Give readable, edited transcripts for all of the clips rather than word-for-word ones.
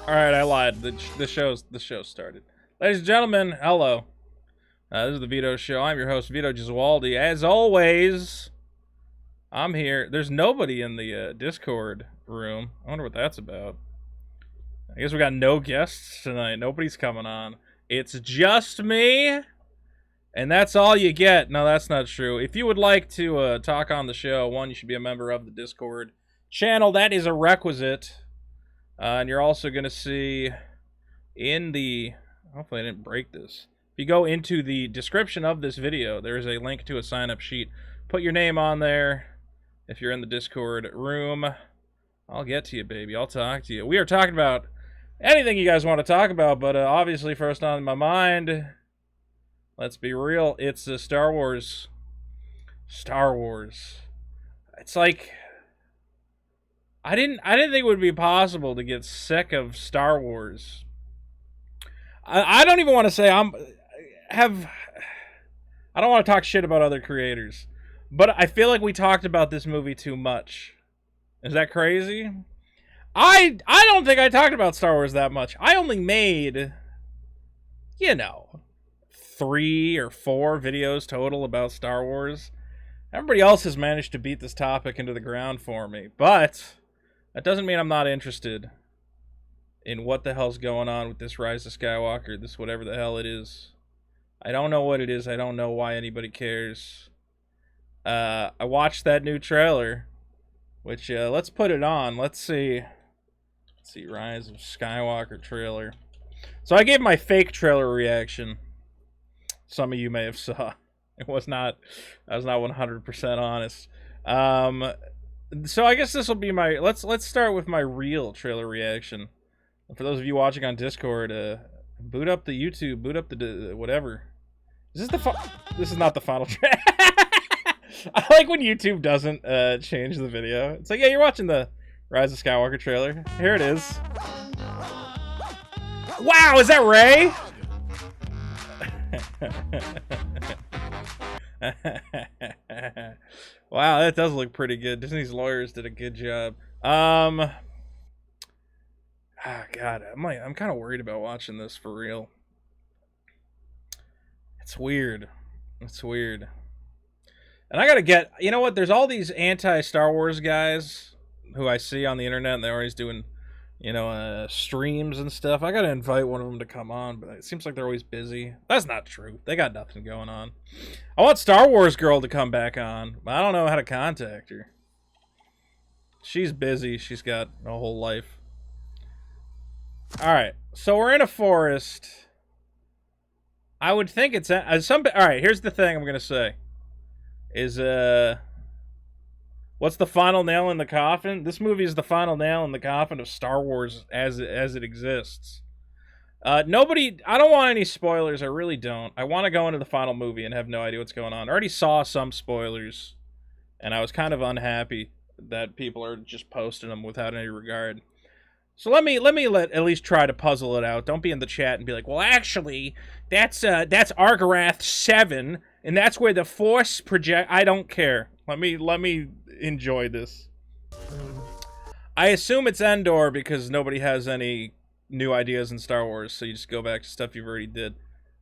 All right, I lied. The show started. Ladies and gentlemen, hello. This is the Vito Show. I'm your host, Vito Gesualdi. As always, I'm here. There's nobody in the Discord room. I wonder what that's about. I guess we got no guests tonight. Nobody's coming on. It's just me, and that's all you get. No, that's not true. If you would like to talk on the show, one, you should be a member of the Discord channel. That is a requisite. And you're also going to see in the... Hopefully I didn't break this. If you go into the description of this video, there is a link to a sign-up sheet. Put your name on there. If you're in the Discord room, I'll get to you, baby. I'll talk to you. We are talking about anything you guys want to talk about, but obviously first on my mind, let's be real, it's Star Wars. Star Wars. It's like... I didn't think it would be possible to get sick of Star Wars. I don't even want to say I don't want to talk shit about other creators, but I feel like we talked about this movie too much. Is that crazy? I don't think I talked about Star Wars that much. I only made, 3 or 4 videos total about Star Wars. Everybody else has managed to beat this topic into the ground for me, but that doesn't mean I'm not interested in what the hell's going on with this Rise of Skywalker, this whatever the hell it is. I don't know what it is. I don't know why anybody cares. I watched that new trailer, which, let's put it on. Let's see. Let's see, Rise of Skywalker trailer. So I gave my fake trailer reaction. Some of you may have saw. I was not 100% honest. So I guess this will be my... Let's start with my real trailer reaction. For those of you watching on Discord, boot up the YouTube, boot up the whatever. Is this this is not the final trailer. I like when YouTube doesn't change the video. It's like, yeah, you're watching the Rise of Skywalker trailer. Here it is. Wow, is that Rey? Wow, that does look pretty good. Disney's lawyers did a good job. God, I'm kind of worried about watching this for real. It's weird. It's weird. And I gotta get, you know what? There's all these anti-Star Wars guys who I see on the internet, and they're always doing, streams and stuff. I gotta invite one of them to come on, but it seems like they're always busy. That's not true. They got nothing going on. I want Star Wars Girl to come back on, but I don't know how to contact her. She's busy. She's got a whole life. Alright, so we're in a forest. I would think it's... Alright, here's the thing I'm gonna say. Is, what's the final nail in the coffin? This movie is the final nail in the coffin of Star Wars as it exists. I don't want any spoilers. I really don't. I want to go into the final movie and have no idea what's going on. I already saw some spoilers, and I was kind of unhappy that people are just posting them without any regard. So let me at least try to puzzle it out. Don't be in the chat and be like, well, actually, that's Argarath 7, and that's where the Force project... I don't care. Let me enjoy this. I assume it's Endor because nobody has any new ideas in Star Wars, so you just go back to stuff you've already did.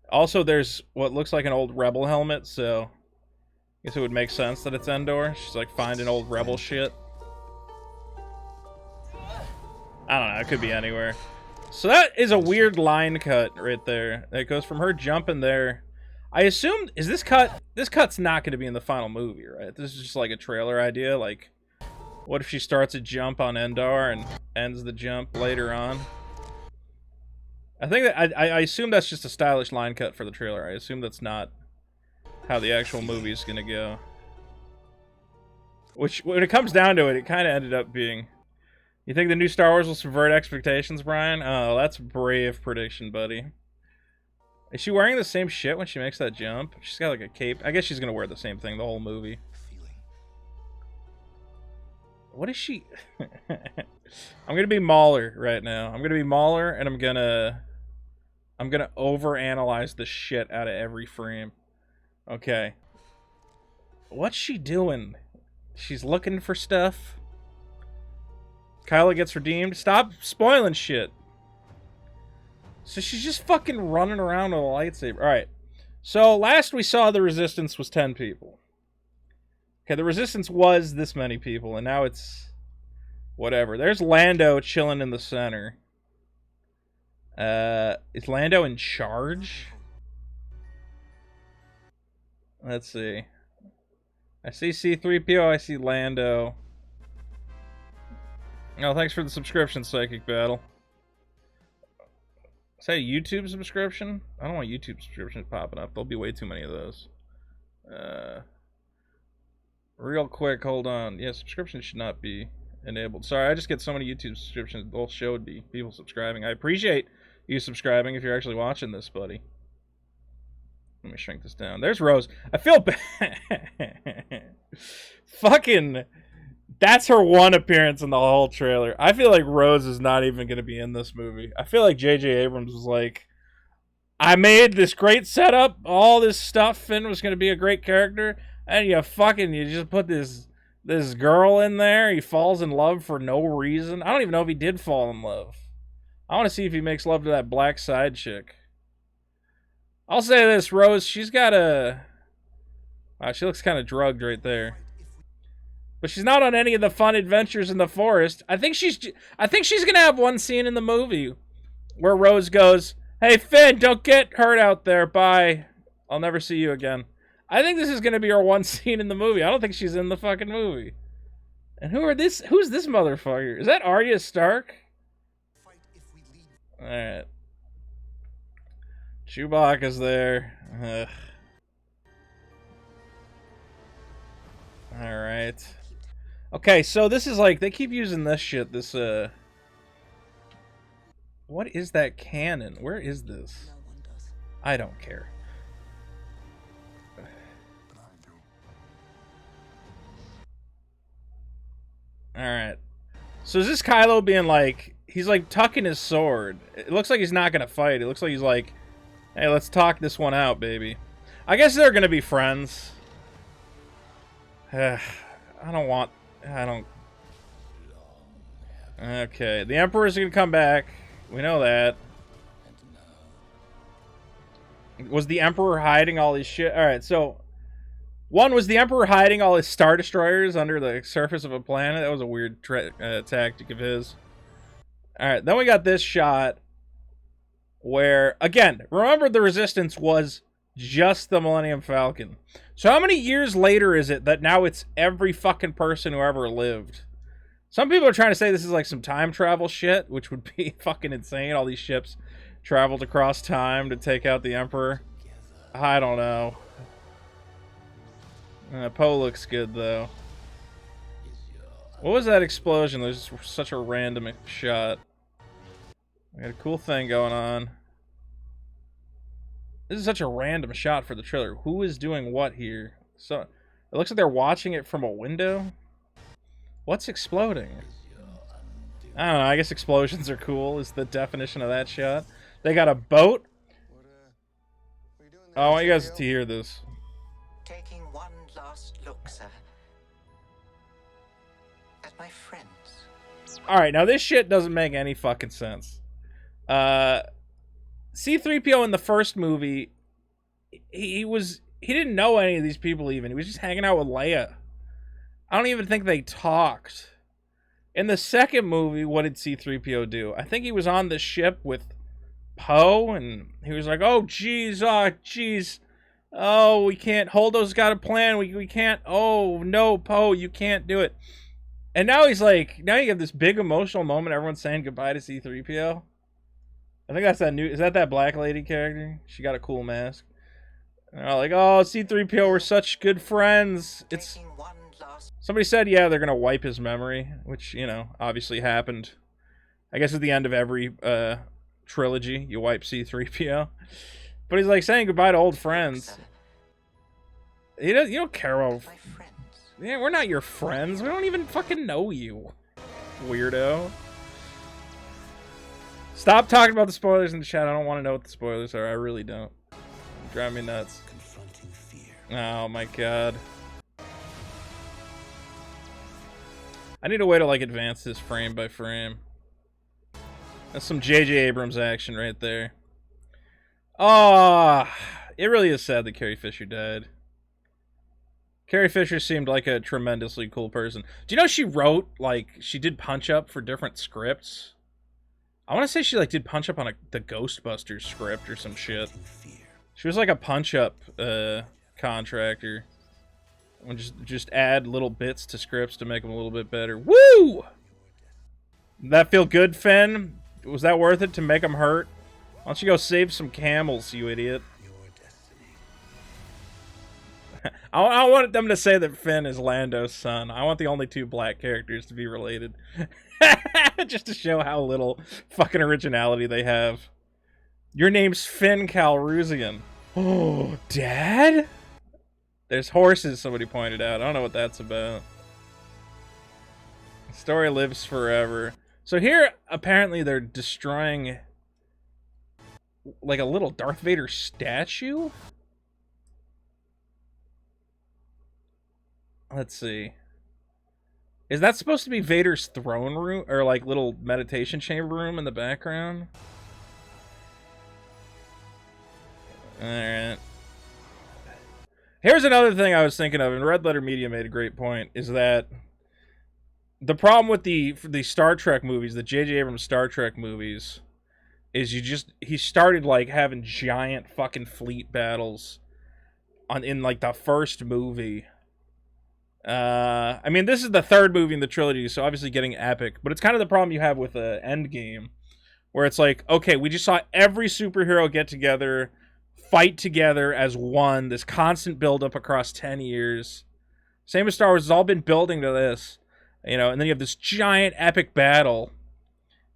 Also, there's what looks like an old Rebel helmet, so I guess it would make sense that it's Endor. She's like finding old Rebel shit. I don't know, it could be anywhere. So that is a weird line cut right there. It goes from her jumping there. I assume, is this cut's not going to be in the final movie, right? This is just like a trailer idea. Like, what if she starts a jump on Endor and ends the jump later on? I think that, I assume that's just a stylish line cut for the trailer. I assume that's not how the actual movie is going to go. Which, when it comes down to it, it kind of ended up being... You think the new Star Wars will subvert expectations, Brian? Oh, that's a brave prediction, buddy. Is she wearing the same shit when she makes that jump? She's got like a cape. I guess she's gonna wear the same thing the whole movie. What is she? I'm gonna be Mauler right now. I'm gonna be Mauler, and I'm gonna overanalyze the shit out of every frame. Okay. What's she doing? She's looking for stuff. Kylo gets redeemed. Stop spoiling shit. So she's just fucking running around with a lightsaber. Alright. So last we saw the Resistance was 10 people. Okay, the Resistance was this many people, and now it's whatever. There's Lando chilling in the center. Is Lando in charge? Let's see. I see C-3PO, I see Lando. Oh, thanks for the subscription, Psychic Battle. Is that a YouTube subscription? I don't want YouTube subscriptions popping up. There'll be way too many of those. Real quick, hold on. Yeah, subscriptions should not be enabled. Sorry, I just get so many YouTube subscriptions. The whole show would be people subscribing. I appreciate you subscribing if you're actually watching this, buddy. Let me shrink this down. There's Rose. I feel bad. Fucking... That's her one appearance in the whole trailer. I feel like Rose is not even going to be in this movie. I feel like J.J. Abrams was like, I made this great setup, all this stuff, Finn was going to be a great character, and you just put this girl in there, he falls in love for no reason. I don't even know if he did fall in love. I want to see if he makes love to that black side chick. I'll say this, Rose, she's got a... Wow, she looks kind of drugged right there. But she's not on any of the fun adventures in the forest. I think she's gonna have one scene in the movie where Rose goes, "Hey Finn, don't get hurt out there. Bye. I'll never see you again." I think this is gonna be her one scene in the movie. I don't think she's in the fucking movie. And who's this motherfucker? Is that Arya Stark? All right. Chewbacca's there. Ugh. All right. Okay, so this is like, they keep using this shit, this, what is that cannon? Where is this? I don't care. Alright. So is this Kylo being like, he's like tucking his sword. It looks like he's not gonna fight. It looks like he's like, hey, let's talk this one out, baby. I guess they're gonna be friends. I don't... Okay, the Emperor's gonna come back. We know that. Was the Emperor hiding all his shit? Alright, so... One, was the Emperor hiding all his Star Destroyers under the surface of a planet? That was a weird tactic of his. Alright, then we got this shot where, again, remember the Resistance was just the Millennium Falcon. So how many years later is it that now it's every fucking person who ever lived? Some people are trying to say this is like some time travel shit, which would be fucking insane. All these ships traveled across time to take out the Emperor. I don't know. Poe looks good, though. What was that explosion? There's such a random shot. We got a cool thing going on. This is such a random shot for the trailer. Who is doing what here? So it looks like they're watching it from a window. What's exploding? I don't know. I guess explosions are cool is the definition of that shot. They got a boat. Oh, I want you guys to hear this. Taking one last look, sir, at my friends. Alright, now this shit doesn't make any fucking sense. C-3PO in the first movie, he didn't know any of these people even. He was just hanging out with Leia. I don't even think they talked. In the second movie, what did C-3PO do? I think he was on the ship with Poe, and he was like, oh, jeez, oh, we can't, Holdo's got a plan, we can't, oh, no, Poe, you can't do it. And now he's like, now you have this big emotional moment, everyone's saying goodbye to C-3PO. I think that's that new, is that black lady character? She got a cool mask. And they're like, oh, C-3PO, we're such good friends. It's, somebody said, yeah, they're gonna wipe his memory, which, you know, obviously happened. I guess at the end of every, trilogy, you wipe C-3PO. But he's like saying goodbye to old friends. You don't care about... Yeah, we're not your friends. We don't even fucking know you, weirdo. Stop talking about the spoilers in the chat. I don't want to know what the spoilers are. I really don't. Drive me nuts. Confronting fear. Oh my god. I need a way to like advance this frame by frame. That's some J.J. Abrams action right there. Oh, it really is sad that Carrie Fisher died. Carrie Fisher seemed like a tremendously cool person. Do you know she wrote, like, she did punch up for different scripts? I want to say she, like, did punch up on the Ghostbusters script or some shit. She was like a punch up contractor. And just add little bits to scripts to make them a little bit better. Woo! Did that feel good, Finn? Was that worth it to make them hurt? Why don't you go save some camels, you idiot? I want them to say that Finn is Lando's son. I want the only two black characters to be related. Just to show how little fucking originality they have. Your name's Finn Calrissian. Oh, Dad? There's horses, somebody pointed out. I don't know what that's about. The story lives forever. So here, apparently, they're destroying, like, a little Darth Vader statue? Let's see. Is that supposed to be Vader's throne room? Or, like, little meditation chamber room in the background? Alright. Here's another thing I was thinking of, and Red Letter Media made a great point, is that the problem with the Star Trek movies, the J.J. Abrams Star Trek movies, is he started, like, having giant fucking fleet battles in, like, the first movie. I mean, this is the third movie in the trilogy, so obviously getting epic, but it's kind of the problem you have with Endgame, where it's like, okay, we just saw every superhero get together, fight together as one, this constant build-up across 10 years. Same as Star Wars, it's all been building to this, you know, and then you have this giant epic battle,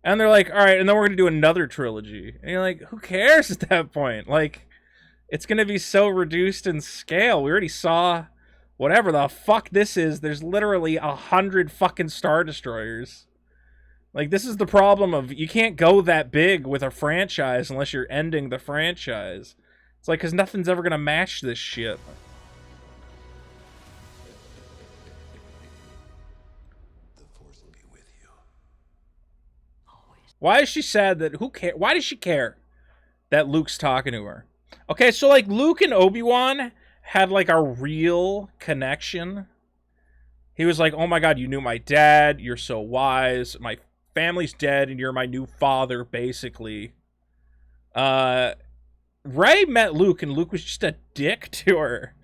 and they're like, alright, and then we're going to do another trilogy. And you're like, who cares at that point? Like, it's going to be so reduced in scale. We already saw whatever the fuck this is. There's literally 100 fucking Star Destroyers. Like, this is the problem of, you can't go that big with a franchise unless you're ending the franchise. It's like, because nothing's ever going to match this shit. The Force will be with you. Always. Why is she sad that, who care? Why does she care that Luke's talking to her? Okay, so, like, Luke and Obi-Wan had, like, a real connection. He was like, oh my god, you knew my dad, you're so wise, my family's dead, and you're my new father, basically. Rey met Luke, and Luke was just a dick to her.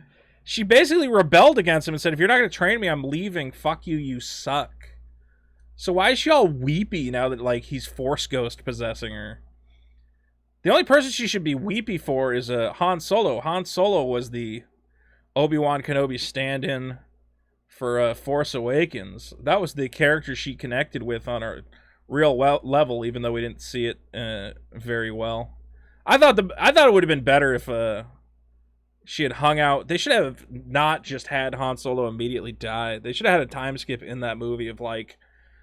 She basically rebelled against him and said, if you're not going to train me, I'm leaving. Fuck you, you suck. So why is she all weepy now that, like, he's Force Ghost possessing her? The only person she should be weepy for is Han Solo. Han Solo was the Obi-Wan Kenobi stand-in for Force Awakens. That was the character she connected with on a real level, even though we didn't see it very well. I thought it would have been better if she had hung out. They should have not just had Han Solo immediately die. They should have had a time skip in that movie of, like,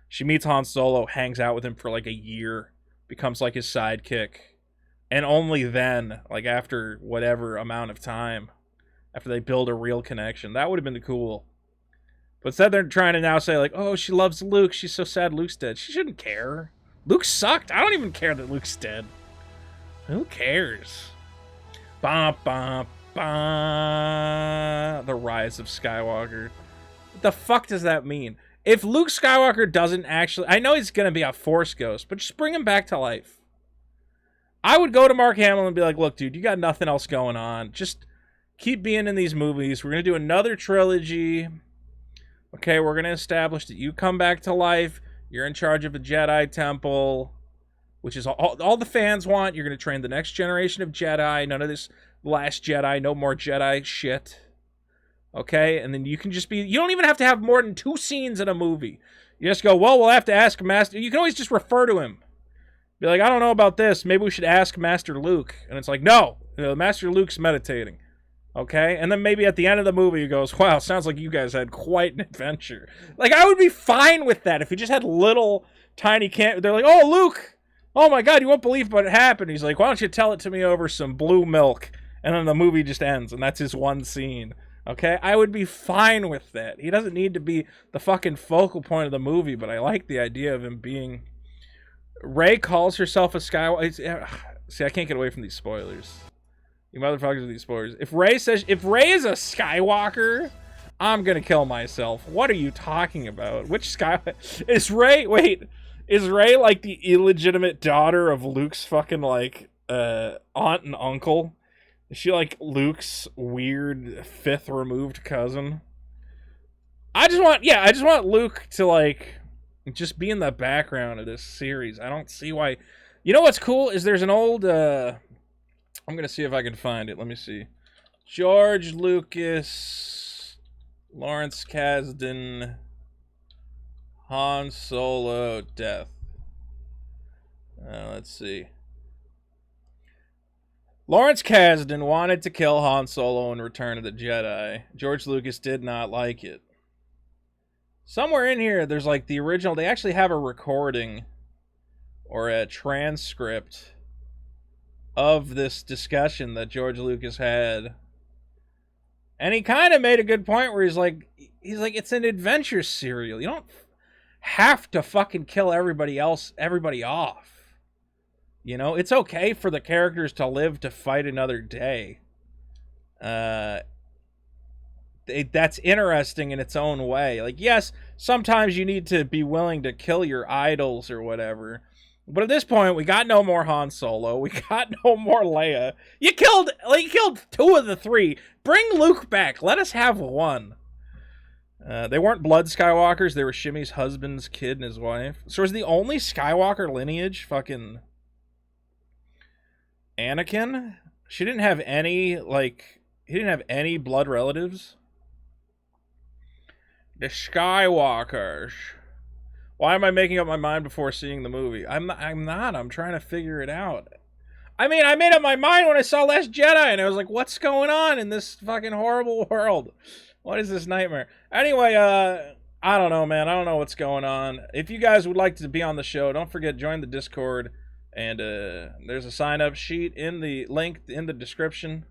she meets Han Solo, hangs out with him for like a year, becomes like his sidekick, and only then, like, after whatever amount of time, after they build a real connection, that would have been cool. But instead they're trying to now say, like, oh, she loves Luke, she's so sad Luke's dead. She shouldn't care. Luke sucked. I don't even care that Luke's dead. Who cares? Ba ba ba. The Rise of Skywalker. What the fuck does that mean? If Luke Skywalker doesn't actually... I know he's going to be a Force Ghost, but just bring him back to life. I would go to Mark Hamill and be like, look, dude, you got nothing else going on. Just keep being in these movies. We're going to do another trilogy. Okay, we're going to establish that you come back to life. You're in charge of a Jedi temple, which is all the fans want. You're going to train the next generation of Jedi. None of this Last Jedi, no more Jedi shit. Okay, and then you can just be... You don't even have to have more than 2 scenes in a movie. You just go, well, we'll have to ask Master... You can always just refer to him. Be like, I don't know about this. Maybe we should ask Master Luke. And it's like, no, Master Luke's meditating. Okay? And then maybe at the end of the movie he goes, wow, sounds like you guys had quite an adventure. Like, I would be fine with that if you just had little tiny They're like, oh, Luke! Oh my god, you won't believe what happened. He's like, why don't you tell it to me over some blue milk? And then the movie just ends, and that's his one scene. Okay? I would be fine with that. He doesn't need to be the fucking focal point of the movie, but I like the idea of him being... Rey calls herself a Skywalker. See, I can't get away from these spoilers. You motherfuckers with these spoilers. If Rey is a Skywalker, I'm gonna kill myself. What are you talking about? Which is Rey? Wait, is Rey like the illegitimate daughter of Luke's fucking like aunt and uncle? Is she like Luke's weird fifth removed cousin? I just want Luke to like just be in the background of this series. I don't see why. You know what's cool is there's an old I'm gonna see if I can find it. Let me see. George Lucas, Lawrence Kasdan, Han Solo death. Let's see. Lawrence Kasdan wanted to kill Han Solo in Return of the Jedi. George Lucas did not like it. Somewhere in here, there's like the original. They actually have a recording or a transcript of this discussion that George Lucas had. And he kind of made a good point where he's like, it's an adventure serial. You don't have to fucking kill everybody off. You know, it's okay for the characters to live to fight another day. That's interesting in its own way. Like, yes, sometimes you need to be willing to kill your idols or whatever. But at this point, we got no more Han Solo. We got no more Leia. You killed 2 of the 3. Bring Luke back. Let us have one. They weren't blood Skywalkers. They were Shimmy's husband's kid and his wife. So is the only Skywalker lineage fucking Anakin? She didn't have any, like, he didn't have any blood relatives. The Skywalkers. Why am I making up my mind before seeing the movie? I'm not. I'm trying to figure it out. I mean, I made up my mind when I saw Last Jedi, and I was like, what's going on in this fucking horrible world? What is this nightmare? Anyway, I don't know, man. I don't know what's going on. If you guys would like to be on the show, don't forget, join the Discord. And there's a sign-up sheet in the link in the description.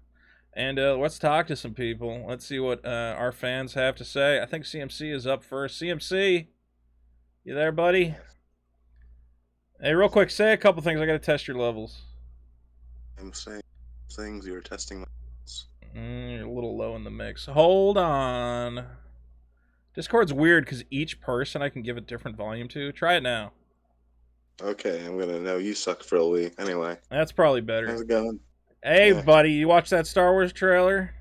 And let's talk to some people. Let's see what our fans have to say. I think CMC is up first. CMC, you there, buddy? Hey, real quick, say a couple things. I got to test your levels. I'm saying things, you're testing my levels. You're a little low in the mix. Hold on. Discord's weird because each person I can give a different volume to. Try it now. Okay, I'm gonna know you suck for a week. Anyway. That's probably better. How's it going? Hey, Yeah. buddy, you watched that Star Wars trailer?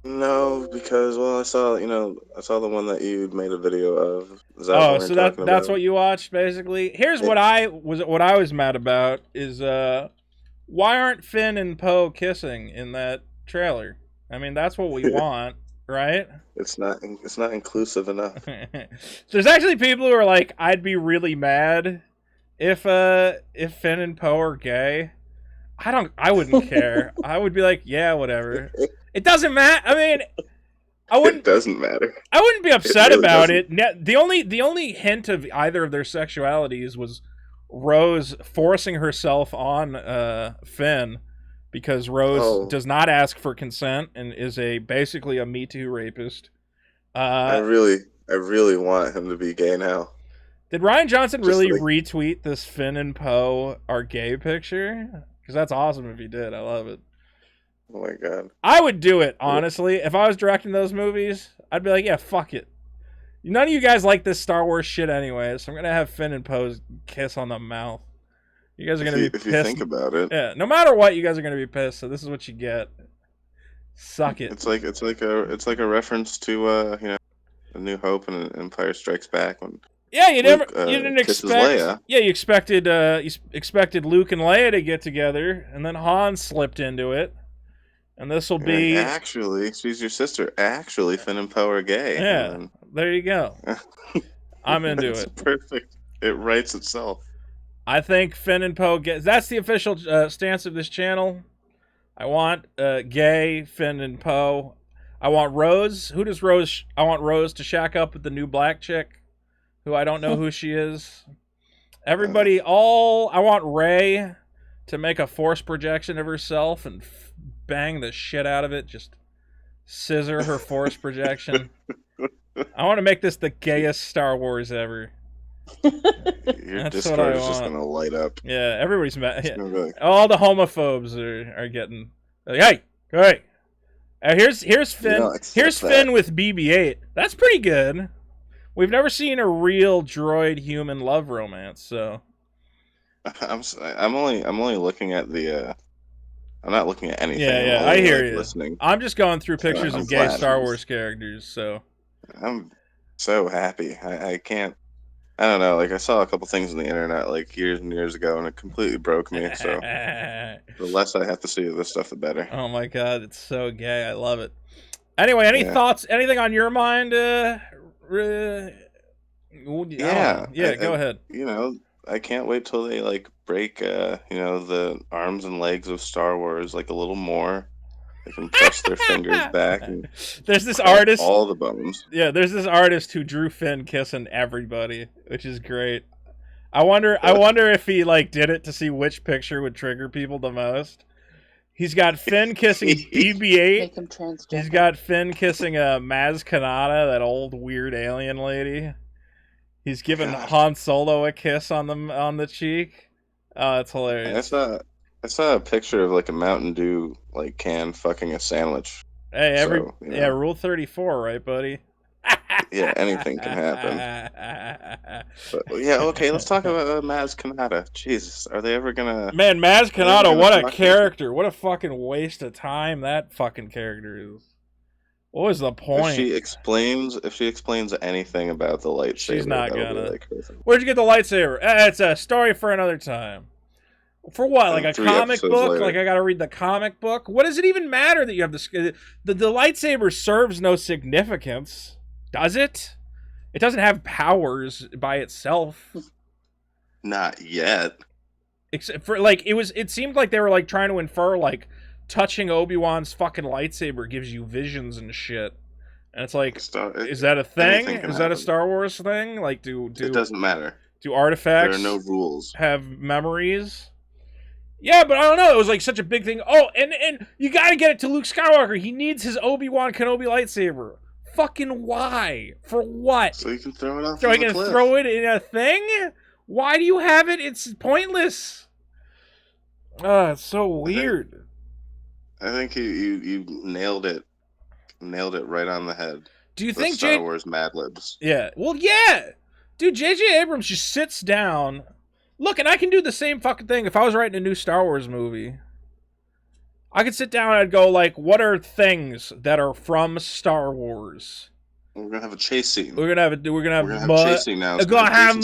No, because I saw the one that you made a video of. Is that Oh, what so we're that's talking about? what you watched basically. Here's what I was mad about is why aren't Finn and Poe kissing in that trailer? I mean, that's what we want, right? It's not inclusive enough. There's actually people who are like, I'd be really mad if Finn and Poe are gay. I wouldn't care. I would be like, yeah, whatever. It doesn't matter. I mean, It doesn't matter. I wouldn't be upset really about doesn't. it. The only hint of either of their sexualities was Rose forcing herself on Finn because Rose does not ask for consent and is basically a Me Too rapist. I really want him to be gay now. Did Rian Johnson really like- retweet this Finn and Poe are gay picture? Because that's awesome if he did. I love it. Oh my god. I would do it, honestly. If I was directing those movies, I'd be like, yeah, fuck it. None of you guys like this Star Wars shit anyway, so I'm going to have Finn and Poe kiss on the mouth. You guys are going to be pissed. If you think about it. Yeah, no matter what, you guys are going to be pissed, so this is what you get. Suck it. It's like a reference to A New Hope and Empire Strikes Back when Yeah, you Luke, didn't kisses expect. Leia. Yeah, you expected Luke and Leia to get together, and then Han slipped into it, and this will be. Actually, she's your sister. Actually, Finn and Poe are gay. Yeah, And there you go. I'm into it's it. Perfect. It writes itself. I think Finn and Poe get. That's the official stance of this channel. I want gay Finn and Poe. I want Rose. Who does Rose? I want Rose to shack up with the new black chick, who I don't know who she is. Everybody, I want Rey to make a force projection of herself and bang the shit out of it. Just scissor her force projection. I want to make this the gayest Star Wars ever. Your That's what Discord I is just want. gonna light up. Yeah, everybody's mad. It's gonna be like, All the homophobes are getting like, hey. Here's you Finn. don't accept Here's that. Finn with BB-8. That's pretty good. We've never seen a real droid human love romance, so I'm only looking at the. I'm not looking at anything. I'm I only hear like you. listening. I'm just going through So pictures I'm of gay glad. Star Wars characters, so I'm so happy. I can't. I don't know. Like I saw a couple things on the internet like years and years ago, and it completely broke me. So the less I have to see of this stuff, the better. Oh my god, it's so gay. I love it. Anyway, any thoughts? Anything on your mind? Yeah. Go ahead. You know, I can't wait till they like break. The arms and legs of Star Wars like a little more. They can press their fingers back and There's this crack artist. all the bones. Yeah, there's this artist who drew Finn kissing everybody, which is great. I wonder if he like did it to see which picture would trigger people the most. He's got Finn kissing BB-8. Make him transgender. He's got Finn kissing Maz Kanata, that old weird alien lady. He's giving Han Solo a kiss on the cheek. Oh, it's hilarious. I saw a picture of like a Mountain Dew like can fucking a sandwich. Hey, So, Rule 34, right, buddy? Yeah, anything can happen. But yeah, okay, let's talk about Maz Kanata. Jesus, are they ever gonna? Man, Maz Are they ever Kanata, gonna what a talk character! What a fucking waste of time that fucking character is. What was the point? If she explains anything about the lightsaber, She's not that'll gonna. be like her thing. Where'd you get the lightsaber? It's a story for another time. For what? Like a 3 comic episodes book? later. Like I gotta read the comic book? What does it even matter that you have the lightsaber serves no significance, does it? It doesn't have powers by itself. Not yet. Except for like it seemed like they were like trying to infer like touching Obi-Wan's fucking lightsaber gives you visions and shit. And it's like, is that a thing? Is that a Star Wars thing? Like it doesn't matter. Do artifacts There are no rules. have memories? Yeah, but I don't know. It was like such a big thing. Oh, and you gotta get it to Luke Skywalker. He needs his Obi-Wan Kenobi lightsaber. Fucking why? For what? So you can throw it off. So I can throw it in a thing? Why do you have it? It's pointless. It's so weird. I think you nailed it. Nailed it right on the head. Do you The think Star Wars Mad Libs? Yeah. Well, yeah. Dude, J.J. Abrams just sits down. Look, and I can do the same fucking thing if I was writing a new Star Wars movie. I could sit down and I'd go like, what are things that are from Star Wars? We're gonna have a chase scene. We're gonna have a chase scene now. We're gonna have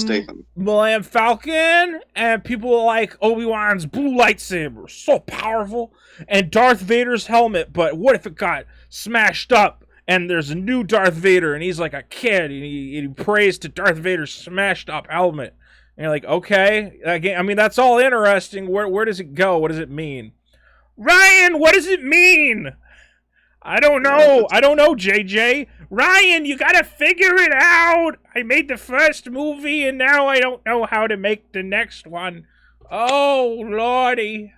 Millennium Falcon and people like Obi-Wan's blue lightsaber, so powerful, and Darth Vader's helmet. But what if it got smashed up and there's a new Darth Vader and he's like a kid and he prays to Darth Vader's smashed up helmet? And you're like, okay, I mean that's all interesting. Where does it go? What does it mean? Ryan, what does it mean? I don't know. I don't know, JJ. Ryan, you gotta figure it out. I made the first movie and now I don't know how to make the next one. Oh, Lordy.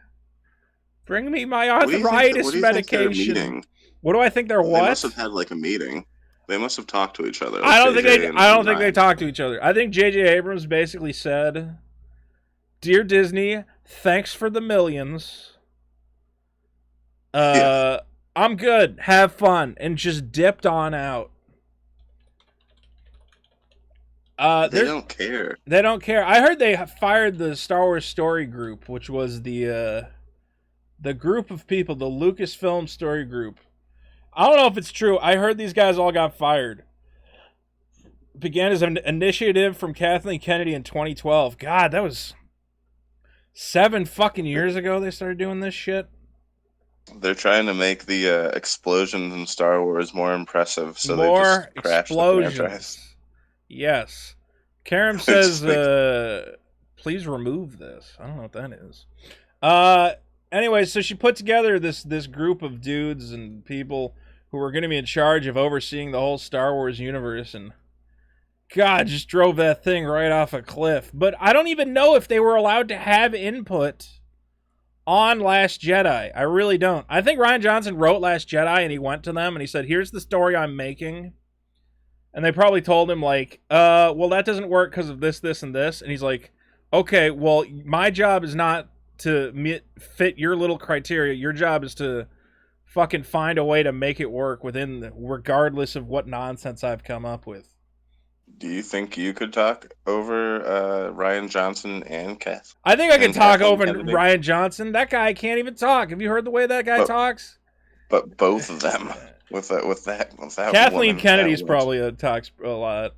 Bring me my arthritis medication. What do I think they're what? They must have had like a meeting. They must have talked to each other. Like I don't think they talked to each other. I think J.J. Abrams basically said, "Dear Disney, thanks for the millions. Yes. I'm good. Have fun," and just dipped on out. They don't care. They don't care. I heard they fired the Star Wars Story Group, which was the group of people, the Lucasfilm Story Group. I don't know if it's true. I heard these guys all got fired. Began as an initiative from Kathleen Kennedy in 2012. God, that was 7 fucking years ago they started doing this shit. They're trying to make the explosions in Star Wars more impressive, so more they just crash explosions. the franchise. Yes. Karam says, please remove this. I don't know what that is. Anyway, so she put together this group of dudes and people who were going to be in charge of overseeing the whole Star Wars universe, and God, just drove that thing right off a cliff. But I don't even know if they were allowed to have input on Last Jedi. I really don't. I think Rian Johnson wrote Last Jedi, and he went to them, and he said, here's the story I'm making. And they probably told him, like, well, that doesn't work because of this, this, and this. And he's like, Okay, well, my job is not to fit your little criteria. Your job is to fucking find a way to make it work regardless of what nonsense I've come up with. Do you think you could talk over Rian Johnson and Kath? I think I could And talk Kathleen over Kennedy? Rian Johnson. That guy can't even talk. Have you heard the way that guy talks? But both of them with that Kathleen woman, Kennedy's that probably talks a lot.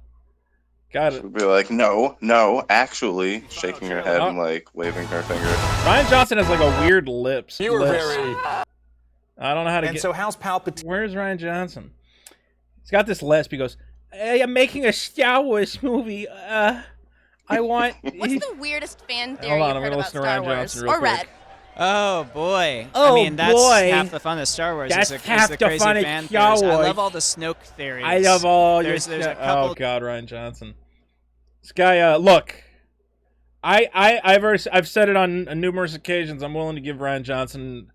Got it. She'd be like, no, actually, shaking her head and like waving her finger. Rian Johnson has like a weird lips. You were very. I don't know how to And get. so how's Palpatine? Where's Rian Johnson? He's got this lisp. He goes, "Hey, I'm making a Star Wars movie. I want." What's the weirdest fan theory Hold on, you've I'm heard gonna about listen to Star Rian Wars? Johnson real Or quick. read? Oh boy! Oh, I mean, that's boy. half the fun of Star Wars. That's is half the the crazy fun of fan Star theories. I Wars. love all the Snoke theories. I love all there's your. a couple. Oh God, Rian Johnson. This guy. Look, I've said it on numerous occasions. I'm willing to give Rian Johnson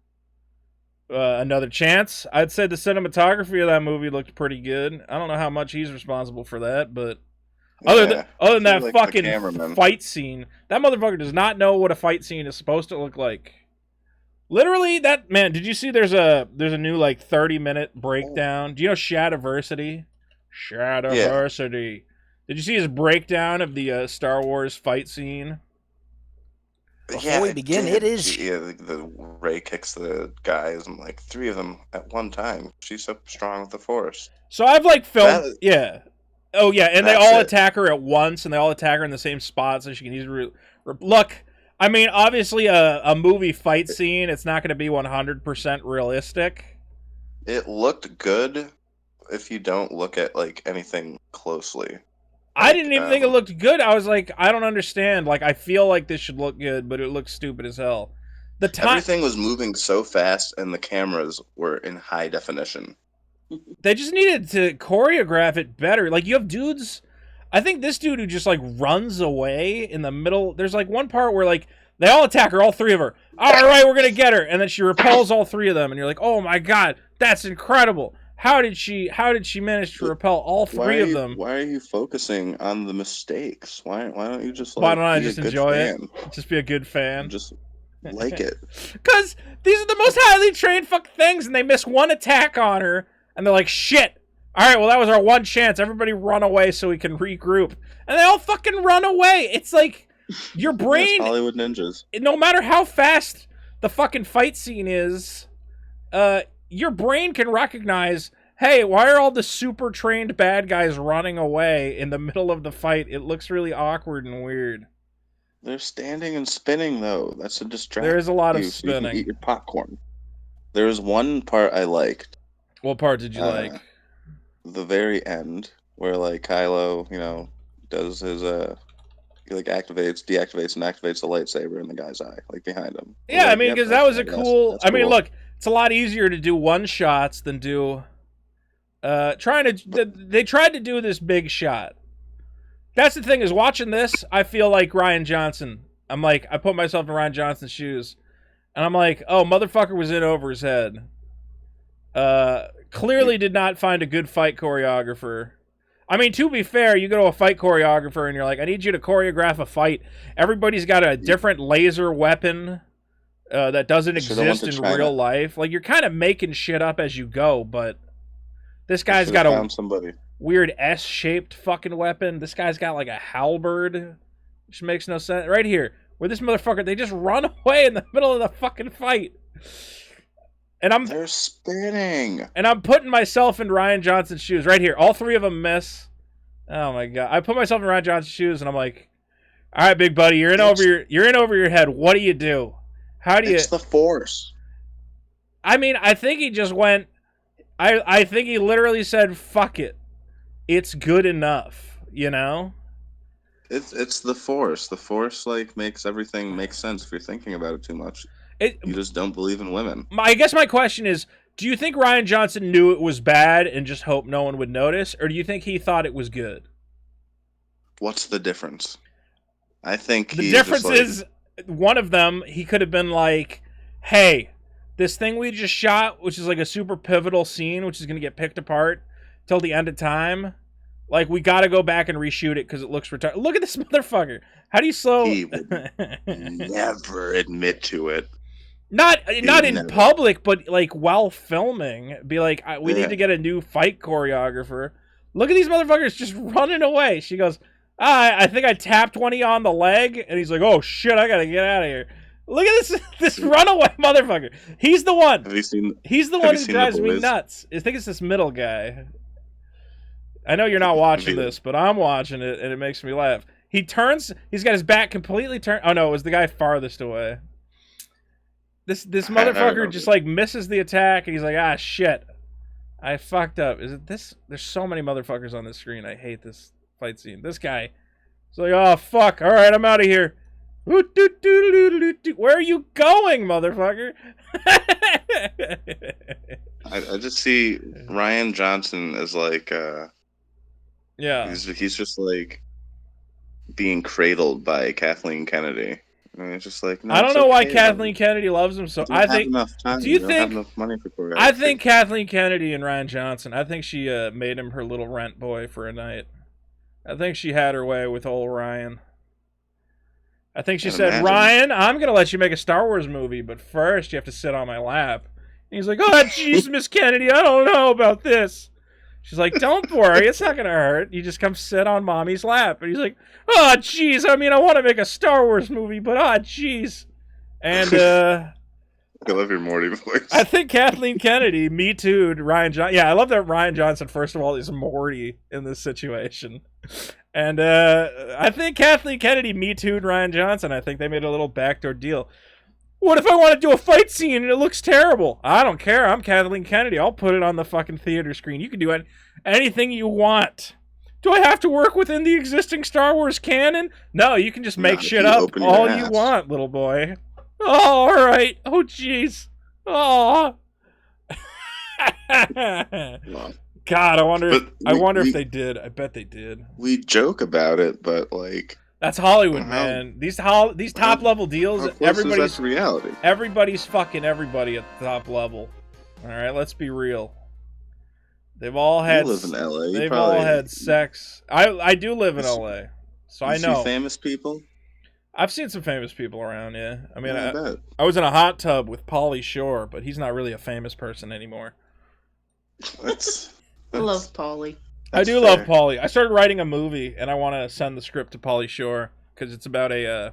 another chance. I'd say the cinematography of that movie looked pretty good. I don't know how much he's responsible for that, but other than that like fucking fight scene, that motherfucker does not know what a fight scene is supposed to look like. Literally, that man. Did you see? There's a new like 30-minute breakdown. Do you know Shadiversity? Shadiversity. Did you see his breakdown of the Star Wars fight scene? Before we begin, it is. Yeah, the Rey kicks the guys, and like 3 of them at one time. She's so strong with the Force. So I've like filmed, yeah. Oh yeah, and they That's all it. attack her at once, and they all attack her in the same spot, so she can easily. Look, I mean, obviously, a movie fight scene, it's not going to be 100% realistic. It looked good if you don't look at like anything closely. I didn't even think it looked good. I was like, I don't understand. Like, I feel like this should look good, but it looks stupid as hell. Everything was moving so fast, and the cameras were in high definition. They just needed to choreograph it better. Like, you have dudes. I think this dude who just like runs away in the middle. There's like one part where like they all attack her, all 3 of her. All right, we're gonna get her, and then she repels all 3 of them, and you're like, oh my god, that's incredible. How did she manage to repel all 3 of them? Why are you focusing on the mistakes? Why don't you just Why like don't I be just a good enjoy fan? it? Just be a good fan. Just like it. Because these are the most highly trained fucking things, and they miss one attack on her, and they're like, shit. All right, well, that was our one chance. Everybody run away so we can regroup. And they all fucking run away. It's like, your brain... That's Hollywood ninjas. No matter how fast the fucking fight scene is, your brain can recognize, hey, why are all the super trained bad guys running away in the middle of the fight? It looks really awkward and weird. They're standing and spinning, though. That's a distraction. There is a lot of So you can spinning. eat your popcorn. There was one part I liked. What part did you like? The very end, where like Kylo, does his he like deactivates and activates the lightsaber in the guy's eye, like behind him. Yeah, Like, I mean, because that was a cool. that's I mean, cool. look, it's a lot easier to do one shots than do. They tried to do this big shot. That's the thing, is watching this, I feel like Rian Johnson. I'm like, I put myself in Rian Johnson's shoes, and I'm like, oh, motherfucker was in over his head. Clearly did not find a good fight choreographer. I mean, to be fair, you go to a fight choreographer and you're like, I need you to choreograph a fight. Everybody's got a different laser weapon that doesn't exist in real life. Like, you're kind of making shit up as you go, but this guy's got a weird S-shaped fucking weapon. This guy's got like a halberd, which makes no sense. Right here, where this motherfucker, they just run away in the middle of the fucking fight. And they're spinning. And I'm putting myself in Rian Johnson's shoes. Right here. All 3 of them miss. Oh my god. I put myself in Rian Johnson's shoes and I'm like, all right, big buddy, you're in over your head. What do you do? How do you... It's the Force. I mean, I think he just went... I think he literally said, fuck it. It's good enough, you know? It's the Force. The Force like makes everything make sense if you're thinking about it too much. You just don't believe in women. I guess my question is, do you think Rian Johnson knew it was bad and just hoped no one would notice? Or do you think he thought it was good? What's the difference? I think the difference is, one of them, he could have been like, hey, this thing we just shot, which is like a super pivotal scene, which is going to get picked apart till the end of time, Like, we gotta go back and reshoot it because it looks retarded. Look at this motherfucker. How do you slow... He would never admit to it. Not in never. public, but, like, while filming. Be like, we need Yeah. to get a new fight choreographer. Look at these motherfuckers just running away. She goes, I think I tapped one of you on the leg. And he's like, oh, shit, I gotta get out of here. Look at this runaway motherfucker. He's the one. Have you seen? He's the have one you who seen The drives me Boys? nuts. I think it's this middle guy. I know you're not watching this, but I'm watching it, and it makes me laugh. He turns. He's got his back completely turned. Oh no, it was the guy farthest away. This motherfucker just like misses the attack, and he's like, ah, shit, I fucked up. Is it this? There's so many motherfuckers on this screen. I hate this fight scene. This guy. He's like, oh fuck. All right, I'm out of here. Where are you going, motherfucker? I just see Rian Johnson as like Yeah. he's just like being cradled by Kathleen Kennedy. And it's just like, no, I don't it's know why okay, Kathleen Kennedy loves him so. I don't I think. have enough time. Do you don't have think- enough money for choreography. I think Kathleen Kennedy and Rian Johnson. I think she made him her little rent boy for a night. I think she had her way with old Ryan. I think she Can't said, imagine. Ryan, I'm gonna let you make a Star Wars movie, but first you have to sit on my lap. And he's like, oh jeez, Miss Kennedy, I don't know about this. She's like, don't worry, it's not gonna hurt. You just come sit on mommy's lap. And he's like, oh jeez, I mean, I want to make a Star Wars movie, but oh jeez. And I love your Morty voice. I think Kathleen Kennedy Me Too'd Rian Johnson. Yeah, I love that Rian Johnson, first of all, is Morty in this situation. And I think Kathleen Kennedy Me Too'd Rian Johnson. I think they made a little backdoor deal. What if I want to do a fight scene and it looks terrible? I don't care. I'm Kathleen Kennedy. I'll put it on the fucking theater screen. You can do anything you want. Do I have to work within the existing Star Wars canon? No, you can just make Not if shit you up open your all you ass. want, little boy. Oh, all right. Oh, jeez. Oh. Well, God, I wonder. But If we- they did. I bet they did. we joke about it, but like, That's Hollywood, Wow. man. These top level deals. how close is that Everybody's to reality? everybody's fucking everybody at the top level. All right, let's be real. They've all had. You live in LA. You They've probably, all had sex. I do live in LA, so you I see know. famous people. I've seen some famous people around. Yeah, I mean, I bet. I was in a hot tub with Pauly Shore, but he's not really a famous person anymore. That's, I love Polly. I do love Pauly. I started writing a movie, and I want to send the script to Pauly Shore because it's about a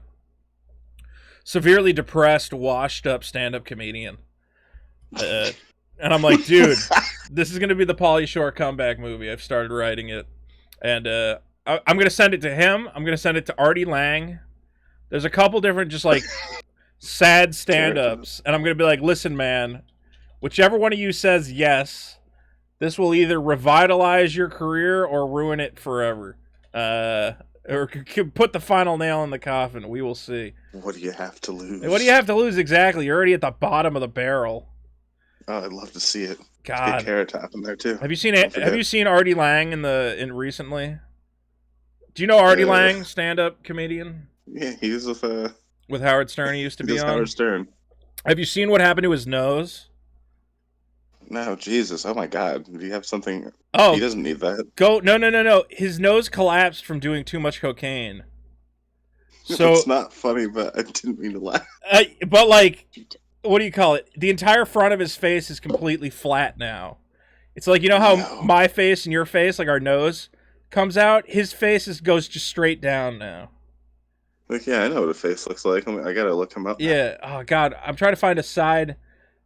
severely depressed, washed-up stand-up comedian. And I'm like, dude, this is going to be the Pauly Shore comeback movie. I've started writing it. And I'm going to send it to him. I'm going to send it to Artie Lange. There's a couple different just, like, sad stand-ups. And I'm going to be like, listen, man, whichever one of you says yes, this will either revitalize your career or ruin it forever. Or put the final nail in the coffin. We will see. What do you have to lose? What do you have to lose exactly? You're already at the bottom of the barrel. Oh, I'd love to see it. God. Get Carrot Top in there too. Have you seen Don't it? forget. Have you seen Artie Lange in recently? Do you know Artie Lange, stand-up comedian Yeah, he was with with Howard Stern? He used to be on. Howard Stern. Have you seen what happened to his nose? No, Jesus! Oh my God! Do you have something? Oh, He doesn't need that. no. His nose collapsed from doing too much cocaine. So, It's not funny, but I didn't mean to laugh. but like, what do you call it? The entire front of his face is completely flat now. It's like, you know how No. my face and your face, like our nose, comes out? His face goes just straight down now. Like, yeah, I know what a face looks like. I gotta look him up. Yeah. Oh God, I'm trying to find a side.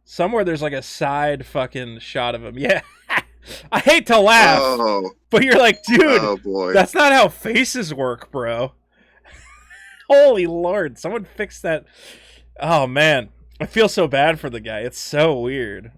Somewhere there's like a side fucking shot of him. Yeah. I hate to laugh, Oh, but you're like, dude, oh boy. that's not how faces work, bro. Holy Lord, someone fix that. Oh man, I feel so bad for the guy. It's so weird.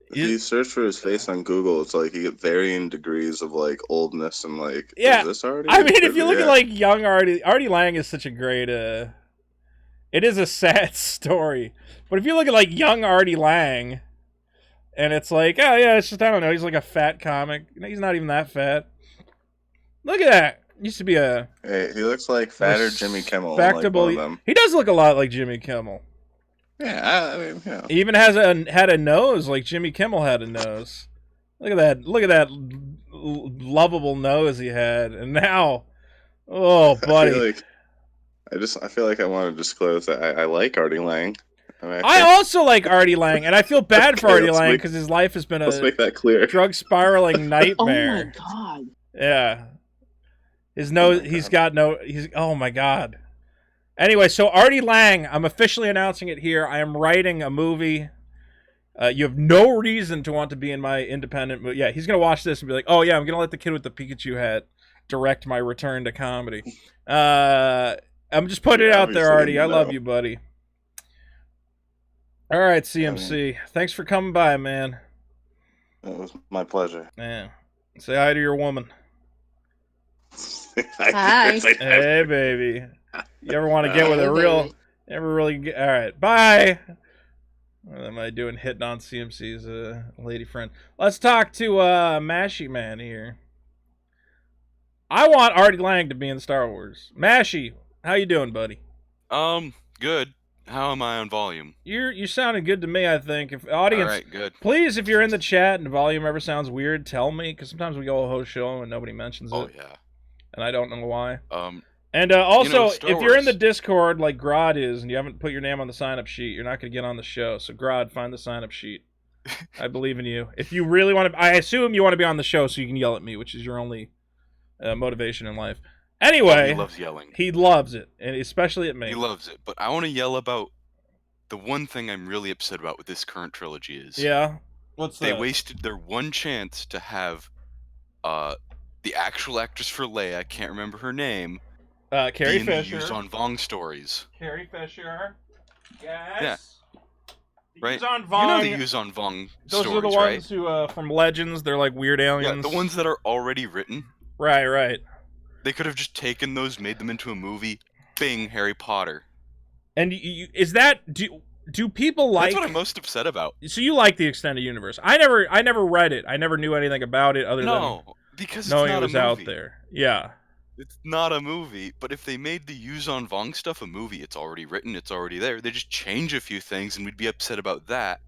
If you search for his face on Google, it's like you get varying degrees of like oldness and like. Yeah, Is this Artie? I mean, if you look Yeah. at like young Artie Lange is such a great. It is a sad story, but if you look at like young Artie Lange, and it's like, oh yeah, it's just, I don't know, he's like a fat comic. He's not even that fat. Look at that. Used to be a Hey, he looks like fatter Jimmy Kimmel. Like respectable. one of them. He does look a lot like Jimmy Kimmel. Yeah, I mean, you know. He even had a nose like Jimmy Kimmel had a nose. Look at that! Look at that lovable nose he had, and now, oh, buddy. I feel like I want to disclose that I like Artie Lange. I also like Artie Lange, and I feel bad for Artie Lange because his life has been let's make that clear. Drug spiraling nightmare. Oh my god. Yeah. His nose, oh my god. Anyway, so Artie Lange, I'm officially announcing it here. I am writing a movie. You have no reason to want to be in my independent movie. Yeah, he's going to watch this and be like, oh yeah, I'm going to let the kid with the Pikachu hat direct my return to comedy. I'm just putting it out there, Artie. I love you, buddy. All right, CMC. Thanks for coming by, man. It was my pleasure. Yeah. Say hi to your woman. Hi. Hey, baby. You ever want to get with a real... Ever really get... All right, bye. What am I doing hitting on CMC's lady friend? Let's talk to Mashy Man here. I want Artie Lange to be in Star Wars. Mashy, how you doing, buddy? Good. How am I on volume? You're sounding good to me, I think. If audience, all right, good. Please, if you're in the chat and volume ever sounds weird, tell me, because sometimes we go a whole show and nobody mentions it. Oh yeah. And I don't know why. And also, if you're in the Discord like Grodd is and you haven't put your name on the sign-up sheet, you're not going to get on the show. So Grodd, find the sign-up sheet. I believe in you. If you really want to, I assume you want to be on the show so you can yell at me, which is your only motivation in life. Anyway, he loves yelling. He loves it, and especially at me. He loves it, but I want to yell about the one thing I'm really upset about with this current trilogy is what's they wasted their one chance to have the actual actress for Leia, I can't remember her name, Carrie Fisher. The Yuzon Vong stories. Carrie Fisher. Yes. Yeah. Right. Yuzon Vong. You know the Yuzon Vong Those stories, are the ones who from Legends. They're like weird aliens. Yeah, the ones that are already written. Right. They could have just taken those, made them into a movie. Bing, Harry Potter. And is that do people like? That's what I'm most upset about. So you like the extended universe? I never read it. I never knew anything about it other than because knowing it's not it was a movie. out there. Yeah. It's not a movie, but if they made the Yuzon Vong stuff a movie, it's already written, it's already there. They just change a few things, and we'd be upset about that,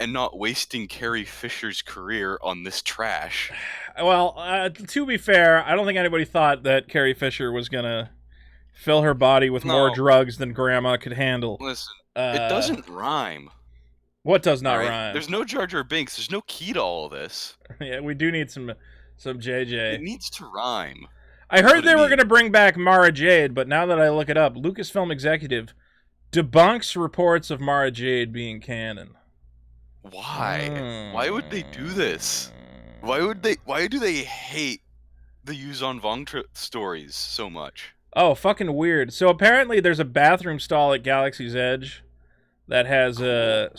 and not wasting Carrie Fisher's career on this trash. Well, to be fair, I don't think anybody thought that Carrie Fisher was gonna fill her body with more drugs than Grandma could handle. Listen, it doesn't rhyme. What does not rhyme? There's no Jar Jar Binks. There's no key to all of this. Yeah, we do need some JJ. It needs to rhyme. I heard they were going to bring back Mara Jade, but now that I look it up, Lucasfilm executive debunks reports of Mara Jade being canon. Why? Why would they do this? Why do they hate the Yuzon Vong stories so much? Oh, fucking weird. So apparently there's a bathroom stall at Galaxy's Edge that has a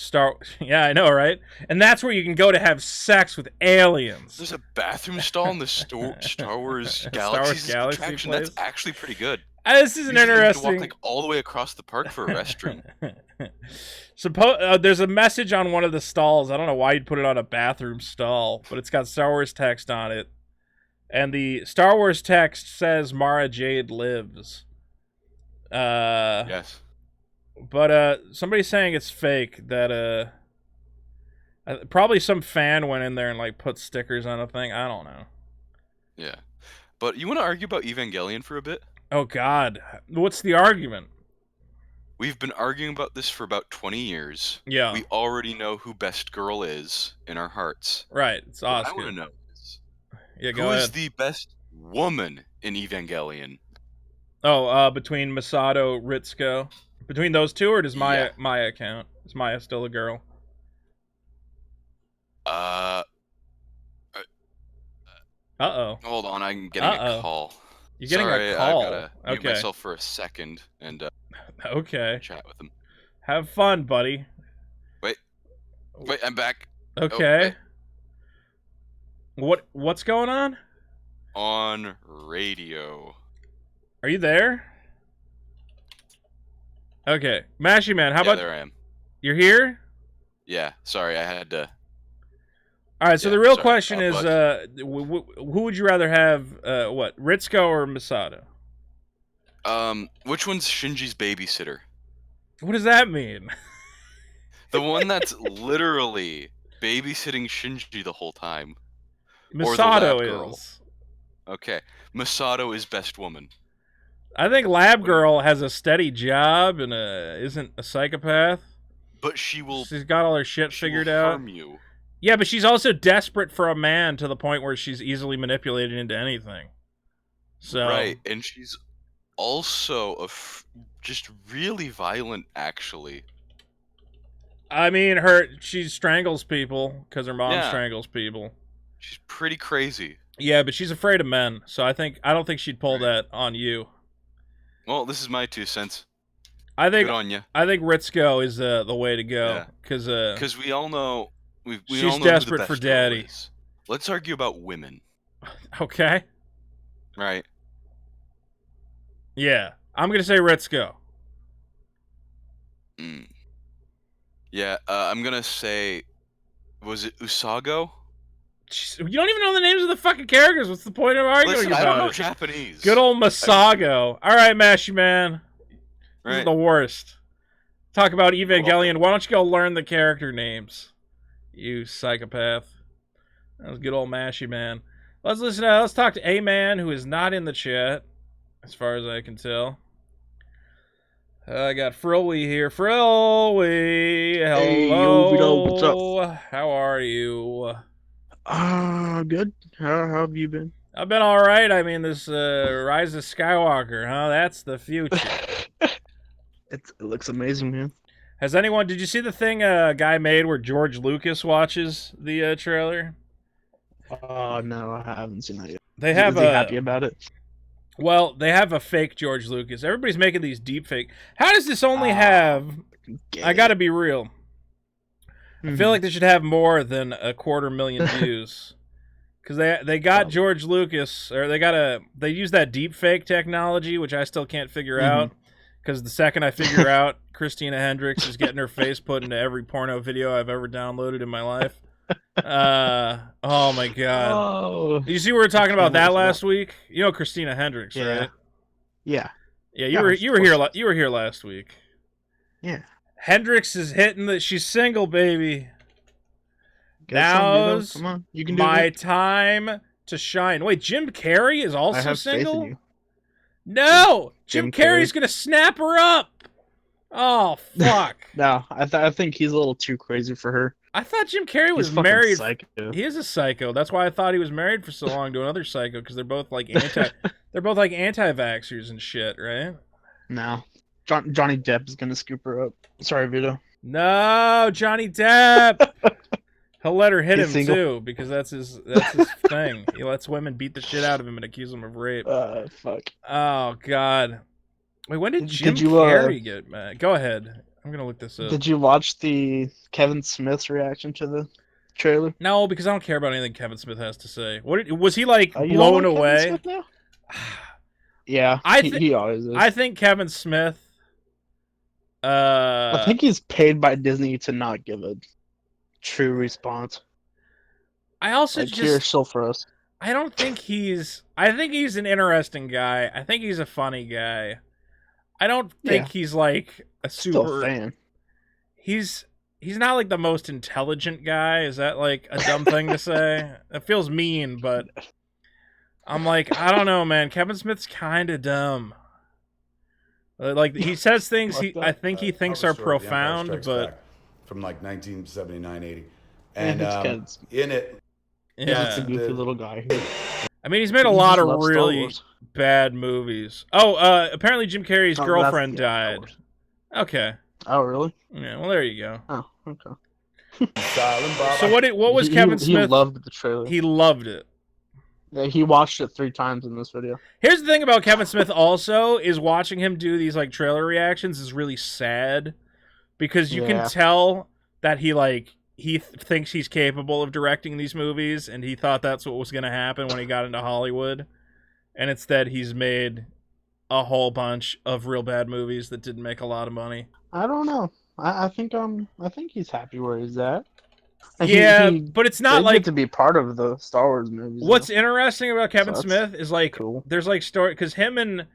Yeah, I know, right? And that's where you can go to have sex with aliens. There's a bathroom stall in the Star Wars Galaxy attraction. Place? That's actually pretty good. This is an interesting. You have to walk all the way across the park for a restroom. There's a message on one of the stalls. I don't know why you'd put it on a bathroom stall, but it's got Star Wars text on it, and the Star Wars text says Mara Jade lives. Yes. But somebody's saying it's fake. That probably some fan went in there and like put stickers on a thing. I don't know. Yeah, but you want to argue about Evangelion for a bit? Oh God, what's the argument? We've been arguing about this for about 20 years. Yeah. We already know who Best Girl is in our hearts. Right. It's Oscar. What I want to know is, go ahead. Who is the best woman in Evangelion? Oh, between Masato, Ritsuko. Between those two, or does Maya count? Is Maya still a girl? Uh-oh. Hold on, I'm getting a call. You're getting a call? I gotta mute myself for a second and okay. Chat with him. Have fun, buddy. Wait, I'm back. Okay. What's going on? On radio. Are you there? Okay, Mashy Man, how about... there I am. You're here? Yeah, sorry, I had to... Alright, so the real question is, who would you rather have, Ritsuko or Masato? Which one's Shinji's babysitter? What does that mean? The one that's literally babysitting Shinji the whole time. Or the Masato lab girl. is. Okay, Masato is best woman. I think Lab Girl has a steady job and isn't a psychopath. But she's got all her shit figured out. Harm you. Yeah, but she's also desperate for a man to the point where she's easily manipulated into anything. So Right, and she's also just really violent, actually. I mean, she strangles people because her mom strangles people. She's pretty crazy. Yeah, but she's afraid of men, so I don't think she'd pull that on you. Well, this is my 2 cents. Good on you. I think Ritsuko is the way to go because we all know she's all know desperate who the for best daddy. girl is. Let's argue about women. Okay. Right. Yeah, I'm gonna say Ritsuko. Yeah, I'm gonna say, was it Usago? You don't even know the names of the fucking characters. What's the point of arguing about it? I don't know Japanese. Good old Masago. All right, Mashy Man. This is the worst. Talk about Evangelion. Why don't you go learn the character names? You psychopath. That was good old Mashy Man. Let's talk to A-Man, who is not in the chat, as far as I can tell. I got Frilwy here. Frilwy, hello. Hey, yo, Vito, what's up? How are you? Good. How have you been? I've been all right. I mean, this Rise of Skywalker, huh? That's the future. It looks amazing, man. Did you see the thing a guy made where George Lucas watches the trailer? No, I haven't seen that yet. Is he happy about it? Well, they have a fake George Lucas. Everybody's making these deep fake. How does this only have... I gotta be real. I feel like they should have more than 250,000 views. Because they got George Lucas, or they use that deep fake technology, which I still can't figure out. Because the second I figure out Christina Hendricks is getting her face put into every porno video I've ever downloaded in my life. Oh my god. Oh, you see we were talking about that last week? You know Christina Hendricks, right? Yeah. Yeah, you were here last week. Yeah. Hendricks is hitting she's single, baby. Now's come on. You can do my it. time to shine. Wait, Jim Carrey is also I have single? faith in you. No! Jim Carrey's gonna snap her up! Oh, fuck. No, I think he's a little too crazy for her. I thought Jim Carrey was He's fucking married. psycho. He is a psycho. That's why I thought he was married for so long to another psycho, because they're both like anti-vaxxers and shit, right? No. Johnny Depp is gonna scoop her up. Sorry, Vito. No, Johnny Depp. He'll let her hit He's him single. too, because that's his thing. He lets women beat the shit out of him and accuse him of rape. Fuck. Oh God. Wait, when did Jim Did you, Carrey get mad? Go ahead. I'm gonna look this up. Did you watch the Kevin Smith's reaction to the trailer? No, because I don't care about anything Kevin Smith has to say. Was he like You don't blown like Kevin away? Smith now? Yeah, he always is. I think Kevin Smith. I think he's paid by Disney to not give a true response. I also Like, here's still for us. I don't think he's. I think he's an interesting guy. I think he's a funny guy. I don't think he's like a super Still a fan. He's not like the most intelligent guy. Is that like a dumb thing to say? It feels mean, but I'm like, I don't know, man. Kevin Smith's kind of dumb. Like he says things I think he thinks are profound, but from like 1979, 80, And in it, it's a goofy little guy. I mean, he's made a lot of really bad movies. Oh, apparently Jim Carrey's girlfriend died. Okay. Oh, really? Yeah. Well, there you go. Oh, okay. So what was Kevin Smith? He loved the trailer. He loved it. Yeah, he watched it 3 times in this video. Here's the thing about Kevin Smith also, is watching him do these like trailer reactions is really sad, because you can tell that he thinks he's capable of directing these movies, and he thought that's what was going to happen when he got into Hollywood, and instead he's made a whole bunch of real bad movies that didn't make a lot of money. I don't know. I think he's happy where he's at. Yeah, but it's not like to be part of the Star Wars movies. What's interesting about Kevin Smith is like there's like story, because him and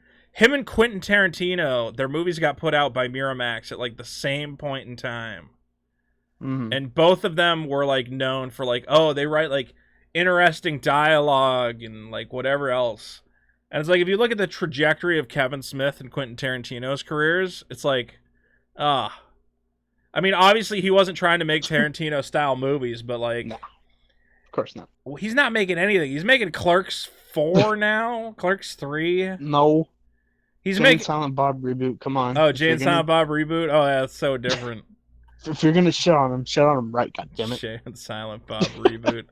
Quentin Tarantino, their movies got put out by Miramax at like the same point in time. And both of them were like known for like, oh, they write like interesting dialogue and like whatever else. And it's like, if you look at the trajectory of Kevin Smith and Quentin Tarantino's careers, it's like, I mean, obviously he wasn't trying to make Tarantino style movies, but like, No, of course not. he's not making anything. He's making Clerks 4 now, Clerks 3. No. He's Jay making and Silent Bob reboot. Come on. Oh, Jay and Silent Bob reboot. Oh, yeah, that's so different. If you're gonna shit on him right. God damn it. Jay and Silent Bob reboot.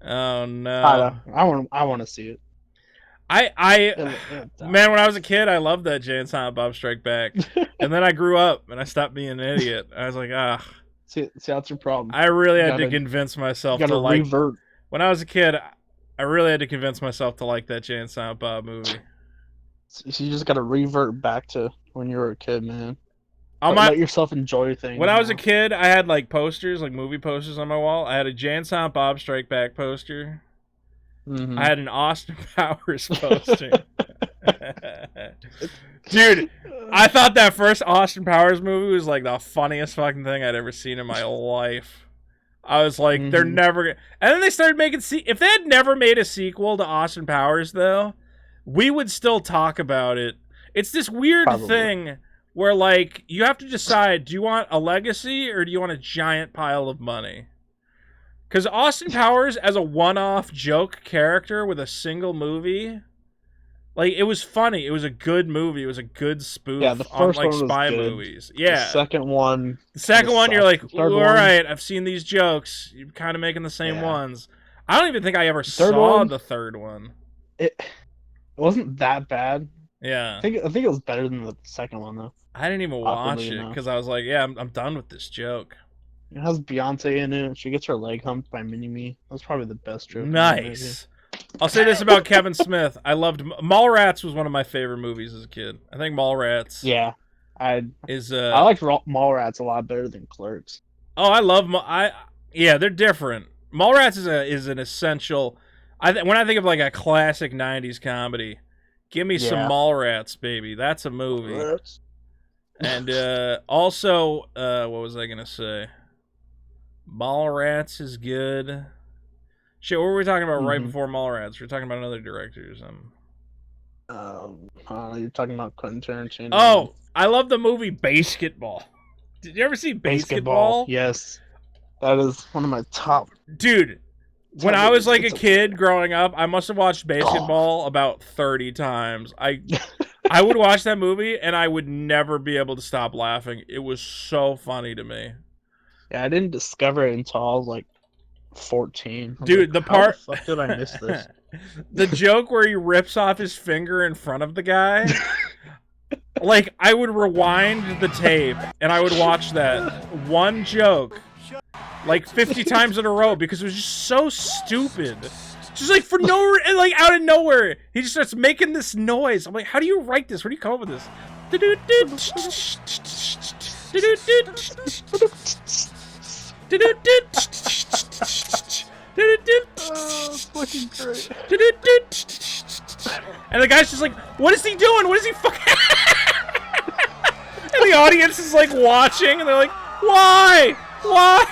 Oh no. I want to see it. Man, when I was a kid, I loved that Jay and Silent Bob Strike Back, and then I grew up and I stopped being an idiot. I was like, See, that's your problem. I really had to convince myself to like. Revert. When I was a kid, I really had to convince myself to like that Jay and Silent Bob movie. So you just gotta revert back to when you were a kid, man. Let let yourself enjoy things. When I was a kid, I had like posters, like movie posters on my wall. I had a Jay and Silent Bob Strike Back poster. Mm-hmm. I had an Austin Powers poster. Dude, I thought that first Austin Powers movie was like the funniest fucking thing I'd ever seen in my life. I was like, they're never gonna... And then they started making... If they had never made a sequel to Austin Powers, though, we would still talk about it. It's this weird thing where, like, you have to decide, do you want a legacy or do you want a giant pile of money? Because Austin Powers, as a one-off joke character with a single movie, like, it was funny. It was a good movie. It was a good spoof on, like, spy movies. Yeah. The second one, you're like, all right, I've seen these jokes. You're kind of making the same ones. I don't even think I ever saw the third one. It wasn't that bad. Yeah. I think it was better than the second one, though. I didn't even watch it because I was like, yeah, I'm done with this joke. It has Beyonce in it. She gets her leg humped by Mini-Me. That's probably the best joke. Nice. I'll say this about Kevin Smith. I loved... Mallrats was one of my favorite movies as a kid. I think Mallrats... Yeah. I liked Mallrats a lot better than Clerks. Oh, I love... Yeah, they're different. Mallrats is an essential... when I think of like a classic 90s comedy, give me some Mallrats, baby. That's a movie. And also, what was I going to say? Mallrats is good. Shit, what were we talking about right before Mallrats? We were talking about another directors. You're talking about Quentin Tarantino. Oh, I love the movie Basketball. Did you ever see Basketball? Yes. That is one of my top... Dude, when I was like a kid growing up, I must have watched Basketball about 30 times. I would watch that movie, and I would never be able to stop laughing. It was so funny to me. Yeah, I didn't discover it until I was like 14. Dude, like, how the fuck did I miss this? The joke where he rips off his finger in front of the guy. Like, I would rewind the tape, and I would watch that one joke like 50 times in a row because it was just so stupid. Just like for no reason, like out of nowhere, he just starts making this noise. I'm like, how do you write this? Where do you come up with this? Fucking great. And the guy's just like, what is he doing? What is he fucking... And the audience is like watching, and they're like, why? Why?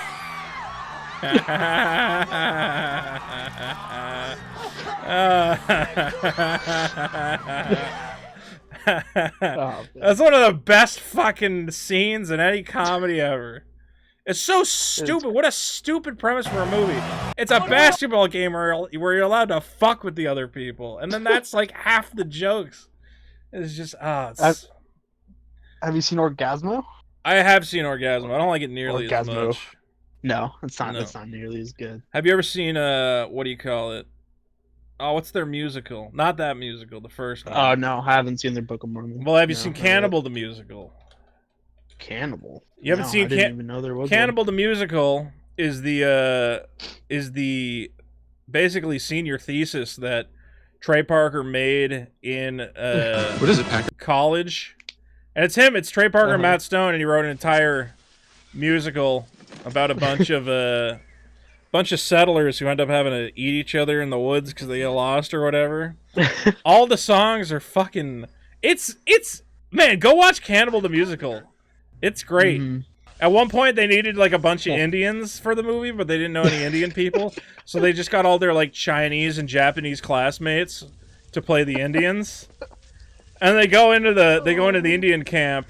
That's one of the best fucking scenes in any comedy ever. It's so stupid. What a stupid premise for a movie. It's a basketball game where you're allowed to fuck with the other people. And then that's like half the jokes. It's just, Have you seen Orgasmo? I have seen Orgasmo. I don't like it nearly as much. No, it's not. No. It's not nearly as good. Have you ever seen, what do you call it? Oh, what's their musical? Not that musical, the first one. Oh, no, I haven't seen their Book of Mormon. Well, have you seen Cannibal the musical? Cannibal? You haven't seen I didn't even know there was Cannibal the musical is the basically senior thesis that Trey Parker made in what is it, Packer? College. And it's him, it's Trey Parker and Matt Stone, and he wrote an entire musical about a bunch of settlers who end up having to eat each other in the woods because they get lost or whatever. All the songs are fucking... It's man, go watch Cannibal the musical. It's great. At one point, they needed like a bunch of Indians for the movie, but they didn't know any Indian people, so they just got all their like Chinese and Japanese classmates to play the Indians. And they go into the Indian camp,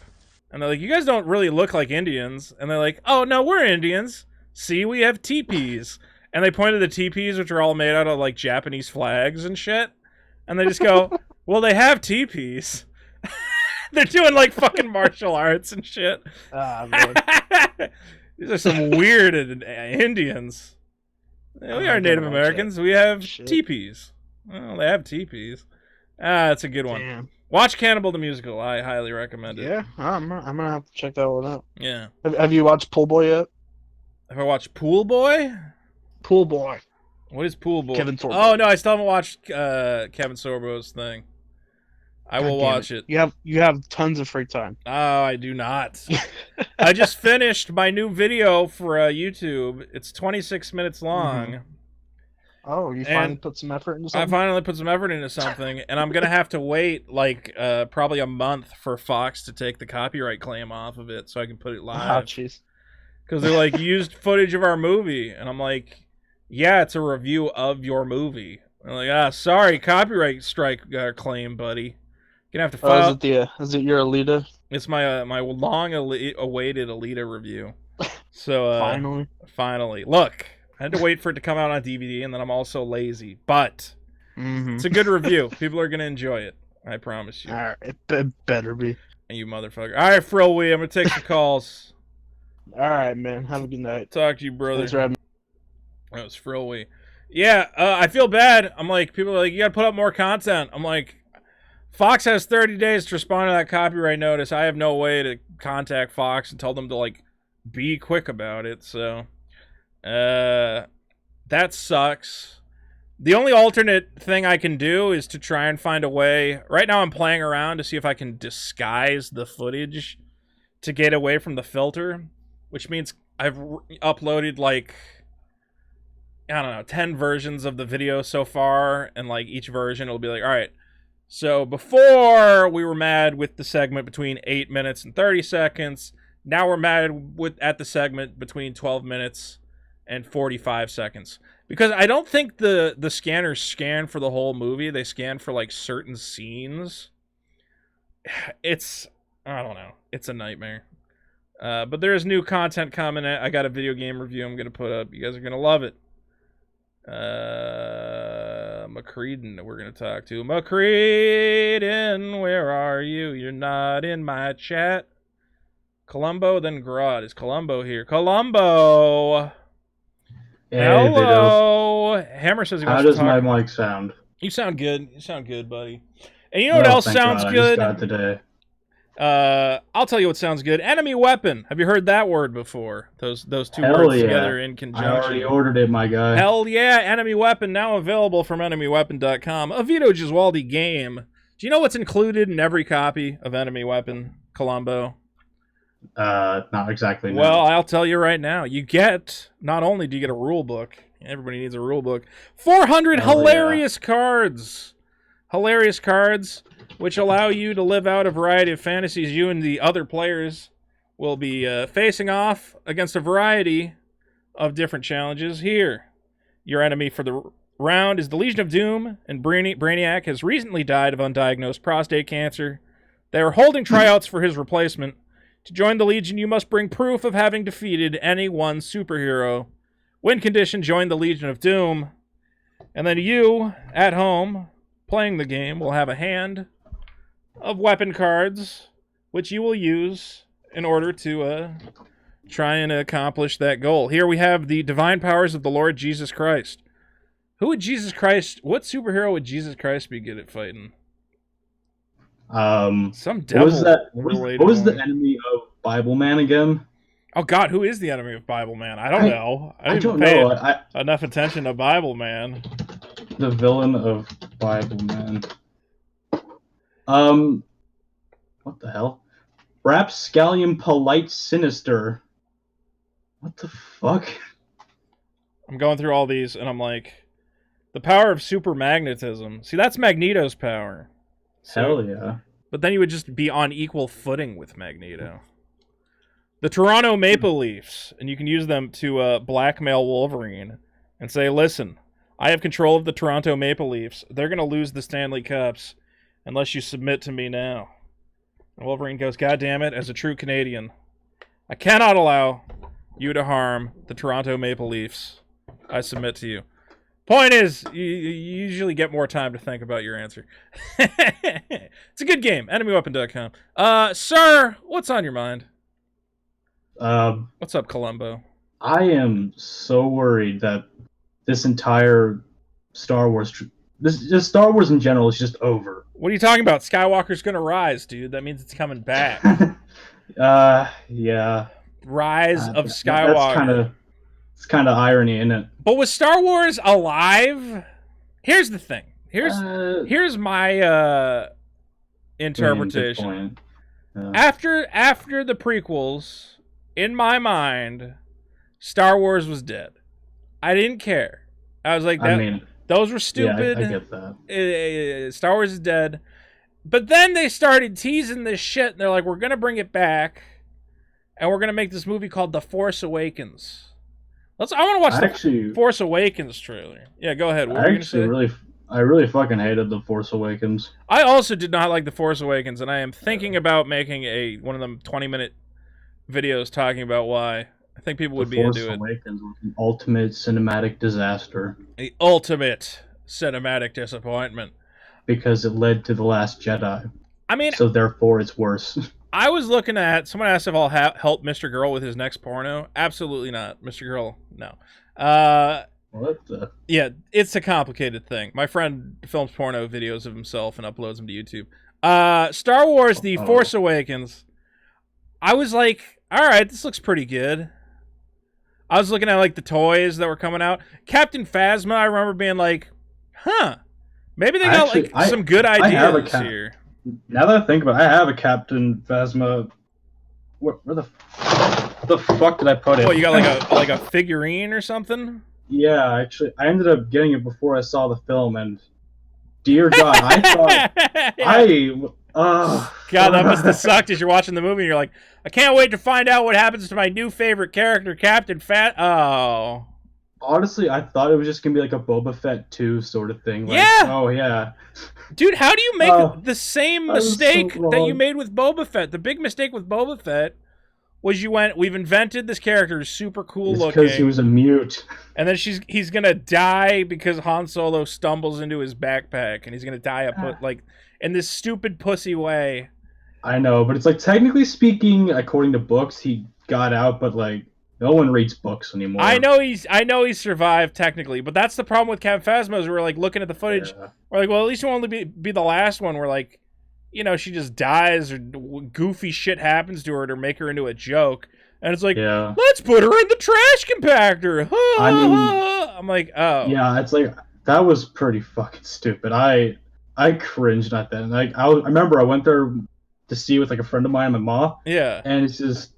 and they're like, "You guys don't really look like Indians." And they're like, "Oh no, we're Indians. See, we have teepees." And they point to the teepees, which are all made out of like Japanese flags and shit. And they just go, "Well, they have teepees." They're doing like fucking martial arts and shit. These are some weird Indians. Yeah, we are Native Americans. We have teepees. Well, they have teepees. That's a good one. Damn. Watch Cannibal the Musical. I highly recommend it. Yeah, I'm gonna have to check that one out. Yeah. Have you watched Pool Boy yet? Have I watched Pool Boy? Pool Boy. What is Pool Boy? Kevin Sorbo. Oh no, I still haven't watched Kevin Sorbo's thing. I will watch it. You have tons of free time. Oh, I do not. I just finished my new video for YouTube. It's 26 minutes long. Mm-hmm. Oh, you finally put some effort into something? I finally put some effort into something, and I'm going to have to wait like probably a month for Fox to take the copyright claim off of it so I can put it live. Oh, jeez. Because they're like, used footage of our movie. And I'm like, yeah, it's a review of your movie. I'm like, sorry, copyright strike claim, buddy. Gonna have to file. Is it your Alita? It's my my long-awaited Alita review. So finally, look, I had to wait for it to come out on DVD, and then I'm also lazy, but it's a good review. People are gonna enjoy it. I promise you. All right, it better be. And you motherfucker. All right, Frillwee, I'm gonna take some calls. All right, man. Have a good night. Talk to you, brother. Thanks for having me. That was Frillwee. Yeah, I feel bad. I'm like, people are like, you gotta put up more content. I'm like, Fox has 30 days to respond to that copyright notice. I have no way to contact Fox and tell them to, like, be quick about it. So, that sucks. The only alternate thing I can do is to try and find a way. Right now I'm playing around to see if I can disguise the footage to get away from the filter, which means I've uploaded, like, I don't know, 10 versions of the video so far, and, like, each version will be like, all right, so before we were mad with the segment between 8 minutes and 30 seconds. Now we're mad at the segment between 12 minutes and 45 seconds. Because I don't think the scanners scan for the whole movie. They scan for like certain scenes. I don't know. It's a nightmare. But there is new content coming. I got a video game review I'm going to put up. You guys are going to love it. McCreedon we're gonna talk to. McCreedon, where are you? You're not in my chat. Columbo, then Grodd. Is Columbo here? Columbo! Hey, hello! Vito. Hammer says he How wants does to talk. my mic sound? You sound good. You sound good, buddy. And you know what else sounds good? I just got today. I'll tell you what sounds good. Enemy weapon. Have you heard that word before? Those two words together in conjunction. I already ordered it, my guy. Hell yeah, enemy weapon now available from enemyweapon.com. A Vito Gesualdi game. Do you know what's included in every copy of Enemy Weapon, Columbo? Not exactly. No. Well, I'll tell you right now. Not only do you get a rule book, everybody needs a rule book, 400 hilarious cards. Hilarious cards, which allow you to live out a variety of fantasies. You and the other players will be facing off against a variety of different challenges. Here, your enemy for the round is the Legion of Doom, and Brainiac has recently died of undiagnosed prostate cancer. They are holding tryouts for his replacement. To join the Legion, you must bring proof of having defeated any one superhero. Win condition, join the Legion of Doom. And then you, at home, playing the game, will have a hand of weapon cards, which you will use in order to try and accomplish that goal. Here we have the divine powers of the Lord Jesus Christ. What superhero would Jesus Christ be good at fighting? Some devil. What was the enemy of Bible Man again? Oh God, who is the enemy of Bible Man? I don't know. I don't pay know. enough attention to Bible Man. The villain of Bible Man. What the hell? Rapscallion Polite Sinister. What the fuck? I'm going through all these, and I'm like, the power of super magnetism. See, that's Magneto's power. Hell yeah. But then you would just be on equal footing with Magneto. the Toronto Maple Leafs, and you can use them to blackmail Wolverine and say, listen, I have control of the Toronto Maple Leafs. They're going to lose the Stanley Cups unless you submit to me now. And Wolverine goes, God damn it, as a true Canadian, I cannot allow you to harm the Toronto Maple Leafs. I submit to you. Point is, you usually get more time to think about your answer. It's a good game. EnemyWeapon.com. Sir, what's on your mind? What's up, Columbo? I am so worried that this entire Star Wars, just Star Wars in general, is just over. What are you talking about? Skywalker's gonna rise, dude. That means it's coming back. Yeah. Rise of Skywalker. It's kind of irony, isn't it? But was Star Wars alive? Here's the thing. Here's my interpretation. After the prequels, in my mind, Star Wars was dead. I didn't care. I was like, those were stupid. Yeah, I get that. Star Wars is dead. But then they started teasing this shit, and they're like, we're going to bring it back, and we're going to make this movie called The Force Awakens. I want to watch the Force Awakens trailer. Yeah, go ahead. What were you gonna say? I really fucking hated The Force Awakens. I also did not like The Force Awakens, and I am thinking about making one of them 20-minute videos talking about why. I think people would be into it. The Force Awakens was an ultimate cinematic disaster. The ultimate cinematic disappointment. Because it led to The Last Jedi. I mean... So therefore it's worse. I was looking at... Someone asked if I'll help Mr. Girl with his next porno. Absolutely not. Mr. Girl, no. What the... Yeah, it's a complicated thing. My friend films porno videos of himself and uploads them to YouTube. Star Wars The Force Awakens. I was like, alright, this looks pretty good. I was looking at like the toys that were coming out. Captain Phasma, I remember being like, huh. Maybe they got some good ideas here. Now that I think about it, I have a Captain Phasma. Where the fuck did I put it? What, you got like a figurine or something? Yeah, actually, I ended up getting it before I saw the film, and dear God, I thought God, that must have sucked as you're watching the movie and you're like, I can't wait to find out what happens to my new favorite character, Captain Fat. Oh. Honestly, I thought it was just gonna be like a Boba Fett 2 sort of thing. Like, yeah. Oh yeah. Dude, how do you make the same mistake that you made with Boba Fett? The big mistake with Boba Fett was we've invented this character who's super cool looking. Because he was a mute. And then he's gonna die because Han Solo stumbles into his backpack, and he's gonna die in this stupid pussy way. I know, but it's like technically speaking, according to books, he got out, but like no one reads books anymore. I know he survived technically, but that's the problem with Captain Phasma is we're like looking at the footage. Yeah. We're like, well, at least it won't be the last one where like, you know, she just dies or goofy shit happens to her to make her into a joke. And it's like, let's put her in the trash compactor. I'm like, oh. Yeah, it's like, that was pretty fucking stupid. I cringed at that. And like, I remember I went there to see with like a friend of mine and my mom. Yeah. And it's just,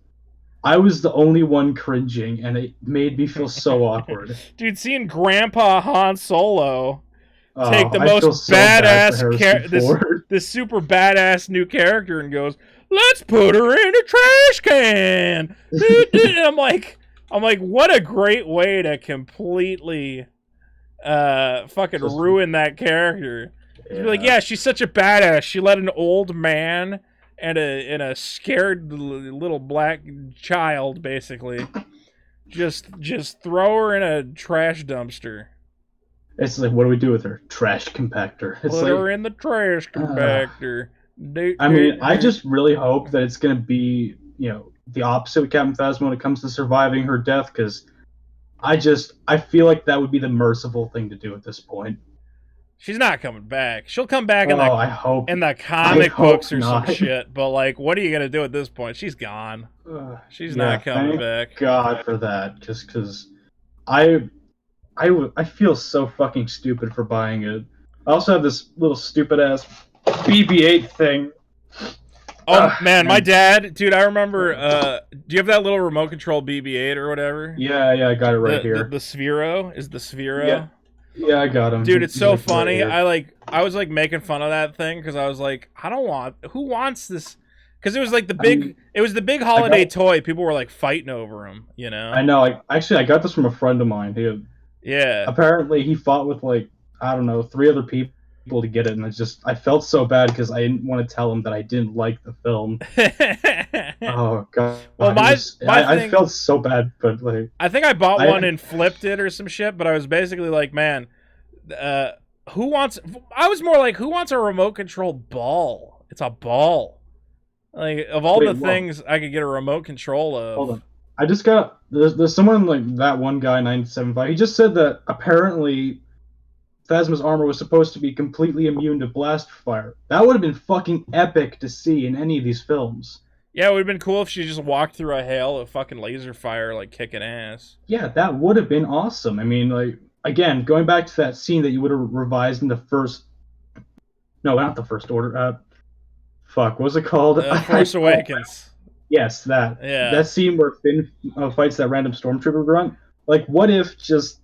I was the only one cringing, and it made me feel so awkward. Dude, seeing Grandpa Han Solo take the most badass this super badass new character and goes, let's put her in a trash can. And I'm like, what a great way to completely fucking ruin that character. Yeah. You're like, yeah, she's such a badass. She let an old man and a scared little black child basically just throw her in a trash dumpster. It's like, what do we do with her? Trash compactor. It's Put her in the trash compactor. I mean, I just really hope that it's going to be, you know, the opposite with Captain Phasma when it comes to surviving her death, because I feel like that would be the merciful thing to do at this point. She's not coming back. She'll come back in the comic books or some shit, but like, what are you going to do at this point? She's gone. She's not coming back. Thank God for that, just because I feel so fucking stupid for buying it. I also have this little stupid ass BB-8 thing. Oh man, my dad, dude, I remember. Do you have that little remote control BB-8 or whatever? Yeah, I got it right here. The Sphero is the Sphero. Yeah, I got him. Dude, it's so funny. Right, I was like making fun of that thing because I was like, who wants this? Because it was like it was the big holiday toy. People were like fighting over him, you know? I know. Actually, I got this from a friend of mine. Yeah. Apparently, he fought with, like, I don't know, 3 other people to get it, and I felt so bad because I didn't want to tell him that I didn't like the film. Oh, God. Well, I felt so bad, but, like... I think I bought one and flipped it or some shit, but I was basically like, man, who wants... I was more like, who wants a remote-controlled ball? It's a ball. Like, of all the things I could get a remote control of... Hold on. I just got... There's someone, like, that one guy, 975, he just said that apparently Phasma's armor was supposed to be completely immune to blast fire. That would have been fucking epic to see in any of these films. Yeah, it would have been cool if she just walked through a hail of fucking laser fire, like, kicking ass. Yeah, that would have been awesome. I mean, like, again, going back to that scene that you would have revised in the first... No, not the First Order. Fuck, what was it called? Force Awakens. Yes, that. Yeah. That scene where Finn fights that random stormtrooper grunt. Like, what if just...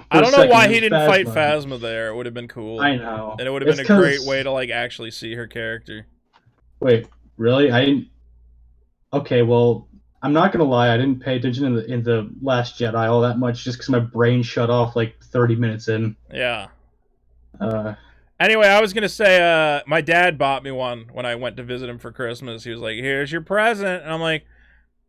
I don't know why he didn't fight Phasma there. It would have been cool. I know. And it would have been a great way to, like, actually see her character. Wait, really? I didn't... Okay, well, I'm not gonna lie. I didn't pay attention in the Last Jedi all that much just because my brain shut off, like, 30 minutes in. Yeah. Anyway, I was going to say, my dad bought me one when I went to visit him for Christmas. He was like, here's your present. And I'm like,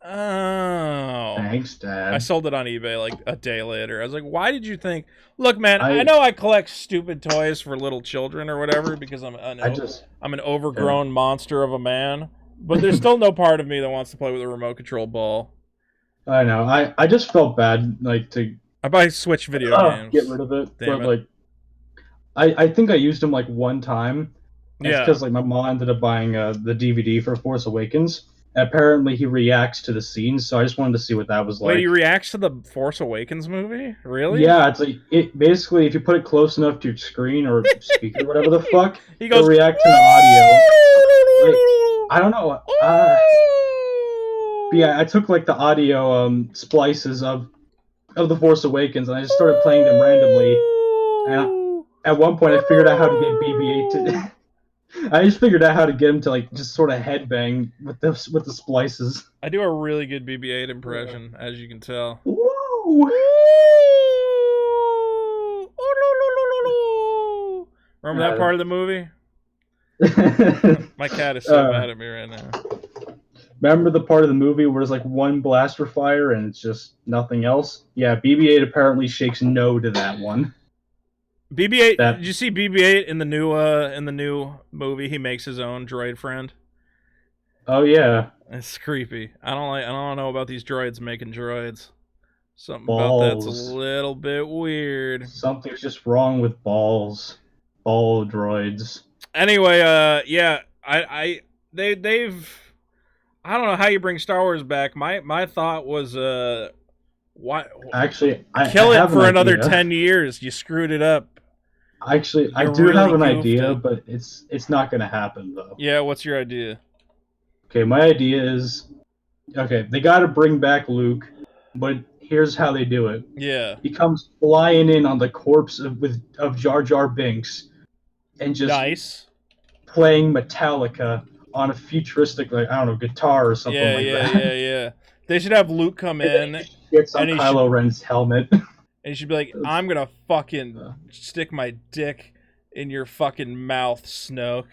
oh. Thanks, Dad. I sold it on eBay like a day later. I was like, why did you think... Look, man, I know I collect stupid toys for little children or whatever because I'm an overgrown monster of a man. But there's still no part of me that wants to play with a remote control ball. I know. I just felt bad, like, to... I buy Switch video games. Get rid of it. Damn but, it. like... I think I used them, like, one time. It's because, like, my mom ended up buying the DVD for Force Awakens. And apparently he reacts to the scenes, so I just wanted to see what that was like. Wait, he reacts to the Force Awakens movie? Really? Yeah, it's like, basically, if you put it close enough to your screen or speaker, whatever the fuck, it'll react to the audio. Like, I don't know. But yeah, I took, like, the audio splices of the Force Awakens, and I just started playing them randomly. And at one point, I figured out how to get BB-8 to... I just figured out how to get him to, like, just sort of headbang with the splices. I do a really good BB-8 impression, as you can tell. Woo! Remember that part of the movie? My cat is so mad at me right now. Remember the part of the movie where there's, like, one blaster fire and it's just nothing else? Yeah, BB-8 apparently shakes no to that one. BB-8. Did you see BB-8 in the new movie? He makes his own droid friend. Oh yeah, it's creepy. I don't know about these droids making droids. Something balls. about that's a little bit weird. Something's just wrong with ball droids. Anyway, yeah, they've. I don't know how you bring Star Wars back. My thought was why? Actually, kill I it for another 10 years. You screwed it up. Actually, I do have an idea, but it's not going to happen, though. Yeah, what's your idea? Okay, my idea is... Okay, they got to bring back Luke, but here's how they do it. Yeah. He comes flying in on the corpse of Jar Jar Binks, and just playing Metallica on a futuristic, like, I don't know, guitar or something like that. Yeah. They should have Luke come in. And he gets on Kylo Ren's helmet. And he should be like, I'm gonna fucking stick my dick in your fucking mouth, Snoke.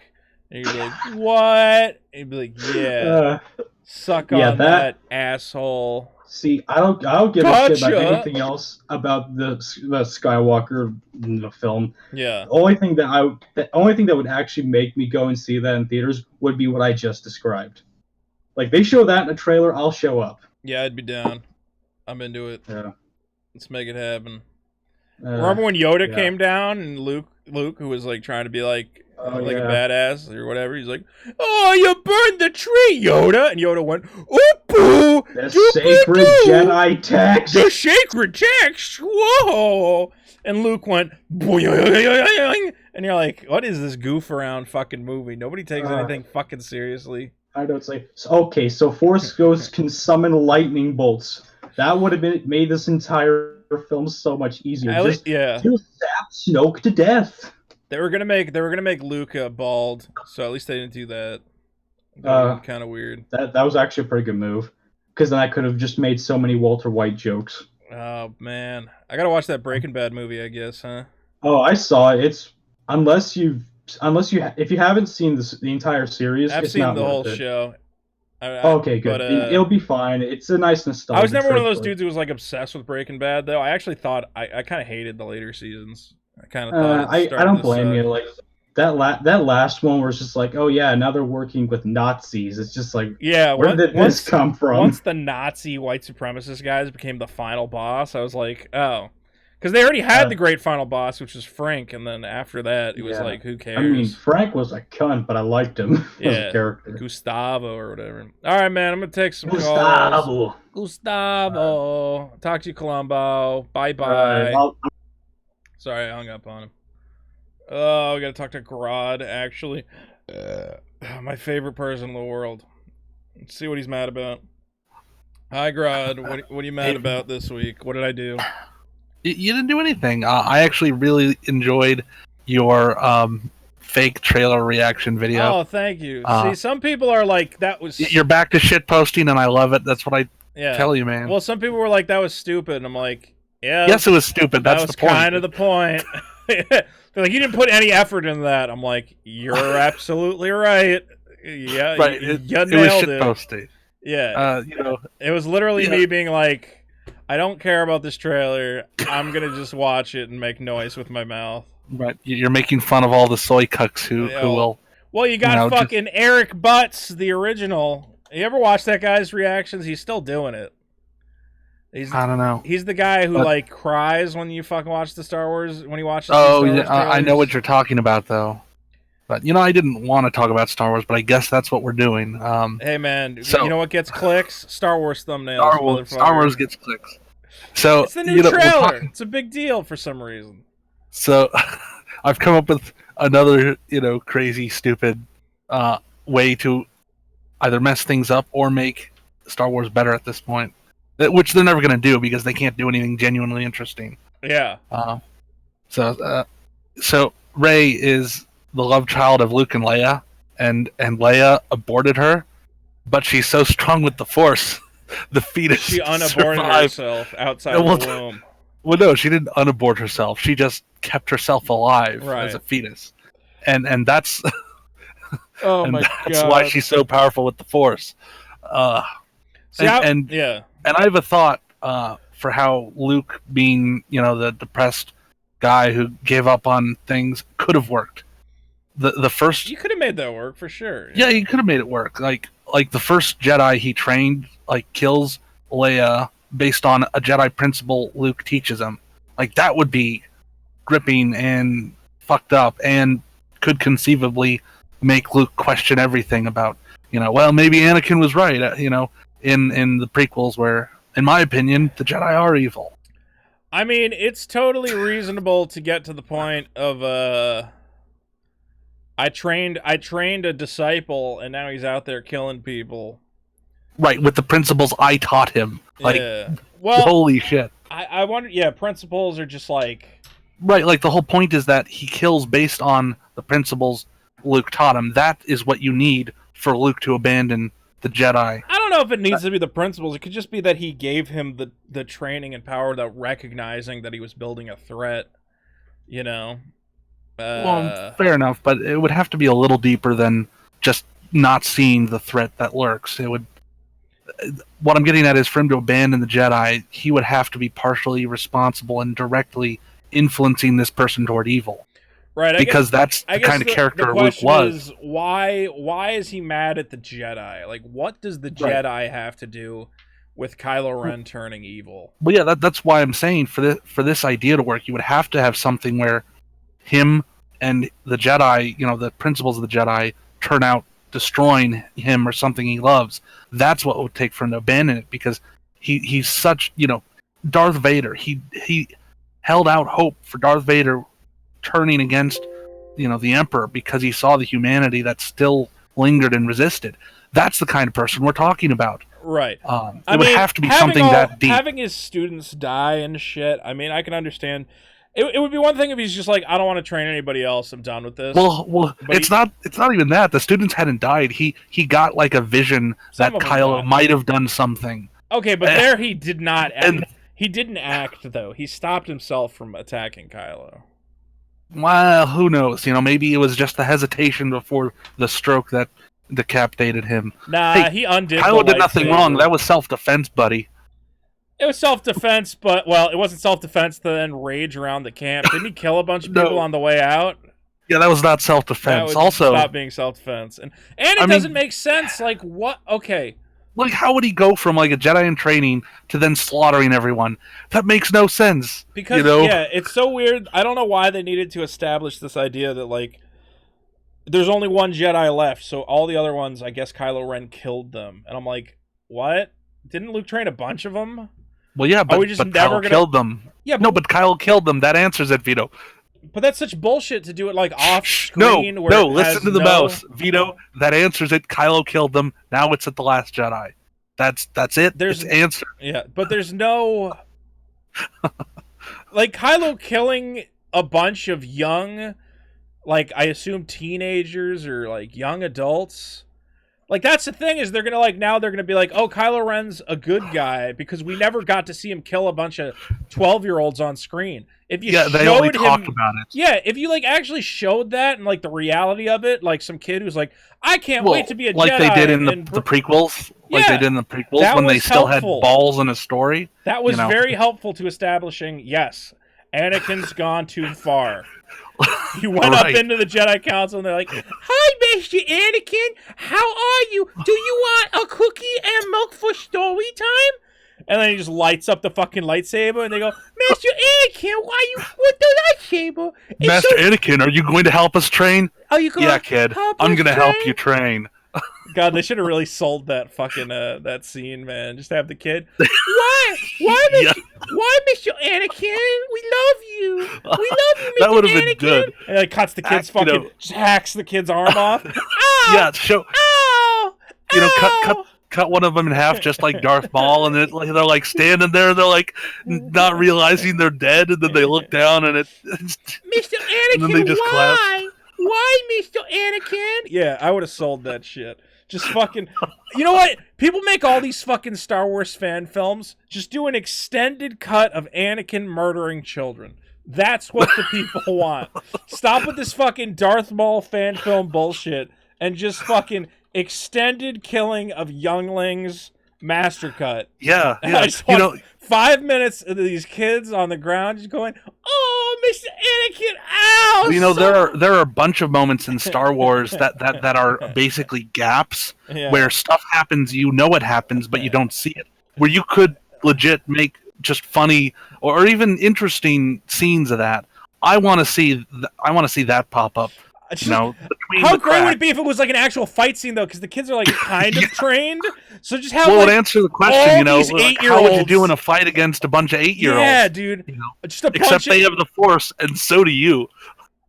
And you'd be like, what? And he'd be like, yeah. Suck on that asshole. See, I don't give a shit about anything else about the Skywalker film. Yeah. The only thing that would actually make me go and see that in theaters would be what I just described. Like, they show that in a trailer, I'll show up. Yeah, I'd be down. I'm into it. Yeah. Let's make it happen. Remember when Yoda came down and Luke, who was like trying to be like a badass or whatever, he's like, "Oh, you burned the tree, Yoda!" And Yoda went, "Ooh, the sacred Jedi text. The sacred text. Whoa!" And Luke went, "Boing!" And you're like, "What is this goof around fucking movie? Nobody takes anything fucking seriously." I know, it's like, okay, so Force Ghosts can summon lightning bolts. That would have made this entire film so much easier. Just zap Snoke to death. They were gonna make Luke bald, so at least they didn't do that. Kind of weird. That was actually a pretty good move, because then I could have just made so many Walter White jokes. Oh man, I gotta watch that Breaking Bad movie, I guess, huh? Oh, I saw it. It's if you haven't seen the entire series, I've it's seen not the worth whole it. show. Okay, good. But, It'll be fine. It's a nice nostalgia. I was never one of those trip, dudes who was like obsessed with Breaking Bad, though. I actually thought I kind of hated the later seasons. I kind of thought it started I don't to blame suck. you. Like that last one was just like, oh yeah, now they're working with Nazis. It's just like, Yeah, where did this come from? Once the Nazi white supremacist guys became the final boss, I was like, oh. Because they already had the great final boss, which was Frank, and then after that, it was like, who cares? I mean, Frank was a cunt, but I liked him as a character. Gustavo or whatever. All right, man, I'm going to take some Gustavo. calls. Gustavo. Talk to you, Columbo. Bye-bye. Sorry, I hung up on him. Oh, we got to talk to Grodd, actually. My favorite person in the world. Let's see what he's mad about. Hi, Grodd. What are you mad about this week? What did I do? You didn't do anything. I actually really enjoyed your fake trailer reaction video. Oh, thank you. See, some people are like, that was... You're back to shit posting, and I love it. That's what I tell you, man. Well, some people were like, that was stupid. And I'm like, yeah. Yes, it was stupid. That's the point. That was kind of the point. They're like, you didn't put any effort in that. I'm like, you're absolutely right. Yeah, right. You nailed it was shit posting. Yeah. It was literally me being like, I don't care about this trailer. I'm going to just watch it and make noise with my mouth. Right. You're making fun of all the soy cucks who will... Well, you got fucking Eric Butts, the original. You ever watch that guy's reactions? He's still doing it. I don't know. He's the guy who like cries when you fucking watch the Star Wars, when he watches Oh, the Star Wars I know what you're talking about, though. But, I didn't want to talk about Star Wars, but I guess that's what we're doing. Hey, man, you know what gets clicks? Star Wars thumbnails. Star Wars gets clicks. So it's the new trailer. It's a big deal for some reason. So I've come up with another, crazy, stupid way to either mess things up or make Star Wars better at this point, which they're never going to do because they can't do anything genuinely interesting. Yeah. So Rey is the love child of Luke and Leia, and Leia aborted her, but she's so strong with the Force, the fetus she unaborted herself outside the womb. Well, no, she didn't unabort herself. She just kept herself alive as a fetus, and that's that's why she's so powerful with the Force. And I have a thought for how Luke, being the depressed guy who gave up on things, could have worked. The first, you could have made that work for sure. Yeah, you could have made it work. Like the first Jedi he trained, kills Leia based on a Jedi principle Luke teaches him. Like, that would be gripping and fucked up, and could conceivably make Luke question everything about, well, maybe Anakin was right, in the prequels where, in my opinion, the Jedi are evil. I mean, it's totally reasonable to get to the point of, I trained a disciple, and now he's out there killing people. Right, with the principles I taught him. Well, holy shit. I wonder, principles are just like... Right, the whole point is that he kills based on the principles Luke taught him. That is what you need for Luke to abandon the Jedi. I don't know if it needs to be the principles. It could just be that he gave him the training and power without recognizing that he was building a threat, Well, fair enough, but it would have to be a little deeper than just not seeing the threat that lurks. It would. What I'm getting at is, for him to abandon the Jedi, he would have to be partially responsible and directly influencing this person toward evil. Right, because that's the kind of character Luke was. Why is he mad at the Jedi? Like, what does the Jedi have to do with Kylo Ren turning evil? Well, yeah, that's why I'm saying for this idea to work, you would have to have something where him and the Jedi, the principles of the Jedi, turn out destroying him or something he loves. That's what it would take for him to abandon it, because he's such, Darth Vader. He held out hope for Darth Vader turning against, the Emperor, because he saw the humanity that still lingered and resisted. That's the kind of person we're talking about. Right. It would have to be something that deep. Having his students die and shit, I mean, I can understand. It would be one thing if he's just like, I don't want to train anybody else. I'm done with this. Well, But it's not even that. The students hadn't died. He got like a vision that Some of them Kylo died. might have done something. Okay, but there he did not. And- He didn't act though. He stopped himself from attacking Kylo. Well, who knows? Maybe it was just the hesitation before the stroke that decapitated him. Nah, Hey, he undid. Kylo the did nothing lightsaber. wrong. That was self-defense, buddy. It was self-defense, but it wasn't self-defense to then rage around the camp. Didn't he kill a bunch of No. people on the way out? Yeah, that was not That self-defense. would Also, stop being self-defense, and it I doesn't mean- make sense. Like what? Okay, like, how would he go from like a Jedi in training to then slaughtering everyone? That makes no sense. because yeah, it's so weird. I don't know why they needed to establish this idea that like there's only one Jedi left, so all the other ones, I guess Kylo Ren killed them, and I'm like, what? Didn't Luke train a bunch of them? Well, yeah, but, we just but never Kylo gonna- killed them. Yeah, No, but Kylo killed them. That answers it, Vito. But that's such bullshit to do it like off No, screen. where no, it listen has to the no- mouse, Vito. That answers it. Kylo killed them. Now it's at the Last Jedi. That's it. There's- It's answered. Yeah, but there's no like Kylo killing a bunch of young, like I assume teenagers or like young adults. Like that's the thing is they're gonna like now they're gonna be like, oh, Kylo Ren's a good guy because we never got to see him kill a bunch of 12-year-olds on screen. If you They only showed talked him, about it. yeah, if you like actually showed that and like the reality of it, like some kid who's like, I can't Well, wait to be a like Jedi, they did in and the prequels. Like Yeah, they did in the prequels that when they was still helpful. had balls in a story. That was you know. very helpful to establishing, yes, Anakin's gone too far. He went up Right. into the Jedi Council and they're like, hi, Master Anakin, how are you? Do you want a cookie and milk for story time? And then he just lights up the fucking lightsaber and they go, Master Anakin, why you with the lightsaber? It's Master so- Anakin, are you going to help us train? Are you going Yeah, kid. help I'm us going to help train? you train. God, they should have really sold that fucking that scene, man. Just have the kid. Why? Yeah. Why, Mr. Anakin? We love you. We love you, Mr. That would have been Anakin. good. And like cuts the kid's You know- fucking, just hacks the kid's arm off. Ow! Yeah, show Ow! cut one of them in half, just like Darth Maul, and they're like standing there, they're like not realizing they're dead, and then they look down, and it's Mr. and then Anakin, they just clasp. why? Why, Mr. Anakin? Yeah, I would have sold that shit. Just fucking... You know what? People make all these fucking Star Wars fan films. Just do an extended cut of Anakin murdering children. That's what the people want. Stop with this fucking Darth Maul fan film bullshit and just fucking extended killing of younglings master cut. Yeah, I yeah. just You want know, 5 minutes of these kids on the ground just going, "Oh, Mr. Anakin, ow!" you know so-" there are a bunch of moments in Star Wars that are basically gaps Yeah. where stuff happens, you know it happens, but you Yeah. don't see it. Where you could legit make just funny or even interesting scenes of that. I want to see that pop up. It's You just- know, between How the great would cracks. it be if it was like an actual fight scene though? Because the kids are like kind of trained, so just have Well, like it answer the all question. You know, these like, how would you 8-year-olds. do in a fight against a bunch of 8-year-olds? yeah, dude. You know, Just a except bunch they of, have the Force, and so do you.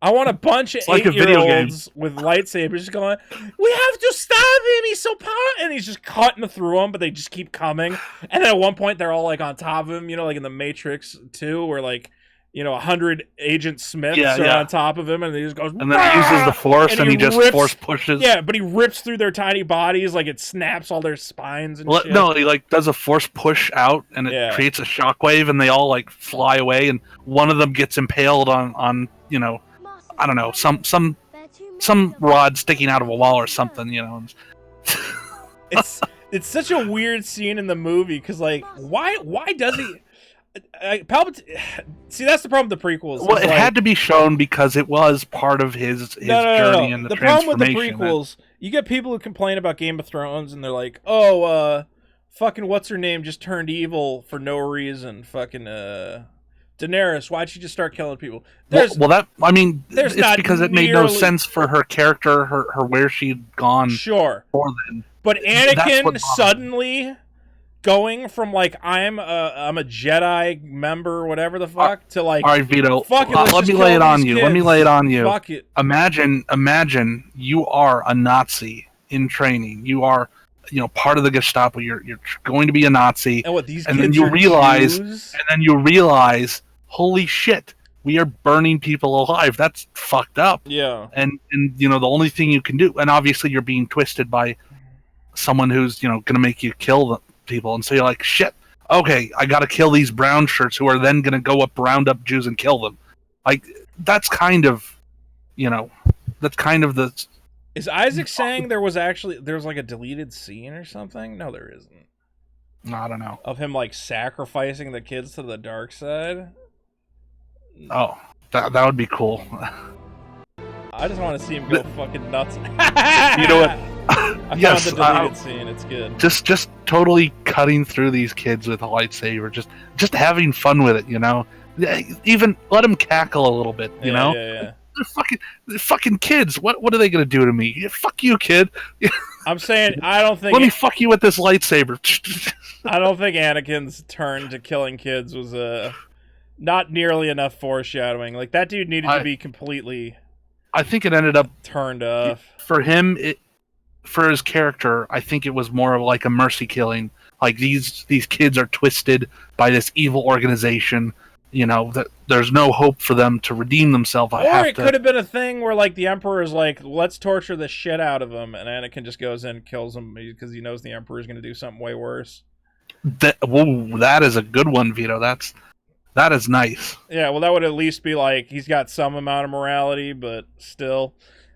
I want a bunch of It's like a video game. 8-year-olds with lightsabers just going, "We have to stop him! He's so powerful!" And he's just cutting through them, but they just keep coming. And then at one point, they're all like on top of him, you know, like in the Matrix 2, where like, you know, 100 Agent Smiths Yeah, are yeah. on top of him, and he just goes, And then he uses the Force, and he just rips- Force pushes. Yeah, but he rips through their tiny bodies, like it snaps all their spines and Well, shit. no, he like does a Force push out, and it Yeah. creates a shockwave, and they all like fly away, and one of them gets impaled on you know, I don't know, some rod sticking out of a wall or something, you know. It's such a weird scene in the movie because like why does he? See, that's the problem with the prequels. Well, is, it like, had to be shown because it was part of his journey and the problem with the transformation. prequels, you get people who complain about Game of Thrones and they're like, "Oh, fucking what's her name just turned evil for no reason." Fucking Daenerys, why'd she just start killing people? Well, that I mean, there's it's not because it made no nearly- sense for her character, her where she'd gone Sure, before then. but That's what Anakin bothered me. suddenly going from like I'm a Jedi member or whatever the fuck to like All right, Vito, fuck it, let's let just me lay kill it on these you. kids. Let me lay it on you. Fuck it. Imagine you are a Nazi in training. You are, you know, part of the Gestapo. You're going to be a Nazi, And what these and kids then you are realize, Jews? holy shit, we are burning people alive. That's fucked up. Yeah. And you know, the only thing you can do, and obviously you're being twisted by someone who's, you know, going to make you kill the people, and so you're like, shit, okay, I got to kill these brown shirts who are then going to go up, round up Jews and kill them. Like, that's kind of, you know, that's kind of the... Is Isaac saying there was like a deleted scene or something? No, there isn't. I don't know. Of him like sacrificing the kids to the dark side? Oh, that would be cool. I just want to see him go fucking nuts. You know what? I Yes, found the deleted scene. It's good. Just totally cutting through these kids with a lightsaber, just having fun with it, you know. Even let them cackle a little bit, you know. Yeah. They're fucking kids. What are they gonna do to me? Yeah, fuck you, kid. I'm saying I don't think. Let me fuck you with this lightsaber. I don't think Anakin's turn to killing kids was not nearly enough foreshadowing. Like, that dude needed to be completely. I think it ended up turned off for him. For his character, I think it was more of like a mercy killing. Like, these kids are twisted by this evil organization. You know, that there's no hope for them to redeem themselves. Or it could have been a thing where, like, the Emperor is like, let's torture the shit out of him, and Anakin just goes in and kills him because he knows the Emperor is going to do something way worse. That is a good one, Vito. That is nice. Yeah, well, that would at least be like, he's got some amount of morality, but still.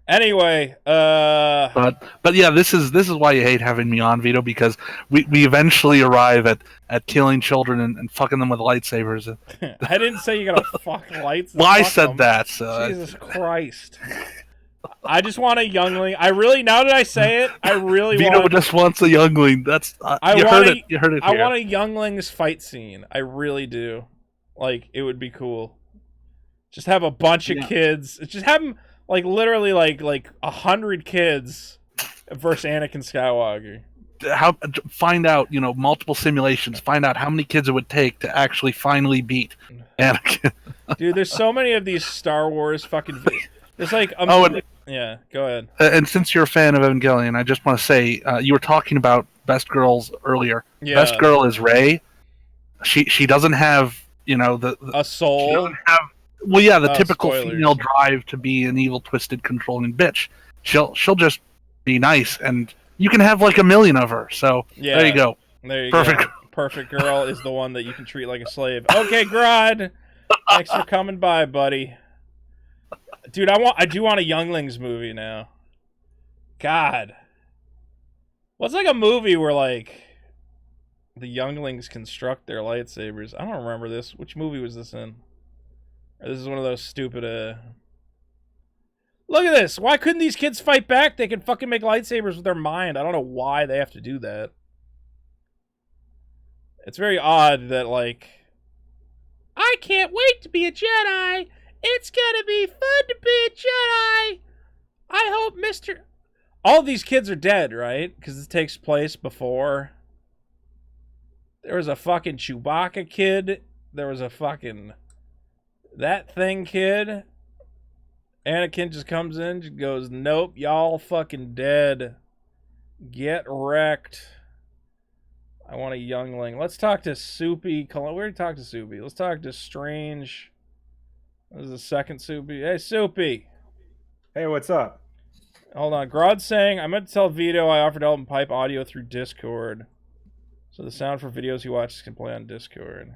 Anyway, But yeah, this is why you hate having me on, Vito, because we eventually arrive at killing children and fucking them with lightsabers. I didn't say you gotta fuck lights. Well, I said that. So Jesus Christ! I just want a youngling. Now that I say it, I really Vito just wants a youngling. That's you heard it. You heard it. I want a younglings fight scene. I really do. Like, it would be cool. Just have a bunch of kids. Just have them. Like, literally, like 100 kids versus Anakin Skywalker. Find out, you know, multiple simulations. Find out how many kids it would take to actually finally beat Anakin. Dude, there's so many of these Star Wars fucking. There's like. Yeah, go ahead. And since you're a fan of Evangelion, I just want to say you were talking about best girls earlier. Yeah. Best girl is Rey. She doesn't have, you know, a soul. She doesn't have. Well, yeah, the typical spoilers. female drive to be an evil, twisted, controlling bitch. She'll just be nice, and you can have like 1,000,000 of her. So yeah, there you go. There you Perfect. go. Perfect girl is the one that you can treat like a slave. Okay, Grod, thanks for coming by, buddy. Dude, I do want a Younglings movie now. God, what's like a movie where like the Younglings construct their lightsabers? I don't remember this. Which movie was this in? This is one of those stupid, Look at this! Why couldn't these kids fight back? They can fucking make lightsabers with their mind. I don't know why they have to do that. It's very odd that, like... I can't wait to be a Jedi! It's gonna be fun to be a Jedi! I hope Mr... All these kids are dead, right? Because this takes place before... There was a fucking Chewbacca kid. There was a fucking... That thing kid. Anakin just comes in, just goes, nope, y'all fucking dead. Get wrecked. I want a youngling. Let's talk to Soupy. We already talked to Soupy. Let's talk to Strange. This is the second Soupy. Hey, Soupy. Hey, what's up? Hold on. Grod's saying, I meant to tell Vito I offered to help him pipe audio through Discord. So the sound for videos he watches can play on Discord.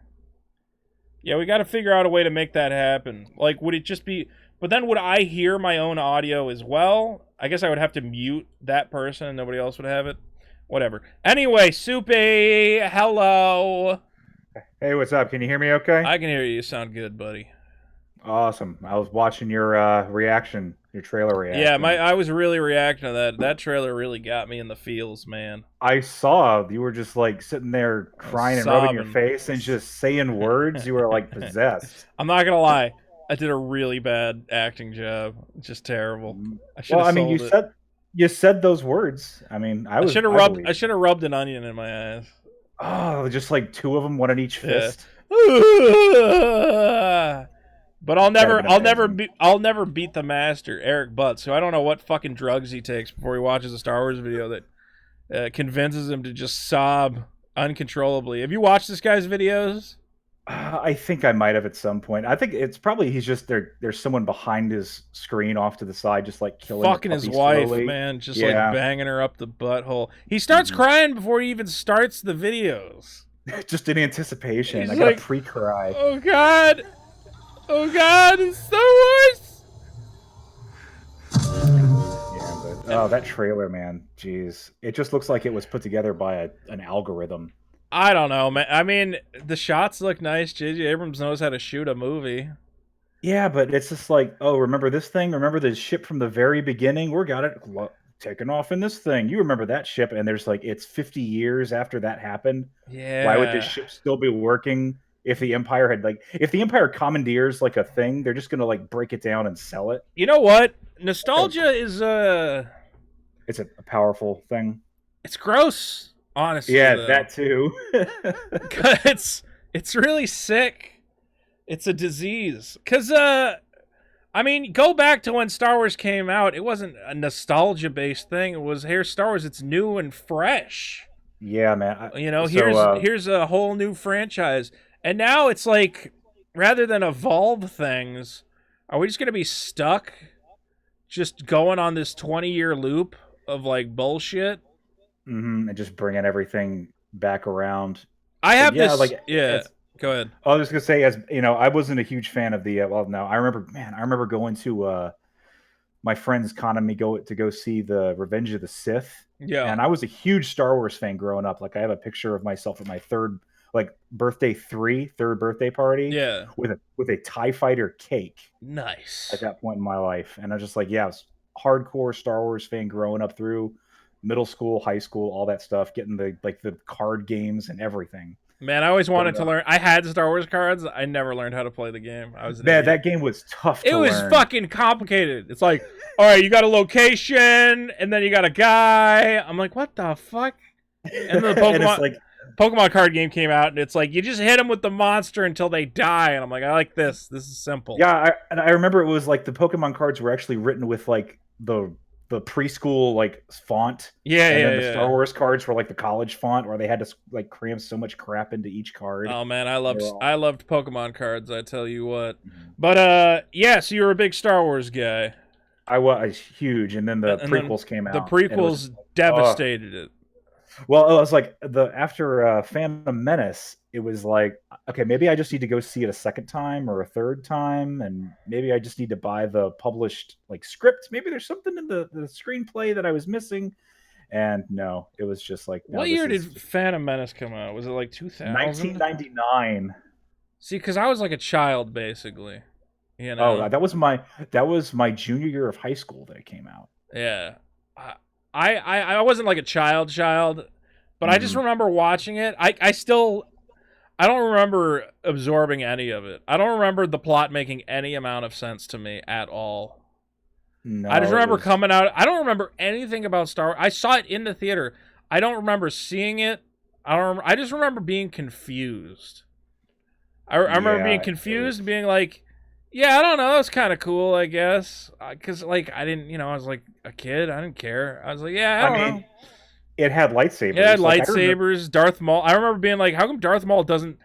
Yeah, we got to figure out a way to make that happen. Like, would it just be... But then would I hear my own audio as well? I guess I would have to mute that person and nobody else would have it. Whatever. Anyway, Soupy, hello. Hey, what's up? Can you hear me okay? I can hear you. You sound good, buddy. Awesome. I was watching your reaction, your trailer reaction. Yeah, I was really reacting to that. That trailer really got me in the feels, man. I saw you were just like sitting there crying and rubbing your face and just saying words. You were like possessed. I'm not gonna lie. I did a really bad acting job. It's just terrible. I mean, you said those words. I mean, I should have rubbed an onion in my eyes. Oh, just like two of them, one in each fist. But I'll never beat the master, Eric Butts, who I don't know what fucking drugs he takes before he watches a Star Wars video that convinces him to just sob uncontrollably. Have you watched this guy's videos? I think I might have at some point. I think it's probably he's just there. There's someone behind his screen off to the side, just like killing Fucking the his puppy wife, slowly. man, just Yeah. like banging her up the butthole. He starts crying before he even starts the videos. Just in anticipation. He's I got like, a pre-cry. Oh God, oh God, it's Star Wars. Yeah, but oh, that trailer, man, jeez, it just looks like it was put together by an algorithm. I don't know, man. I mean, the shots look nice. J.J. Abrams knows how to shoot a movie. Yeah, but it's just like, oh, remember this thing? Remember the ship from the very beginning? We got it taken off in this thing. You remember that ship? And there's like, it's 50 years after that happened. Yeah. Why would this ship still be working if the Empire had if the Empire commandeers like a thing, they're just gonna like break it down and sell it. You know what? Nostalgia is it's a powerful thing. It's gross. Honestly, yeah, though. That too. it's really sick. It's a disease. Cause I mean, go back to when Star Wars came out. It wasn't a nostalgia based thing. It was here's Star Wars. It's new and fresh. Yeah, man. Here's a whole new franchise, and now it's like rather than evolve things, are we just gonna be stuck, just going on this 20-year loop of like bullshit? And just bringing everything back around. I have this. Go ahead. I was just gonna say, as you know, I wasn't a huge fan of the. Well, no, I remember going to my friend's con and me to go see the Revenge of the Sith. Yeah. And I was a huge Star Wars fan growing up. Like I have a picture of myself at my third birthday party. Yeah. With a TIE Fighter cake. Nice. At that point in my life, and I was just like, yeah, I was a hardcore Star Wars fan growing up through middle school, high school, all that stuff, getting the card games and everything. Man, I always wanted to learn. I had Star Wars cards. I never learned how to play the game. I was that game was tough to learn. It was fucking complicated. It's like, all right, you got a location, and then you got a guy. I'm like, what the fuck? And then the Pokemon card game came out, and it's like, you just hit them with the monster until they die. And I'm like, I like this. This is simple. Yeah, I remember it was like the Pokemon cards were actually written with like the preschool like font. The Star Wars cards were like the college font, where they had to like cram so much crap into each card. Oh man, I loved Pokemon cards, I tell you what. But so you were a big Star Wars guy. I was huge, and then the prequels came out. The prequels devastated it. Well, it was like after Phantom Menace, it was like, okay, maybe I just need to go see it a second time or a third time, and maybe I just need to buy the published like script. Maybe there's something in the screenplay that I was missing. And no, it was just like, no, what year did Phantom Menace come out? Was it like 2000? 1999. See, because I was like a child, basically. You know? Oh, that was my junior year of high school that it came out. Yeah. I wasn't like a child, but I just remember watching it. I don't remember absorbing any of it. I don't remember the plot making any amount of sense to me at all. No, I just remember coming out. I don't remember anything about Star Wars. I saw it in the theater. I don't remember seeing it. I just remember being confused. I remember being confused and being like, yeah, I don't know. That's kind of cool, I guess. Because, like, I didn't, I was like a kid. I didn't care. I was like, yeah, I don't know. It had lightsabers. It had lightsabers, Darth Maul. I remember being like, how come Darth Maul doesn't...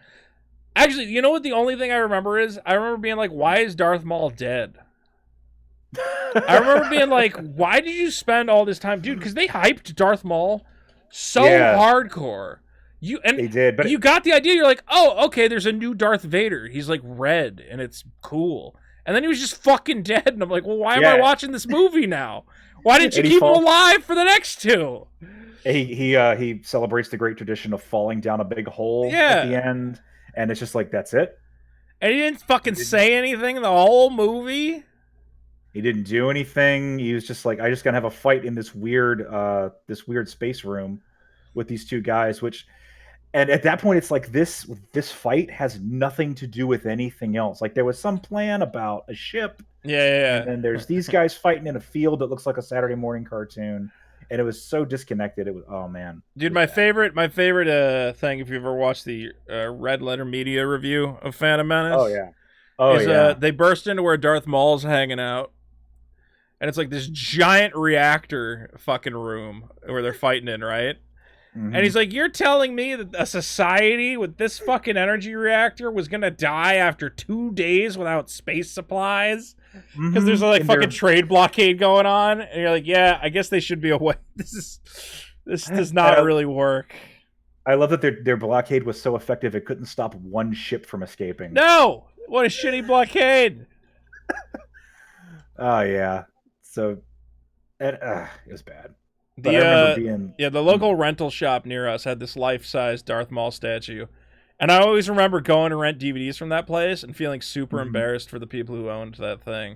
Actually, you know what the only thing I remember is? I remember being like, why is Darth Maul dead? I remember being like, why did you spend all this time? Dude, because they hyped Darth Maul so hardcore. They did, but you got the idea. You're like, oh, okay, there's a new Darth Vader. He's like red, and it's cool. And then he was just fucking dead, and I'm like, well, why am I watching this movie now? Why didn't you keep him alive for the next two? He celebrates the great tradition of falling down a big hole at the end, and it's just like, that's it. And he didn't fucking say anything the whole movie. He didn't do anything. He was just like, I just gotta have a fight in this weird space room with these two guys, and at that point, it's like this fight has nothing to do with anything else. Like there was some plan about a ship. Yeah. And then there's these guys fighting in a field that looks like a Saturday morning cartoon. And it was so disconnected. It was, oh man. Dude, my favorite thing, if you ever watched the Red Letter Media review of Phantom Menace. Is they burst into where Darth Maul's hanging out. And it's like this giant reactor fucking room where they're fighting in, right? And he's like, you're telling me that a society with this fucking energy reactor was gonna die after 2 days without space supplies? Because there's like And fucking trade blockade going on, and you're like, yeah, I guess they should be away. This does not really work. I love that their blockade was so effective it couldn't stop one ship from escaping. No, what a shitty blockade. Oh yeah, so it was bad. But I remember being the local rental shop near us had this life-size Darth Maul statue. And I always remember going to rent DVDs from that place and feeling super embarrassed for the people who owned that thing.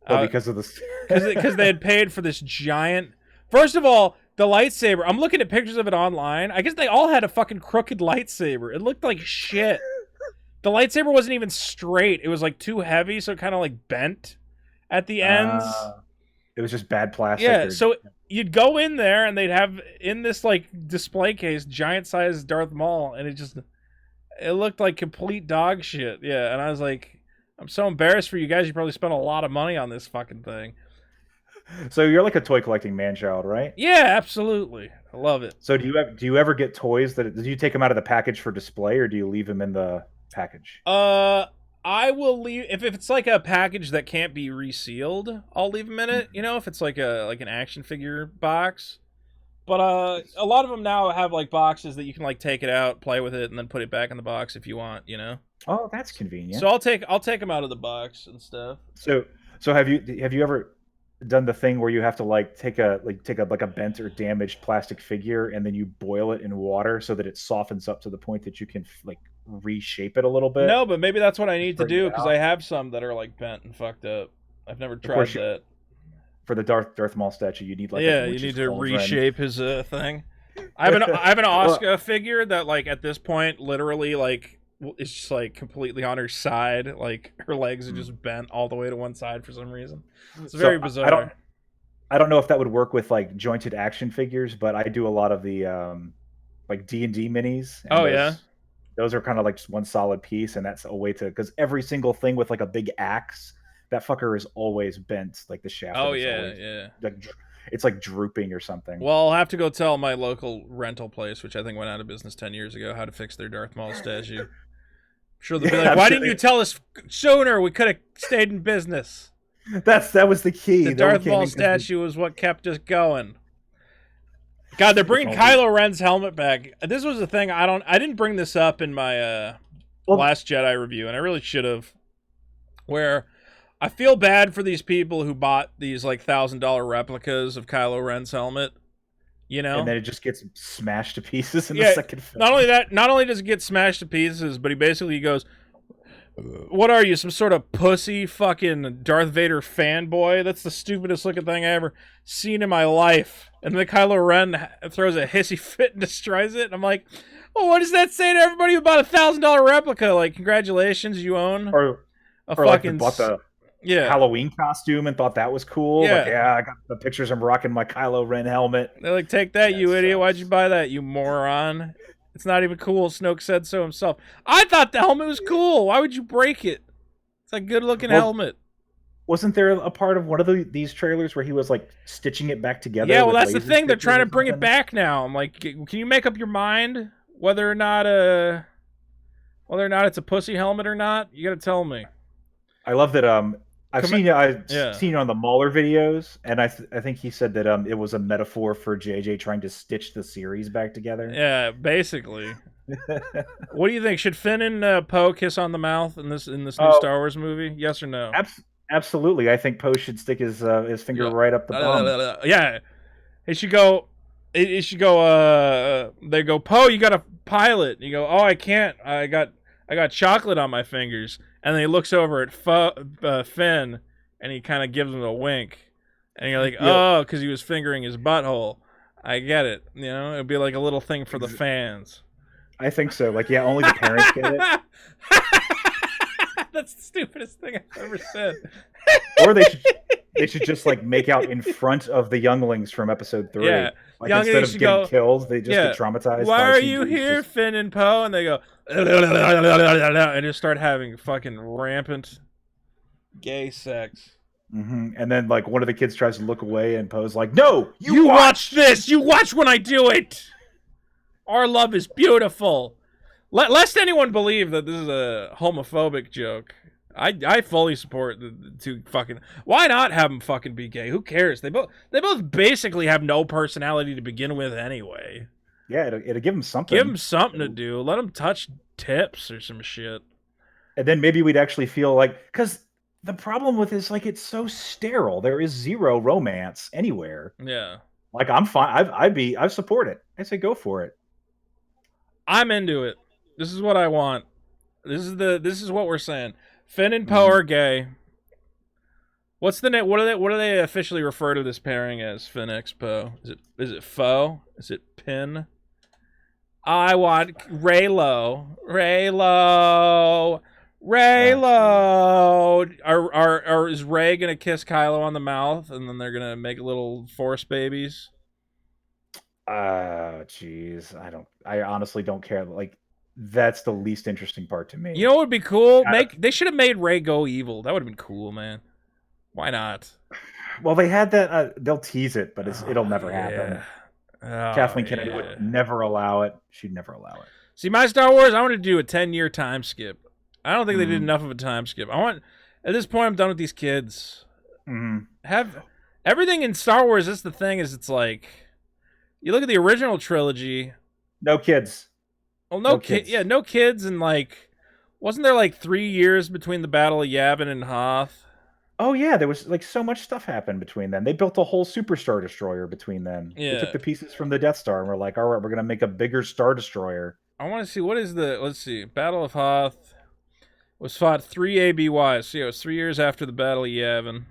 Because of the because they had paid for this giant. First of all, the lightsaber. I'm looking at pictures of it online. I guess they all had a fucking crooked lightsaber. It looked like shit. The lightsaber wasn't even straight. It was like too heavy, so it kind of like bent at the ends. It was just bad plastic. Yeah, so you'd go in there and they'd have in this like display case giant sized Darth Maul, and it looked like complete dog shit. Yeah, and I was like, I'm so embarrassed for you guys. You probably spent a lot of money on this fucking thing. So you're like a toy collecting man-child, right? Yeah, absolutely. I love it. So do you ever get toys do you take them out of the package for display, or do you leave them in the package? I will leave if it's like a package that can't be resealed. I'll leave them in it. You know, if it's like an action figure box. But a lot of them now have like boxes that you can like take it out, play with it, and then put it back in the box if you want. You know. Oh, that's convenient. So I'll take them out of the box and stuff. So have you ever done the thing where you have to like take a bent or damaged plastic figure and then you boil it in water so that it softens up to the point that you can like reshape it a little bit? No, but maybe that's what I need to do because I have some that are like bent and fucked up. I've never tried that. For the Darth Maul statue, you need like you need to reshape his thing. I have an Oscar figure that like at this point literally like is just like completely on her side, like her legs are just bent all the way to one side for some reason. It's very bizarre. I don't know if that would work with like jointed action figures, but I do a lot of the like D&D minis. And those are kind of like just one solid piece, and that's a way to, because every single thing with like a big axe, that fucker is always bent, like the shaft. Like it's like drooping or something. Well, I'll have to go tell my local rental place, which I think went out of business 10 years ago, how to fix their Darth Maul statue. I'm sure they'll be like, why didn't you tell us sooner? We could have stayed in business. That was the key. The Darth Maul statue was what kept us going. God, they're bringing Kylo Ren's helmet back. This was the thing. I didn't bring this up in my Last Jedi review, and I really should have. Where I feel bad for these people who bought these like $1,000 replicas of Kylo Ren's helmet. You know, and then it just gets smashed to pieces in the second film. Not only does it get smashed to pieces, but he basically goes, "What are you, some sort of pussy fucking Darth Vader fanboy? That's the stupidest looking thing I ever seen in my life." And then Kylo Ren throws a hissy fit and destroys it. And I'm like, well, what does that say to everybody who bought a $1,000 replica? Like, congratulations, you own a fucking... Like bought the Halloween costume and thought that was cool. Yeah. Like, I got the pictures. I'm rocking my Kylo Ren helmet. They're like, take that, you idiot. Why'd you buy that, you moron? It's not even cool. Snoke said so himself. I thought the helmet was cool. Why would you break it? It's a good-looking helmet. Wasn't there a part of one of these trailers where he was like stitching it back together? Yeah, well, that's the thing. They're trying to bring it back now. I'm like, can you make up your mind whether or not it's a pussy helmet or not? You got to tell me. I love that. I've seen it on the Mauler videos, and I think he said that it was a metaphor for JJ trying to stitch the series back together. Yeah, basically. What do you think? Should Finn and Poe kiss on the mouth in this new Star Wars movie? Yes or no? Absolutely. I think Poe should stick his finger right up the bum. Yeah, it should go. It should go. They go, Poe, you got to pilot. You go, oh, I can't. I got chocolate on my fingers. And then he looks over at Finn, and he kind of gives him a wink. And you're like, oh, because he was fingering his butthole. I get it. You know, it'd be like a little thing for the fans. I think so. Like, yeah, only the parents get it. That's the stupidest thing I've ever said. Or they should just like make out in front of the younglings from episode 3. Yeah. Like instead of getting killed, they just get traumatized. Why are you here, Finn and Poe? And they go and just start having fucking rampant gay sex. And then like one of the kids tries to look away and Poe's like, "No, you watch this. You watch when I do it. Our love is beautiful." Lest anyone believe that this is a homophobic joke, I fully support the two fucking. Why not have them fucking be gay? Who cares? They both basically have no personality to begin with anyway. Yeah, it'll give them something. Give them something to do. Let them touch tips or some shit. And then maybe we'd actually feel like, because the problem with this, like, it's so sterile. There is zero romance anywhere. Yeah. Like, I'm fine. I support it. I say go for it. I'm into it. This is what I want. This is what we're saying. Finn and Poe are gay. What's the name? What do they officially refer to this pairing as? Finn x Poe. Is it Foe? Is it Pin? I want Raylo. Or is Rey gonna kiss Kylo on the mouth and then they're gonna make little Force babies? Jeez, I honestly don't care. Like, that's the least interesting part to me. You know what would be cool? They should have made Rey go evil. That would have been cool, man. Why not? Well, they had that. They'll tease it, but it'll never happen. Kathleen Kennedy would never allow it. She'd never allow it. See, my Star Wars, I want to do a 10-year time skip. I don't think they did enough of a time skip. At this point, I'm done with these kids. Have everything in Star Wars. That's the thing. It's like, you look at the original trilogy. No kids. Well, no kids. Yeah, no kids, and like, wasn't there like 3 years between the Battle of Yavin and Hoth? Oh yeah, there was like so much stuff happened between them. They built a whole super Star Destroyer between them. Yeah. They took the pieces from the Death Star and were like, all right, we're gonna make a bigger Star Destroyer. I want to see let's see. Battle of Hoth was fought 3 ABY. So yeah, it was 3 years after the Battle of Yavin.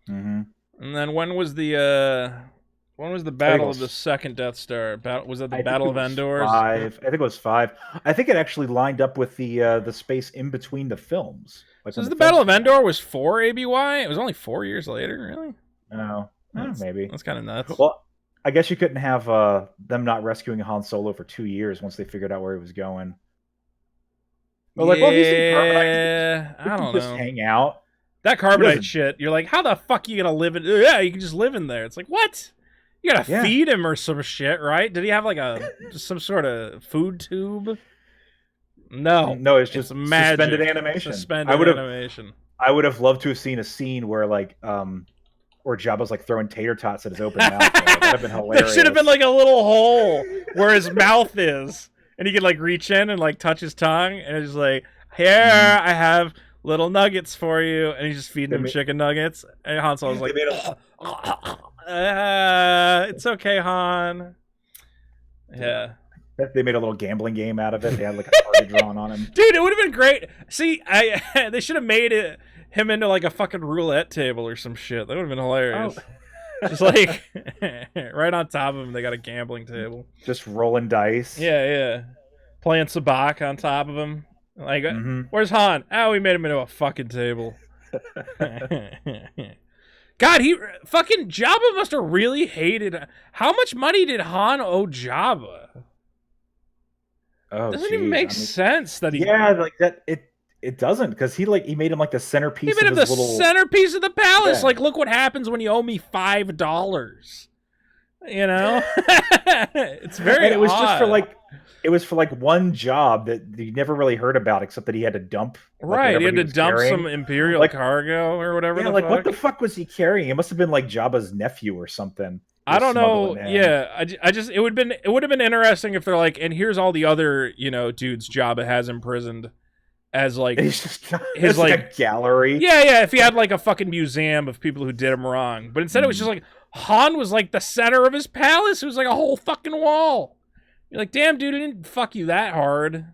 And then when was the Battle of the second Death Star? Was that the Battle of Endor? 5. I think it was 5. I think it actually lined up with the space in between the films. Like, so the Battle of Endor was 4 ABY? It was only 4 years later, really? No, maybe. That's kind of nuts. Well, I guess you couldn't have them not rescuing Han Solo for 2 years once they figured out where he was going. But like, well, he's in carbonite. I don't just know. Hang out. That carbonite shit. You're like, how the fuck are you gonna live in? Yeah, you can just live in there. It's like, what? You gotta feed him or some shit, right? Did he have like some sort of food tube? No, it's just suspended animation. Animation. I would have loved to have seen a scene where like where Jabba's like throwing tater tots at his open mouth. That'd have been hilarious. There should have been like a little hole where his mouth is, and he could like reach in and like touch his tongue, and it's like, here I have little nuggets for you, and he's just feeding him chicken nuggets, and Han Solo's like, it's okay, Han. Yeah. They made a little gambling game out of it. They had like a target drawn on him. Dude, it would have been great. See, they should have made him into like a fucking roulette table or some shit. That would have been hilarious. Oh. Just like right on top of him, they got a gambling table. Just rolling dice. Yeah. Playing sabacc on top of him. Like, where's Han? Oh, we made him into a fucking table. God, fucking Jabba must have really hated. How much money did Han owe Jabba? Oh, doesn't even make sense that he. Yeah, like that. It doesn't, because he made him like the centerpiece. He made him the centerpiece of the palace. Yeah. Like, look what happens when you owe me $5. You know, it's very. And it was odd. just for like. It was for like one job that you never really heard about, except that he had to dump. Right, he had to dump some Imperial cargo or whatever. Yeah, what the fuck was he carrying? It must have been like Jabba's nephew or something. I don't know. Yeah, I just it would have been interesting if they're like, and here's all the other dudes Jabba has imprisoned as like his like a gallery. Yeah. If he had like a fucking museum of people who did him wrong, but instead it was just like Han was like the center of his palace. It was like a whole fucking wall. You're like, damn, dude, it didn't fuck you that hard.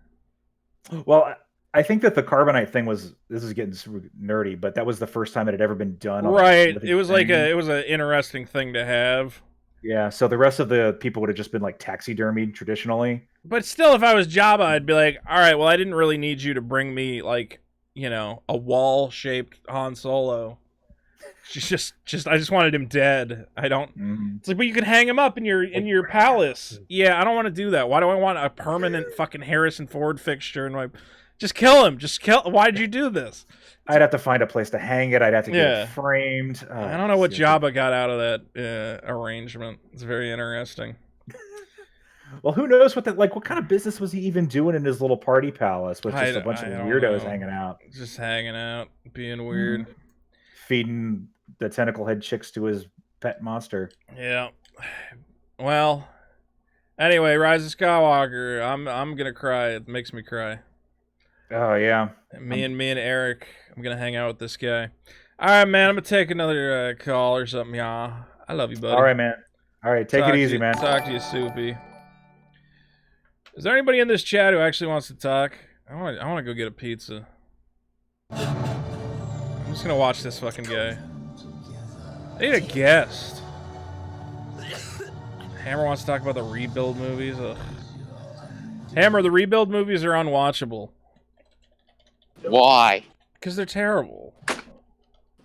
Well, I think that the carbonite thing was. This is getting super nerdy, but that was the first time it had ever been done. Right. It was like it was an interesting thing to have. Yeah. So the rest of the people would have just been like taxidermied traditionally. But still, if I was Jabba, I'd be like, all right, well, I didn't really need you to bring me like a wall-shaped Han Solo. Just I just wanted him dead. I don't. It's like, but you can hang him up in your palace. Yeah, I don't want to do that. Why do I want a permanent fucking Harrison Ford fixture in my? Just kill him. Just kill. Why'd you do this? I'd have to find a place to hang it. I'd have to get Yeah. it framed. I don't know what Jabba got out of that arrangement. It's very interesting. Well, who knows what kind of business was he even doing in his little party palace with just a bunch of weirdos hanging out? Just hanging out, being weird. Feeding the tentacle head chicks to his pet monster. Yeah. Well, anyway, Rise of Skywalker. I'm gonna cry. It makes me cry. Oh yeah. Me and Eric. I'm gonna hang out with this guy. All right, man. I'm gonna take another call or something, y'all. I love you, buddy. All right, man. All right, take it easy, man. Talk to you, Soupy. Is there anybody in this chat who actually wants to talk? I want to go get a pizza. I'm just gonna watch this fucking guy. I need a guest. Hammer wants to talk about the rebuild movies. Ugh. Hammer, the rebuild movies are unwatchable. Why? Because they're terrible.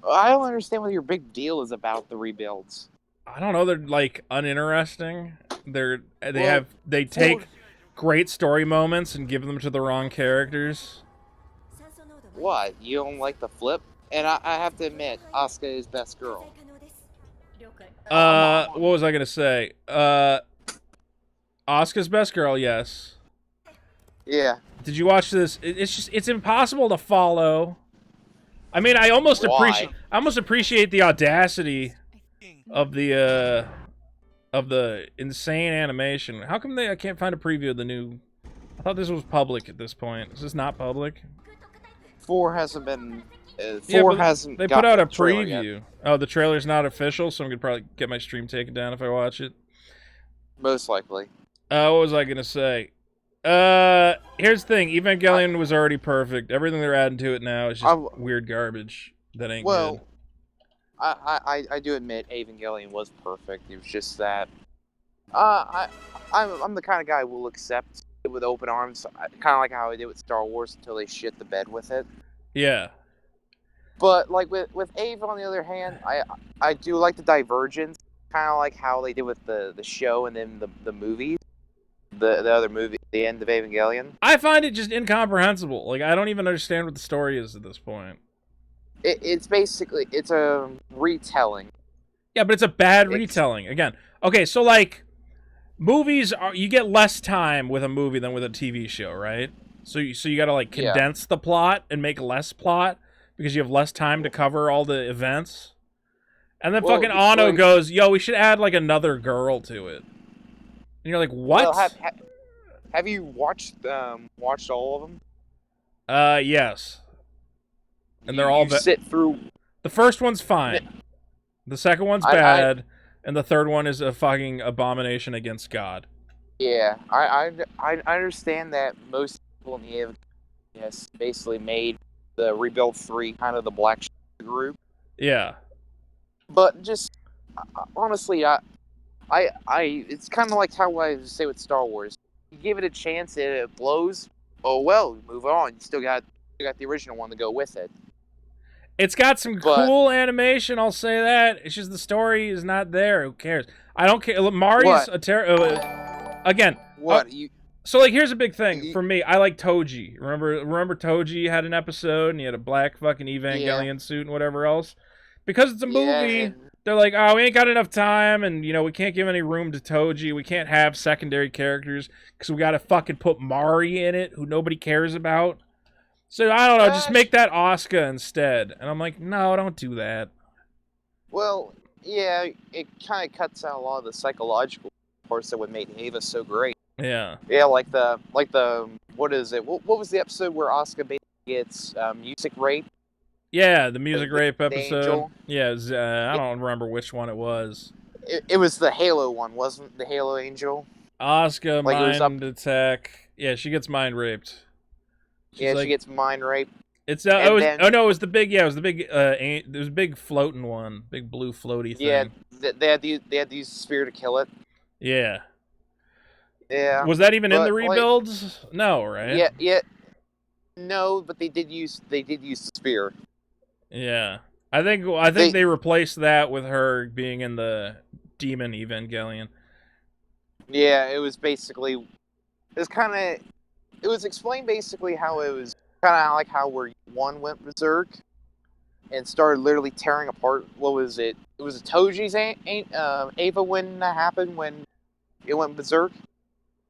I don't understand what your big deal is about the rebuilds. I don't know. They're like uninteresting. They take great story moments and give them to the wrong characters. What? You don't like the flip? And I have to admit, Asuka is best girl. What was I gonna say? Asuka's best girl, yes. Yeah. Did you watch this? It's impossible to follow. I mean, I almost appreciate the audacity of the insane animation. How come I can't find a preview of the new? I thought this was public at this point. Is this not public? 4 hasn't been. Hasn't. They put out a preview. Yet. Oh, the trailer's not official, so I'm gonna probably get my stream taken down if I watch it. Most likely. What was I gonna say? Here's the thing. Evangelion was already perfect. Everything they're adding to it now is just weird garbage that ain't good. I do admit Evangelion was perfect. It was just that I'm the kind of guy who will accept it with open arms, kind of like how I did with Star Wars until they shit the bed with it. Yeah. But like with Ave, on the other hand, I do like the divergence, kind of like how they did with the show and then the movies, the other movie, the end of Evangelion. I find it just incomprehensible. Like I don't even understand what the story is at this point. It's basically a retelling. Yeah, but it's a bad retelling. Again, okay, so like movies you get less time with a movie than with a TV show, right? So you got to like condense the plot and make less plot because you have less time to cover all the events. And then fucking Anno goes, "Yo, we should add like another girl to it." And you're like, "What?" Well, have you watched all of them? Yes. And they're all sit through. The first one's fine. The second one's bad, and the third one is a fucking abomination against God. Yeah, I understand that most people in the has basically made the Rebuild 3 kind of the black group. Yeah. But just honestly, it's kind of like how I say with Star Wars. You give it a chance and it blows. Oh well, move on. You still got the original one to go with it. It's got some cool animation, I'll say that. It's just the story is not there. Who cares? I don't care. Mari's again. What? So like, here's a big thing for me. I like Toji. Remember Toji had an episode and he had a black fucking Evangelion suit and whatever else. Because it's a movie, they're like, oh, we ain't got enough time, and we can't give any room to Toji. We can't have secondary characters because we got to fucking put Mari in it, who nobody cares about. So, I don't know, just make that Asuka instead. And I'm like, no, don't do that. Well, yeah, it kind of cuts out a lot of the psychological parts that would make Ava so great. Yeah. Yeah, like the what is it? What was the episode where Asuka basically gets music rape? Yeah, the music rape episode. Angel. Yeah, it was, I don't remember which one it was. It was the Halo one, wasn't the Halo Angel? Asuka, mind attack. Yeah, she gets mind raped. She gets mind raped. It was the big. Yeah, it was the big. There was a big floating one, big blue floaty thing. Yeah, they had to use the spear to kill it. Yeah. Yeah. Was that even in the rebuilds? No, right? Yeah. No, but they did use the spear. Yeah, I think they replaced that with her being in the Demon Evangelion. Yeah, it was basically. It was explained basically how it was kind of like how where one went berserk and started literally tearing apart. What was it? It was Toji's Ava when that happened, when it went berserk.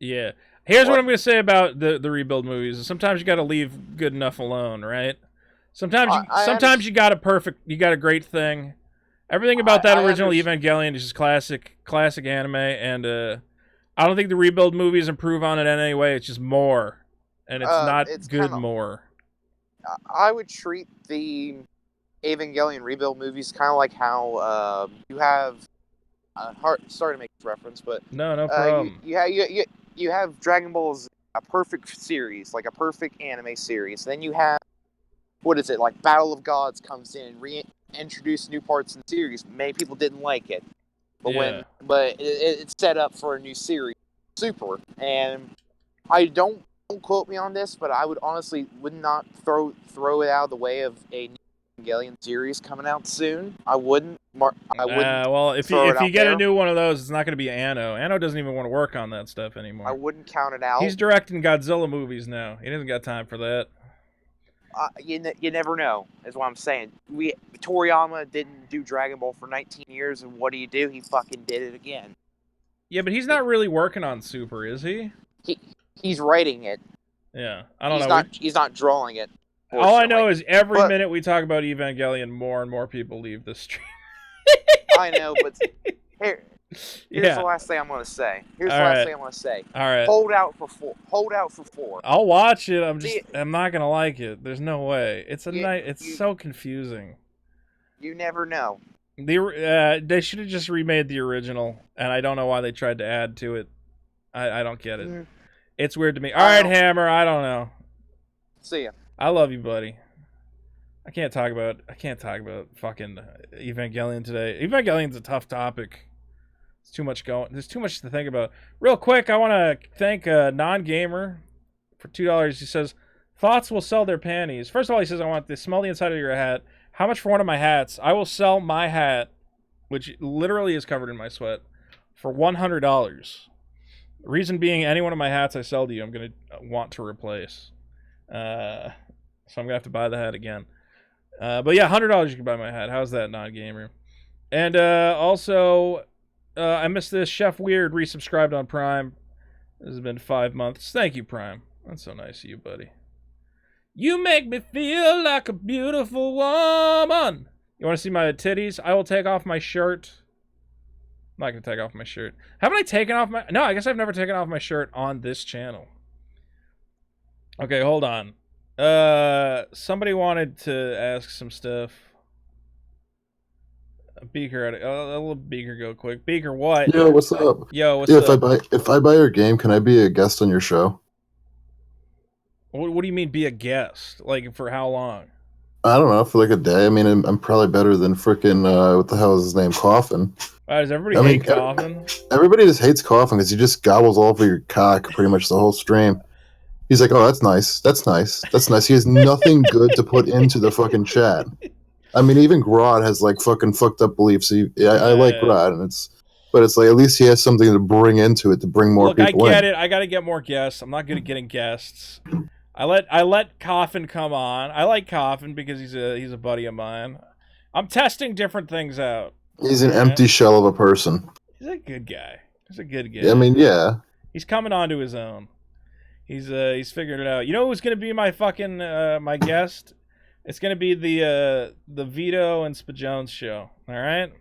Yeah. Here's what I'm going to say about the rebuild movies. Sometimes you got to leave good enough alone, right? Sometimes you got a great thing. Everything about that original Evangelion is just classic anime, and I don't think the rebuild movies improve on it in any way. It's just more, and it's good more. I would treat the Evangelion rebuild movies kind of like how you have. Sorry to make this reference, but no problem. You have Dragon Ball as a perfect series, like a perfect anime series. Then you have, what is it, like Battle of Gods comes in and reintroduce new parts in the series. Many people didn't like it, but it's set up for a new series, Super. And I don't quote me on this, but I would honestly would not throw it out of the way of a new Evangelion series coming out soon. I wouldn't. Well, if you get a new one of those, it's not going to be Anno. Anno doesn't even want to work on that stuff anymore. I wouldn't count it out. He's directing Godzilla movies now. He doesn't got time for that. You never know, is what I'm saying. Toriyama didn't do Dragon Ball for 19 years, and what do? He fucking did it again. Yeah, but he's not really working on Super, is he? He's writing it. Yeah, I don't know. He's not drawing it. All I know is every minute we talk about Evangelion, more and more people leave this stream. I know, but here's the last thing I'm going to say. All right. Hold out for 4. I'll watch it. I'm not going to like it. There's no way. It's so confusing. You never know. They should have just remade the original, and I don't know why they tried to add to it. I don't get it. It's weird to me. All right, Hammer. I don't know. See ya. I love you, buddy. I can't talk about fucking Evangelion today. Evangelion's a tough topic. It's too much going. There's too much to think about. Real quick, I want to thank Non-Gamer for $2. He says, thoughts will sell their panties. First of all, he says, I want to smell the inside of your hat. How much for one of my hats? I will sell my hat, which literally is covered in my sweat, for $100. Reason being, any one of my hats I sell to you, I'm going to want to replace. So I'm going to have to buy the hat again. But yeah, $100 you can buy my hat. How's that, Non-Gamer? And also, I missed this. Chef Weird resubscribed on Prime. This has been 5 months. Thank you, Prime. That's so nice of you, buddy. You make me feel like a beautiful woman. You want to see my titties? I will take off my shirt. I'm not going to take off my shirt. Haven't I taken off my... No, I guess I've never taken off my shirt on this channel. Okay, hold on. Somebody wanted to ask some stuff. Beaker, I'll let Beaker go quick. Beaker, what? Yo, what's up? Yo, what's up? If I buy your game, can I be a guest on your show? What do you mean, be a guest? Like, for how long? I don't know, for like a day. I mean, I'm probably better than freaking, what the hell is his name, Coffin. Does everybody hate Coffin? Everybody just hates Coffin because he just gobbles all over your cock pretty much the whole stream. He's like, oh, that's nice. That's nice. That's nice. He has nothing good to put into the fucking chat. I mean, even Grodd has like fucking fucked up beliefs. I like Grodd, and but it's like at least he has something to bring into it to bring more people in. I get it. I got to get more guests. I'm not good at getting guests. I let Coffin come on. I like Coffin because he's a buddy of mine. I'm testing different things out. He's an empty shell of a person. He's a good guy. He's a good guy. Yeah, I mean, yeah. He's coming onto his own. He's figured it out. You know who's gonna be my fucking my guest? It's gonna be the Vito and Spajones show. All right.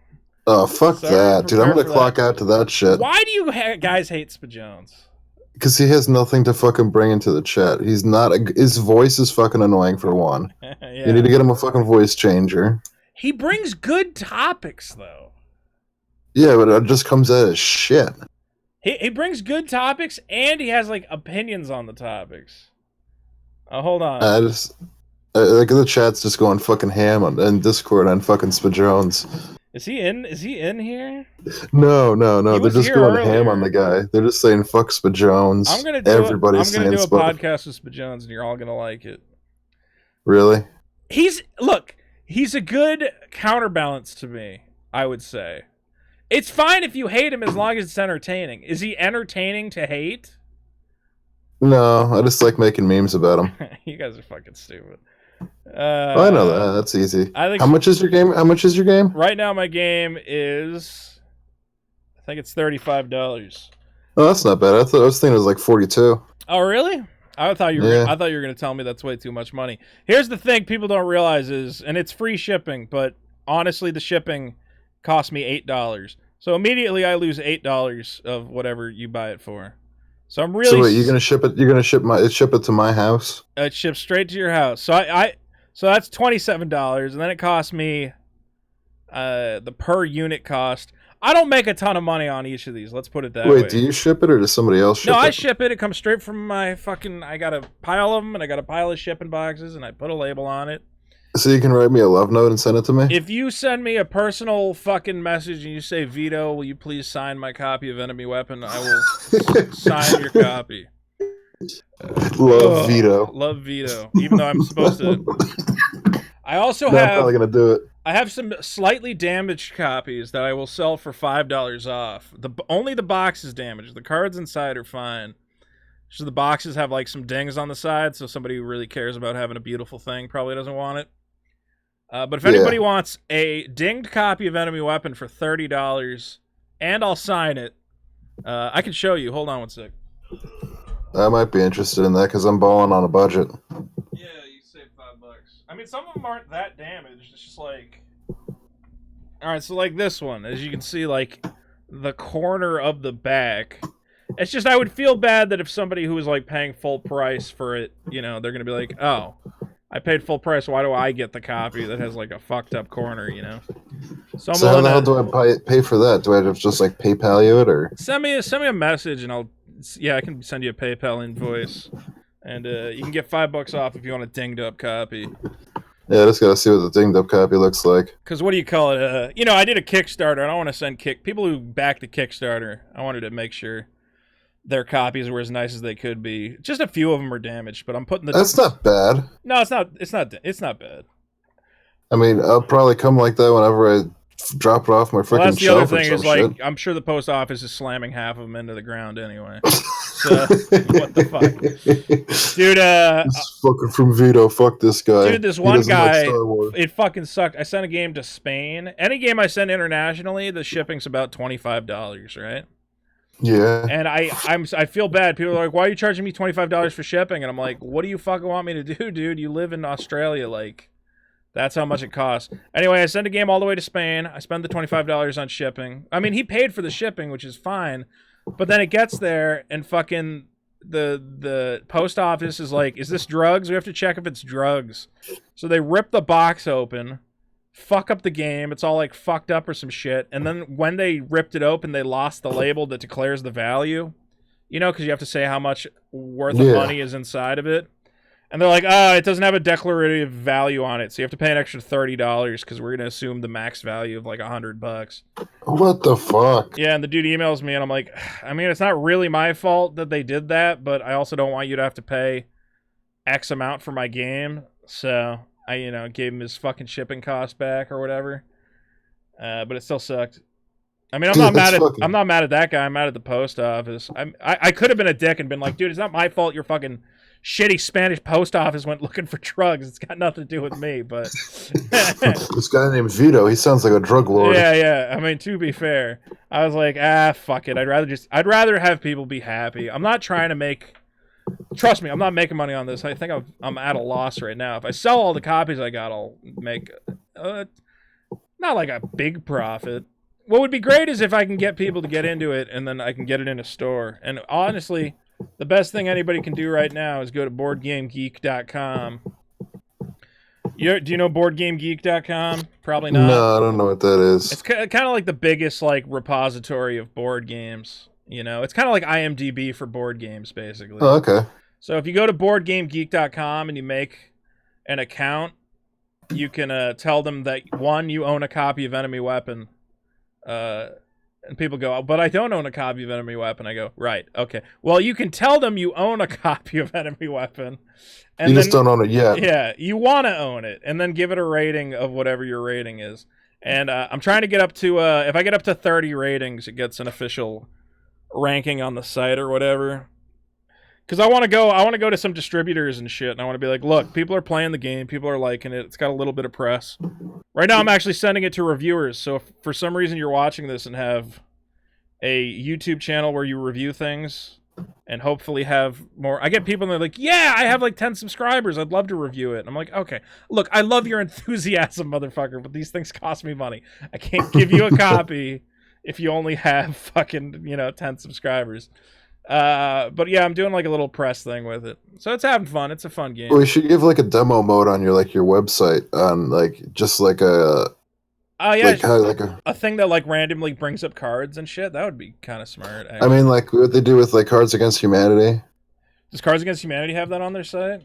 Oh fuck that, dude! I'm gonna clock out to that shit. Why do you guys hate Spajones? Because he has nothing to fucking bring into the chat. He's not. His voice is fucking annoying for one. Yeah. You need to get him a fucking voice changer. He brings good topics though. Yeah, but it just comes out as shit. He brings good topics, and he has, like, opinions on the topics. Oh, hold on. Like, the chat's just going fucking ham on Discord on fucking Spajones. Is he in here? No. They're just going ham on the guy. They're just saying, fuck Spajones. I'm gonna do a podcast with Spajones, and you're all gonna like it. Really? He's a good counterbalance to me, I would say. It's fine if you hate him as long as it's entertaining. Is he entertaining to hate? No, I just like making memes about them. You guys are fucking stupid. I know that. That's easy. I think How much is your game? How much is your game? right now my game is, I think it's $35. Oh, that's not bad. I was thinking it was like 42. Oh, really? I thought you were. Yeah. I thought you were going to tell me that's way too much money. Here's the thing: people don't realize is, and it's free shipping, but honestly, the shipping cost me $8. So immediately, I lose $8 of whatever you buy it for. So I'm really. So wait, you're gonna ship it? You're gonna ship it to my house? It ships straight to your house. So so that's $27, and then it cost me the per unit cost. I don't make a ton of money on each of these. Let's put it that way. Wait, do you ship it or does somebody else ship it? No, I ship it. It comes straight from my fucking... I got a pile of them, and I got a pile of shipping boxes, and I put a label on it. So you can write me a love note and send it to me? If you send me a personal fucking message and you say, Vito, will you please sign my copy of Enemy Weapon? I will sign your copy. Love Vito. Love Vito. Even though I'm supposed to... I also I'm have... probably gonna do it. I have some slightly damaged copies that I will sell for $5 off. Only the box is damaged. The cards inside are fine. So the boxes have like some dings on the side, so somebody who really cares about having a beautiful thing probably doesn't want it. But if anybody wants a dinged copy of Enemy Weapon for $30, and I'll sign it, I can show you. Hold on one sec. I might be interested in that because I'm balling on a budget. Yeah, you save $5. I mean, some of them aren't that damaged. It's just like... Alright, so like this one. As you can see, like, the corner of the back. It's just, I would feel bad that if somebody who was, like, paying full price for it, you know, they're gonna be like, oh, I paid full price, why do I get the copy that has, like, a fucked up corner, you know? So how the hell do I pay for that? Do I just, like, PayPal you it, or...? Send me a message, and I'll... Yeah, I can send you a PayPal invoice. And you can get $5 off if you want a dinged up copy. Yeah, I just gotta see what the dinged up copy looks like. Because what do you call it? You know, I did a Kickstarter. I don't want to send people who back the Kickstarter. I wanted to make sure their copies were as nice as they could be. Just a few of them are damaged, but I'm putting the... That's not bad. No, it's not. It's not bad. I mean, I'll probably come like that whenever I drop it off my freaking That's the shelf other thing or is, some like, shit. I'm sure the post office is slamming half of them into the ground anyway. So, what the fuck? Dude, This fucker from Vito, fuck this guy. Dude, this He one doesn't like guy, Star Wars. it fucking sucked. I sent a game to Spain. Any game I send internationally, the shipping's about $25, right? Yeah. And I feel bad. People are like, why are you charging me $25 for shipping? And I'm like, what do you fucking want me to do, dude? You live in Australia, like... That's how much it costs. Anyway, I sent a game all the way to Spain. I spend the $25 on shipping. I mean, he paid for the shipping, which is fine. But then it gets there, and fucking the post office is like, is this drugs? We have to check if it's drugs. So they rip the box open, fuck up the game. It's all like fucked up or some shit. And then when they ripped it open, they lost the label that declares the value. You know, because you have to say how much worth of money is inside of it. And they're like, it doesn't have a declarative value on it, so you have to pay an extra $30 because we're gonna assume the max value of like $100. What the fuck? Yeah, and the dude emails me, and I'm like, I mean, it's not really my fault that they did that, but I also don't want you to have to pay X amount for my game. So I, you know, gave him his fucking shipping cost back or whatever. But it still sucked. I mean, I'm not mad at that guy. I'm mad at the post office. I could have been a dick and been like, dude, it's not my fault. You're fucking shitty Spanish post office went looking for drugs. It's got nothing to do with me, but... This guy named Vito, he sounds like a drug lord. Yeah. I mean, to be fair, I was like, fuck it. I'd rather have people be happy. I'm not trying to make... Trust me, I'm not making money on this. I think I'm at a loss right now. If I sell all the copies I got, I'll make... not like a big profit. What would be great is if I can get people to get into it, and then I can get it in a store. And honestly... The best thing anybody can do right now is go to BoardGameGeek.com. Do you know BoardGameGeek.com? Probably not. No, I don't know what that is. It's kind of like the biggest like repository of board games. You know, it's kind of like IMDb for board games, basically. Oh, okay. So if you go to BoardGameGeek.com and you make an account, you can tell them that one, you own a copy of Enemy Weapon. And people go, but I don't own a copy of Enemy Weapon. I go, right, okay. Well, you can tell them you own a copy of Enemy Weapon. And you then, just don't own it yet. Yeah, you want to own it. And then give it a rating of whatever your rating is. And I'm trying to get up to, if I get up to 30 ratings, it gets an official ranking on the site or whatever. Because I want to go to some distributors and shit, and I want to be like, look, people are playing the game, people are liking it, it's got a little bit of press. Right now I'm actually sending it to reviewers, so if for some reason you're watching this and have a YouTube channel where you review things, and hopefully have more... I get people and they're like, yeah, I have like 10 subscribers, I'd love to review it. And I'm like, okay, look, I love your enthusiasm, motherfucker, but these things cost me money. I can't give you a copy if you only have fucking, 10 subscribers. But yeah, I'm doing like a little press thing with it. So it's having fun. It's a fun game. Well, you should give like a demo mode on your website on just like a... Oh yeah, like a thing that like randomly brings up cards and shit. That would be kind of smart. I mean, like what they do with like Cards Against Humanity. Does Cards Against Humanity have that on their site?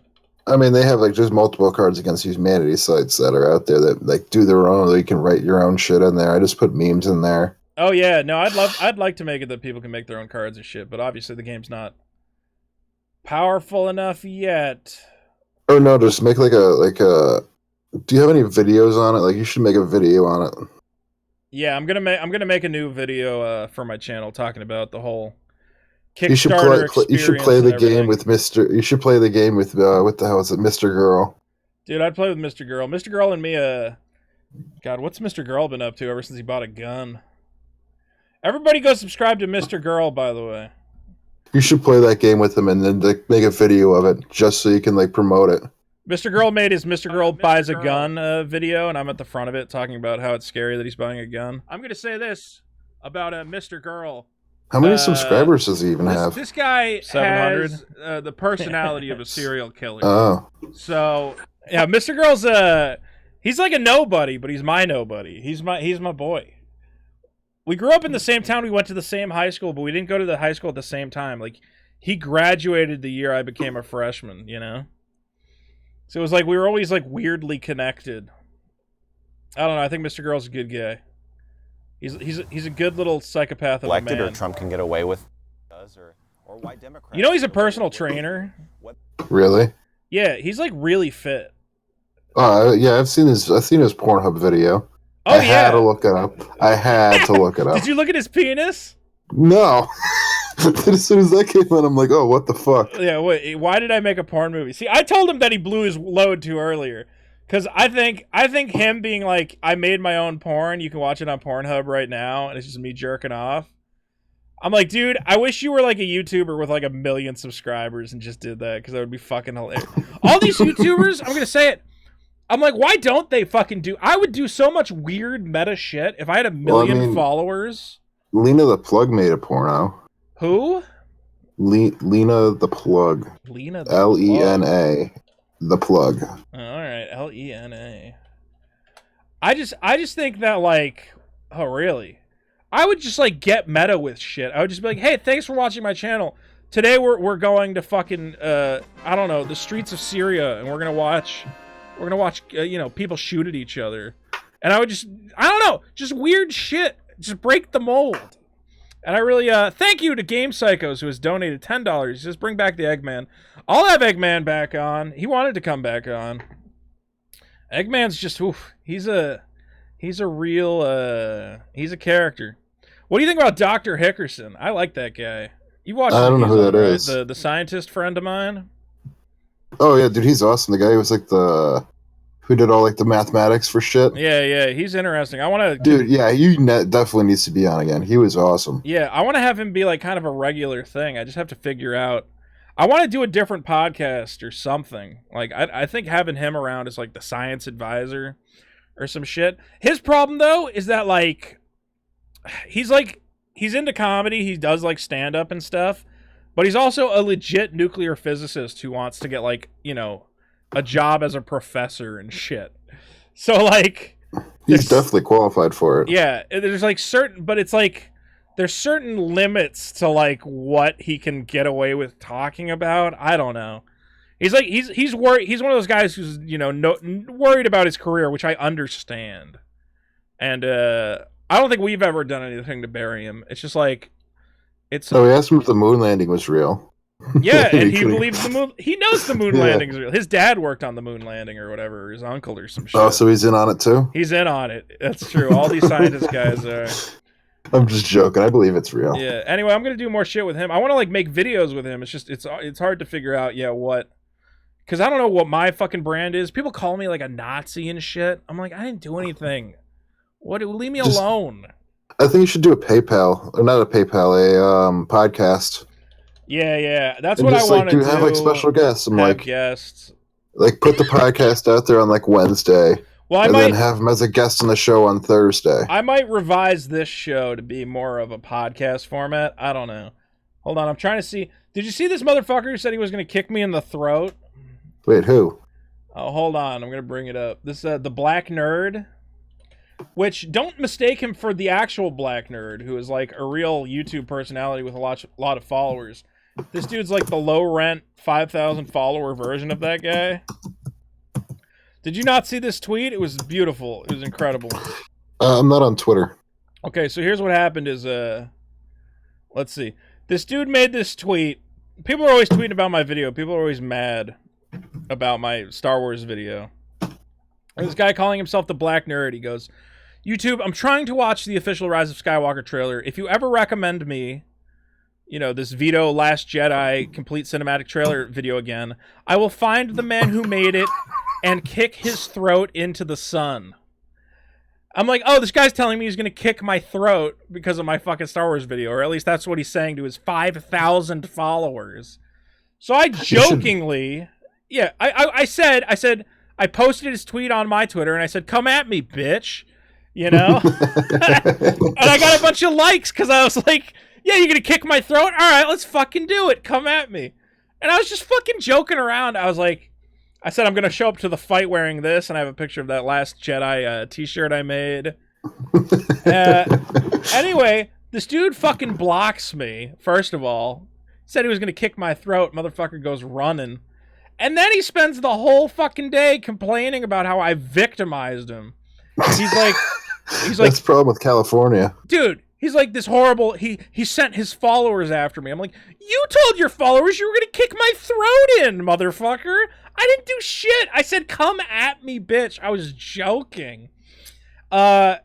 I mean, they have like just multiple Cards Against Humanity sites that are out there that like do their own. You can write your own shit in there. I just put memes in there. Oh yeah, no, I'd like to make it that people can make their own cards and shit, but obviously the game's not powerful enough yet. Oh no, just make like a. Do you have any videos on it? Like, you should make a video on it. Yeah, I'm gonna make a new video for my channel talking about the whole Kickstarter experience. You should play the game with Mr. You should play the game with what the hell is it, Mr. Girl? Dude, I'd play with Mr. Girl. Mr. Girl and me. God, what's Mr. Girl been up to ever since he bought a gun? Everybody go subscribe to Mr. Girl, by the way. You should play that game with him and then like, make a video of it just so you can like promote it. Mr. Girl made his Mr. Girl buys a gun video, and I'm at the front of it talking about how it's scary that he's buying a gun. I'm going to say this about Mr. Girl. How many subscribers does he even have? This guy 700 has the personality of a serial killer. Oh. So, yeah, Mr. Girl's he's like a nobody, but he's my nobody. He's my boy. We grew up in the same town. We went to the same high school, but we didn't go to the high school at the same time. Like, he graduated the year I became a freshman, So it was like we were always like weirdly connected. I don't know. I think Mr. Girl's a good guy. He's a good little psychopath of a man. Or Trump can get away with or why Democrats. He's a personal trainer. Really? Yeah, he's like really fit. Yeah, I've seen his Pornhub video. Oh, I had to look it up. I had to look it up. Did you look at his penis? No. As soon as that came out, I'm like, oh, what the fuck? Yeah, wait, why did I make a porn movie? See, I told him that he blew his load too earlier. Because I think him being like, I made my own porn, you can watch it on Pornhub right now, and it's just me jerking off. I'm like, dude, I wish you were like a YouTuber with like 1 million subscribers and just did that, because that would be fucking hilarious. All these YouTubers, I'm going to say it, I'm like, why don't they fucking do... I would do so much weird meta shit if I had 1 million followers. Lena the Plug made a porno. Who? Lena the Plug. Lena the Lena the Plug. All right, Lena. I just think that like, oh really? I would just like get meta with shit. I would just be like, hey, thanks for watching my channel. Today we're going to fucking I don't know, the streets of Syria, and we're gonna watch people shoot at each other. And I would just, I don't know, just weird shit. Just break the mold. And I really, thank you to Game Psychos, who has donated $10. He says, bring back the Eggman. I'll have Eggman back on. He wanted to come back on. Eggman's just, oof, he's a real, he's a character. What do you think about Dr. Hickerson? I like that guy. You watched I don't know who that is. The scientist friend of mine? Oh, yeah, dude, he's awesome. The guy who was like who did all like the mathematics for shit. Yeah, he's interesting. I want to... Dude, yeah, definitely needs to be on again. He was awesome. Yeah, I want to have him be like kind of a regular thing. I just have to figure out... I want to do a different podcast or something. Like, I think having him around as like the science advisor or some shit. His problem, though, is that like... He's into comedy. He does like stand-up and stuff. But he's also a legit nuclear physicist who wants to get like, a job as a professor and shit. So like he's definitely qualified for it. Yeah, there's like there's certain limits to like what he can get away with talking about. I don't know. He's worried. He's one of those guys who's worried about his career, which I understand. And I don't think we've ever done anything to bury him. It's just like So we asked him if the moon landing was real. Yeah, and he believes the moon. He knows the moon landing is real. His dad worked on the moon landing or whatever, or his uncle or some shit. Oh, so he's in on it too? He's in on it. That's true. All these scientist guys are. I'm just joking. I believe it's real. Yeah. Anyway, I'm gonna do more shit with him. I want to like make videos with him. It's just it's hard to figure out. Yeah, what? Because I don't know what my fucking brand is. People call me like a Nazi and shit. I'm like, I didn't do anything. What? Leave me alone. I think you should do a PayPal, or not a PayPal, a podcast. Yeah. That's And what I just, want to do. Have like special guests. I'm Have like guests. Like put the podcast out there on like Wednesday. Well, then have him as a guest on the show on Thursday. I might revise this show to be more of a podcast format. I don't know. Hold on, I'm trying to see. Did you see this motherfucker who said he was going to kick me in the throat? Wait, who? Oh, hold on. I'm going to bring it up. This the Black Nerd, which don't mistake him for the actual Black Nerd, who is like a real YouTube personality with a lot of followers. This dude's like the low-rent 5,000 follower version of that guy. Did you not see this tweet? It was beautiful. It was incredible. I'm not on Twitter. Okay, so here's what happened is, let's see. This dude made this tweet. People are always tweeting about my video. People are always mad about my Star Wars video. And this guy calling himself the Black Nerd, he goes, YouTube, I'm trying to watch the official Rise of Skywalker trailer. If you ever recommend me, this Vito Last Jedi complete cinematic trailer video again, I will find the man who made it and kick his throat into the sun. I'm like, oh, this guy's telling me he's going to kick my throat because of my fucking Star Wars video, or at least that's what he's saying to his 5,000 followers. So I jokingly, I said, I posted his tweet on my Twitter, and I said, come at me, bitch, And I got a bunch of likes because I was like, yeah, you're going to kick my throat? All right, let's fucking do it. Come at me. And I was just fucking joking around. I said I'm going to show up to the fight wearing this, and I have a picture of that Last Jedi t-shirt I made. Anyway, this dude fucking blocks me, first of all. Said he was going to kick my throat. Motherfucker goes running. And then he spends the whole fucking day complaining about how I victimized him. He's like... That's the problem with California. Dude, he's like this horrible... He sent his followers after me. I'm like, you told your followers you were going to kick my throat in, motherfucker. I didn't do shit. I said, come at me, bitch. I was joking. So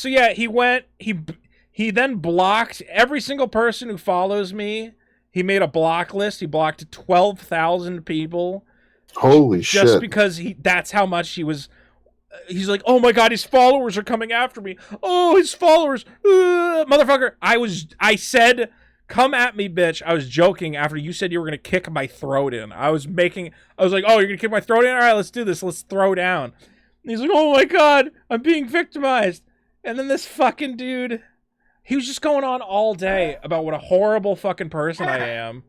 yeah, he then blocked every single person who follows me. He made a block list. He blocked 12,000 people. Holy shit. Just because that's how much he was... He's like, oh my god, his followers are coming after me. Oh, his followers. Motherfucker, I said, come at me, bitch. I was joking after you said you were going to kick my throat in. I was like, oh, you're going to kick my throat in? All right, let's do this. Let's throw down. And he's like, oh my god, I'm being victimized. And then this fucking dude, he was just going on all day about what a horrible fucking person I am.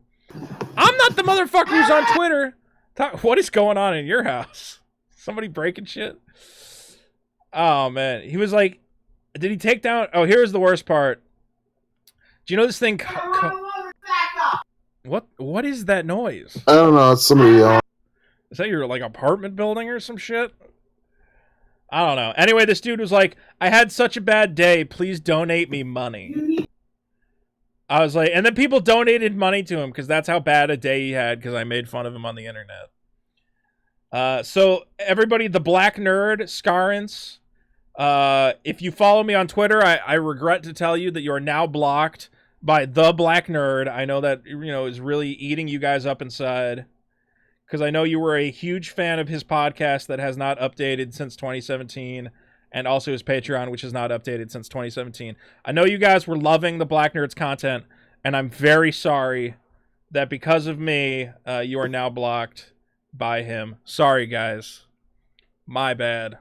I'm not the motherfucker who's on Twitter. What is going on in your house? Somebody breaking shit? Oh, man. He was like, did he take down... Oh, here's the worst part. Do you know this thing... What is that noise? I don't know. It's somebody yelling. Is that your, like, apartment building or some shit? I don't know. Anyway, this dude was like, I had such a bad day. Please donate me money. I was like... And then people donated money to him because that's how bad a day he had because I made fun of him on the internet. So everybody, the Black Nerd, Scarence, if you follow me on Twitter, I regret to tell you that you are now blocked by the Black Nerd. I know that, is really eating you guys up inside because I know you were a huge fan of his podcast that has not updated since 2017 and also his Patreon, which is not updated since 2017. I know you guys were loving the Black Nerd's content, and I'm very sorry that because of me, you are now blocked by him. Sorry, guys. My bad.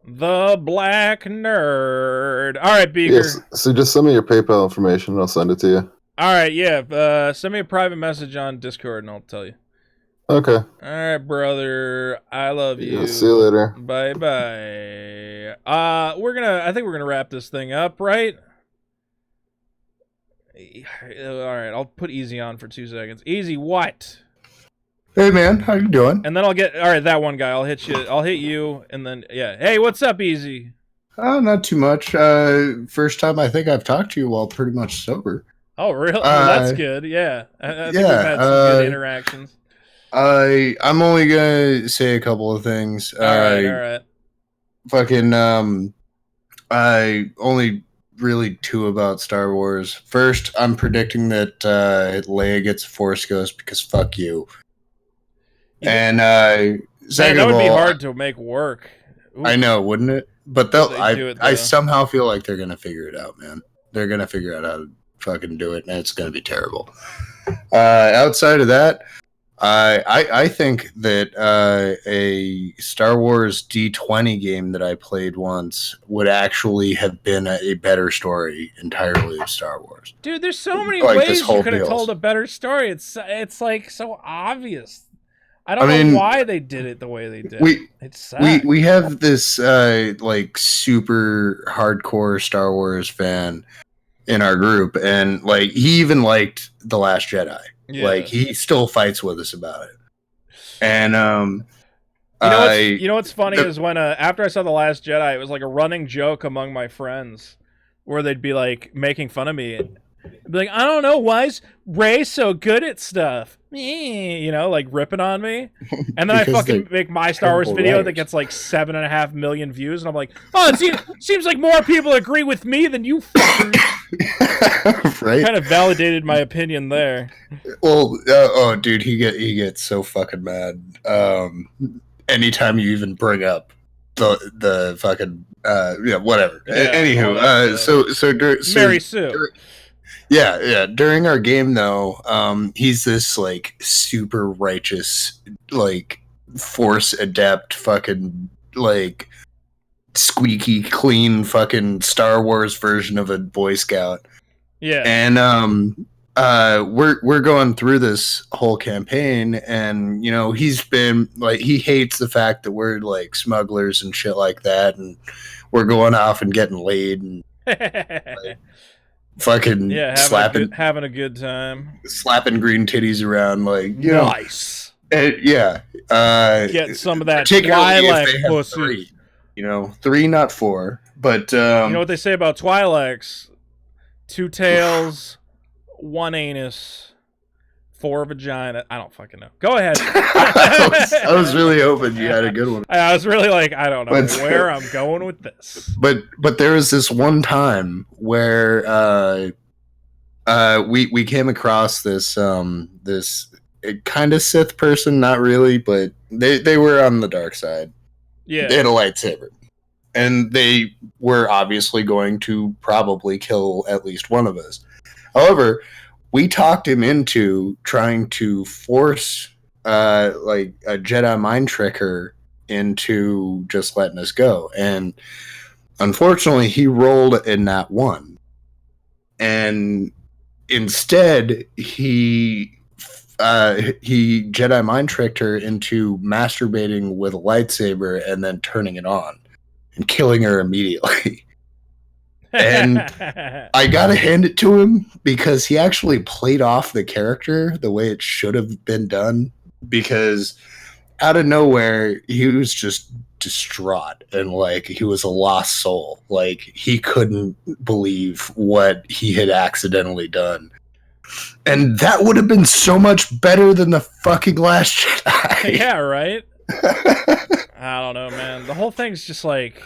The Black Nerd. All right, Beaker. Yes, so just send me your PayPal information and I'll send it to you. All right, yeah. Send me a private message on Discord and I'll tell you. Okay. All right, brother. I love you. Yeah, see you later. Bye-bye. I think we're gonna wrap this thing up, right? All right, I'll put Easy on for 2 seconds. Easy, what? Hey man, how you doing? And then all right, that one guy, I'll hit you, and then, yeah. Hey, what's up, Easy? Not too much. First time I think I've talked to you while pretty much sober. Oh, really? That's good, yeah. I think we've had some good interactions. I'm only gonna say a couple of things. All right. Fucking, only really two about Star Wars. First, I'm predicting that Leia gets a Force Ghost because fuck you. And second that would of be all, hard to make work. Ooh. I know, wouldn't it? But I somehow feel like they're gonna figure it out, man. They're gonna figure out how to fucking do it, and it's gonna be terrible. Outside of that, I think that a Star Wars D20 game that I played once would actually have been a better story entirely of Star Wars. Dude, there's so many Like, ways you could have told a better story. It's like so obvious. I don't know why they did it the way they did. It's sad. We have this like super hardcore Star Wars fan in our group, and like he even liked The Last Jedi. Yeah. Like he still fights with us about it. And you know what's funny is when after I saw The Last Jedi, it was like a running joke among my friends where they'd be like making fun of me. I'd be like, I don't know, why is Rey so good at stuff? You know, like ripping on me. And then I fucking make my Star Wars video that gets like 7.5 million views, and I'm like, oh, it seems like more people agree with me than you fuckers. Right? Kind of validated my opinion there. Well, dude, he gets so fucking mad. Anytime you even bring up the fucking whatever. Yeah, anywho, so Mary Sue. Yeah. During our game, though, he's this like super righteous, like Force adept, fucking like squeaky clean, fucking Star Wars version of a Boy Scout. Yeah, and we're going through this whole campaign, and you know he's been like he hates the fact that we're like smugglers and shit like that, and we're going off and getting laid and. Like, fucking having a good time, slapping green titties around, like nice. Get some of that Twi'lek pussy. 3, 3, not 4. But you know what they say about Twi'leks: 2 tails, 1 anus, 4 vagina. I don't fucking know. Go ahead. I was really hoping you had a good one. I was really like, I don't know where I'm going with this. But there was this one time where we came across this this kind of Sith person, not really, but they were on the dark side. Yeah, they had a lightsaber, and they were obviously going to probably kill at least one of us. However, we talked him into trying to force like a Jedi mind tricker into just letting us go. And unfortunately, he rolled in that one. And instead, he Jedi mind tricked her into masturbating with a lightsaber and then turning it on and killing her immediately. And I gotta hand it to him because he actually played off the character the way it should have been done, because out of nowhere he was just distraught and like he was a lost soul. Like he couldn't believe what he had accidentally done. And that would have been so much better than the fucking Last Jedi. Yeah, right? I don't know, man. The whole thing's just like...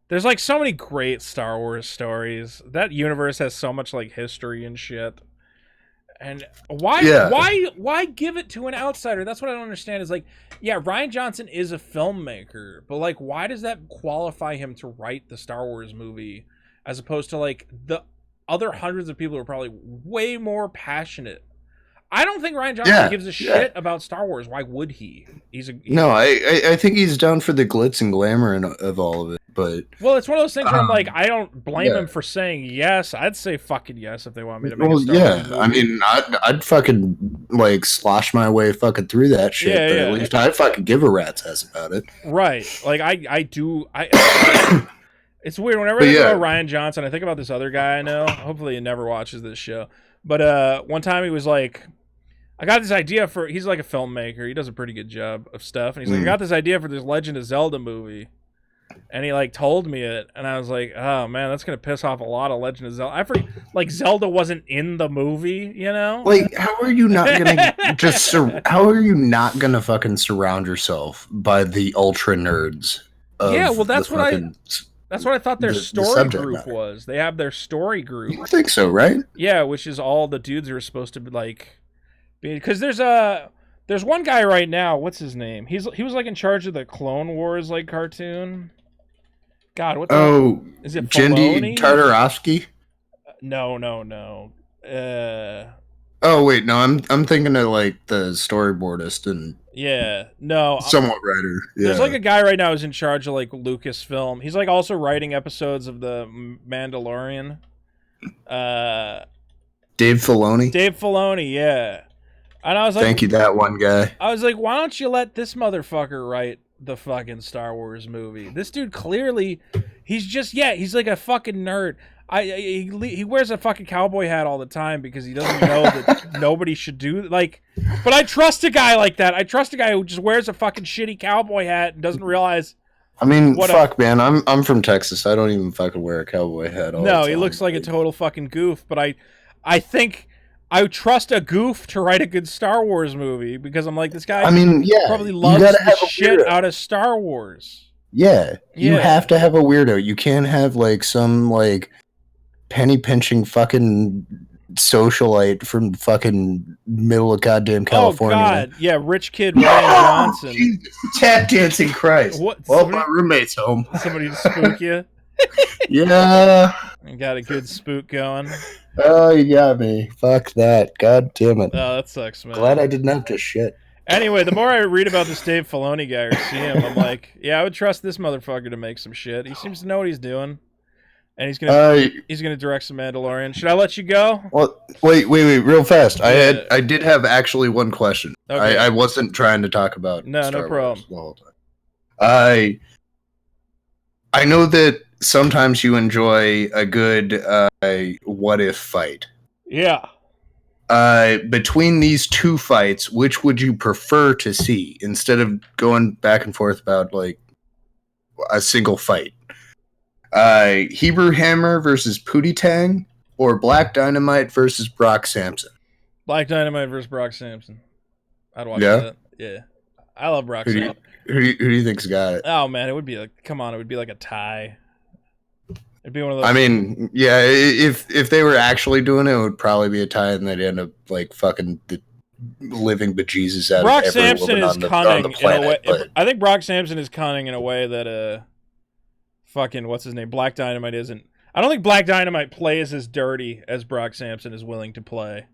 There's like so many great Star Wars stories. That universe has so much like history and shit. And why give it to an outsider? That's what I don't understand. Is like, yeah, Rian Johnson is a filmmaker, but like, why does that qualify him to write the Star Wars movie as opposed to like the other hundreds of people who are probably way more passionate? I don't think Rian Johnson gives a shit about Star Wars. Why would he? I think he's down for the glitz and glamour of all of it. But well, it's one of those things where I'm like, I don't blame him for saying yes. I'd say fucking yes if they want me to make a Star Wars movie. I mean, I'd fucking like slosh my way fucking through that shit. But at least I'd fucking give a rat's ass about it. Right? Like I do. It's weird whenever I think about Rian Johnson. I think about this other guy I know. Hopefully, he never watches this show. But one time he was like, I got this idea for. He's like a filmmaker. He does a pretty good job of stuff. And he's like, I got this idea for this Legend of Zelda movie. And he like told me it, and I was like, "Oh man, that's gonna piss off a lot of Legend of Zelda." I forget, like Zelda wasn't in the movie, you know. Like, how are you not gonna how are you not gonna fucking surround yourself by the ultra nerds? Yeah, well, that's what That's what I thought their the story subject group matter. was. They have their story group. I think so, right? Yeah, which is all the dudes are supposed to be like, because there's one guy right now. What's his name? He was like in charge of the Clone Wars like cartoon. God, what? Is it Jindy Filoni? Tartarovsky? No. Oh wait, no, I'm thinking of like the storyboardist and Yeah, no. somewhat writer. Yeah. There's like a guy right now who's in charge of like Lucasfilm. He's like also writing episodes of the Mandalorian. Dave Filoni. Dave Filoni, yeah. And I was like, Thank you, that one guy. I was like, why don't you let this motherfucker write the fucking Star Wars movie? This dude clearly, he's like a fucking nerd. He wears a fucking cowboy hat all the time because he doesn't know that nobody should do like. But I trust a guy like that. I trust a guy who just wears a fucking shitty cowboy hat and doesn't realize. I mean, man. I'm from Texas. I don't even fucking wear a cowboy hat. All the time. He looks like a total fucking goof. But I think I trust a goof to write a good Star Wars movie because I'm like, this guy. I mean, yeah, probably loves the shit out of Star Wars. Yeah, you Yeah. have to have a weirdo. You can't have like some like penny pinching fucking socialite from fucking middle of goddamn California. Oh God, yeah, rich kid Rian Johnson. Tap dancing Christ. What? Well, my roommate's home. Somebody to spook you. Yeah. You got a good spook going. Oh, you got me. Fuck that. God damn it. Oh, that sucks, man. Glad I didn't have to shit. Anyway, the more I read about this Dave Filoni guy or see him, I'm like, yeah, I would trust this motherfucker to make some shit. He seems to know what he's doing. And he's gonna direct some Mandalorian. Should I let you go? Well, wait, real fast. I did have actually one question. Okay. I wasn't trying to talk about No Star problem. Wars the whole time. I know that sometimes you enjoy a good what if fight. Yeah. Between these two fights, which would you prefer to see instead of going back and forth about like a single fight? Hebrew Hammer versus Pootie Tang or Black Dynamite versus Brock Sampson? Black Dynamite versus Brock Sampson. I'd watch Yeah? that. Yeah. I love Brock Who do Sampson. you think's got it? Oh man, it would be like, come on, it would be like a tie. It'd be one of those. I mean, yeah, if they were actually doing it, it would probably be a tie, and they'd end up like fucking the living bejesus out Brock of every Sampson woman is on the cunning planet. in a way. But I think Brock Sampson is cunning in a way that fucking what's his name, Black Dynamite isn't. I don't think Black Dynamite plays as dirty as Brock Sampson is willing to play.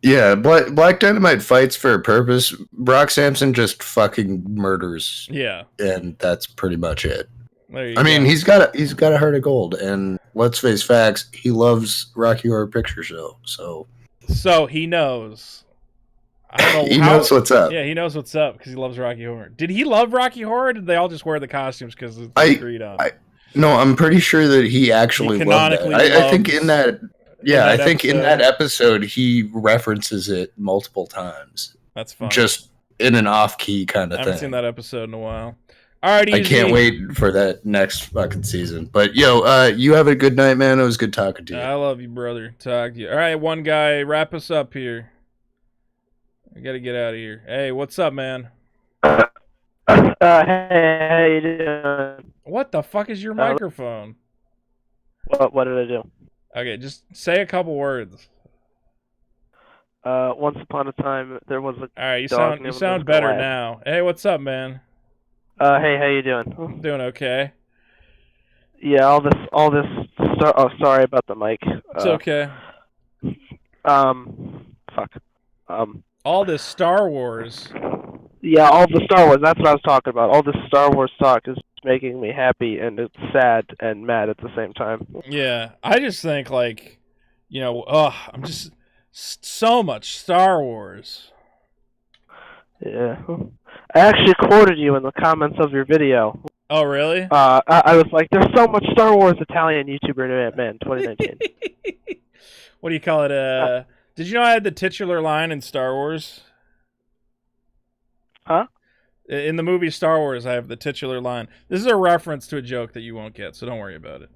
yeah, Black Dynamite fights for a purpose. Brock Sampson just fucking murders. Yeah. And that's pretty much it. There you I mean, go. he's got a heart of gold, and let's face facts, he loves Rocky Horror Picture Show. So he knows. I don't know He knows what's up. Yeah, he knows what's up because he loves Rocky Horror. Did he love Rocky Horror? Or did they all just wear the costumes because it's agreed on? No, I'm pretty sure that he actually loved that. canonically I think loves- in that, yeah, in that I think in episode. that episode he references it multiple times. That's fine. Just in an off-key kind I of haven't thing. seen that episode in a while. All right, I can't wait for that next fucking season. But yo, you have a good night, man. It was good talking to you. I love you, brother. Talk to you. All right, one guy, wrap us up here. I gotta get out of here. Hey, what's up, man? Hey, how you doing? What the fuck is your microphone? What did I do? Okay, just say a couple words. Once upon a time, there was a All right, you dog sound named better Goliath. now. Hey, what's up, man? Hey, how you doing? I'm doing okay. Yeah, all this. Oh, sorry about the mic. It's okay. Fuck. All this Star Wars. Yeah, all the Star Wars. That's what I was talking about. All this Star Wars talk is making me happy, and it's sad and mad at the same time. Yeah, I just think like, I'm just so much Star Wars. Yeah. I actually quoted you in the comments of your video. Oh, really? I was like, "There's so much Star Wars Italian YouTuber man 2019." What do you call it? Did you know I had the titular line in Star Wars? Huh? In the movie Star Wars, I have the titular line. This is a reference to a joke that you won't get, so don't worry about it.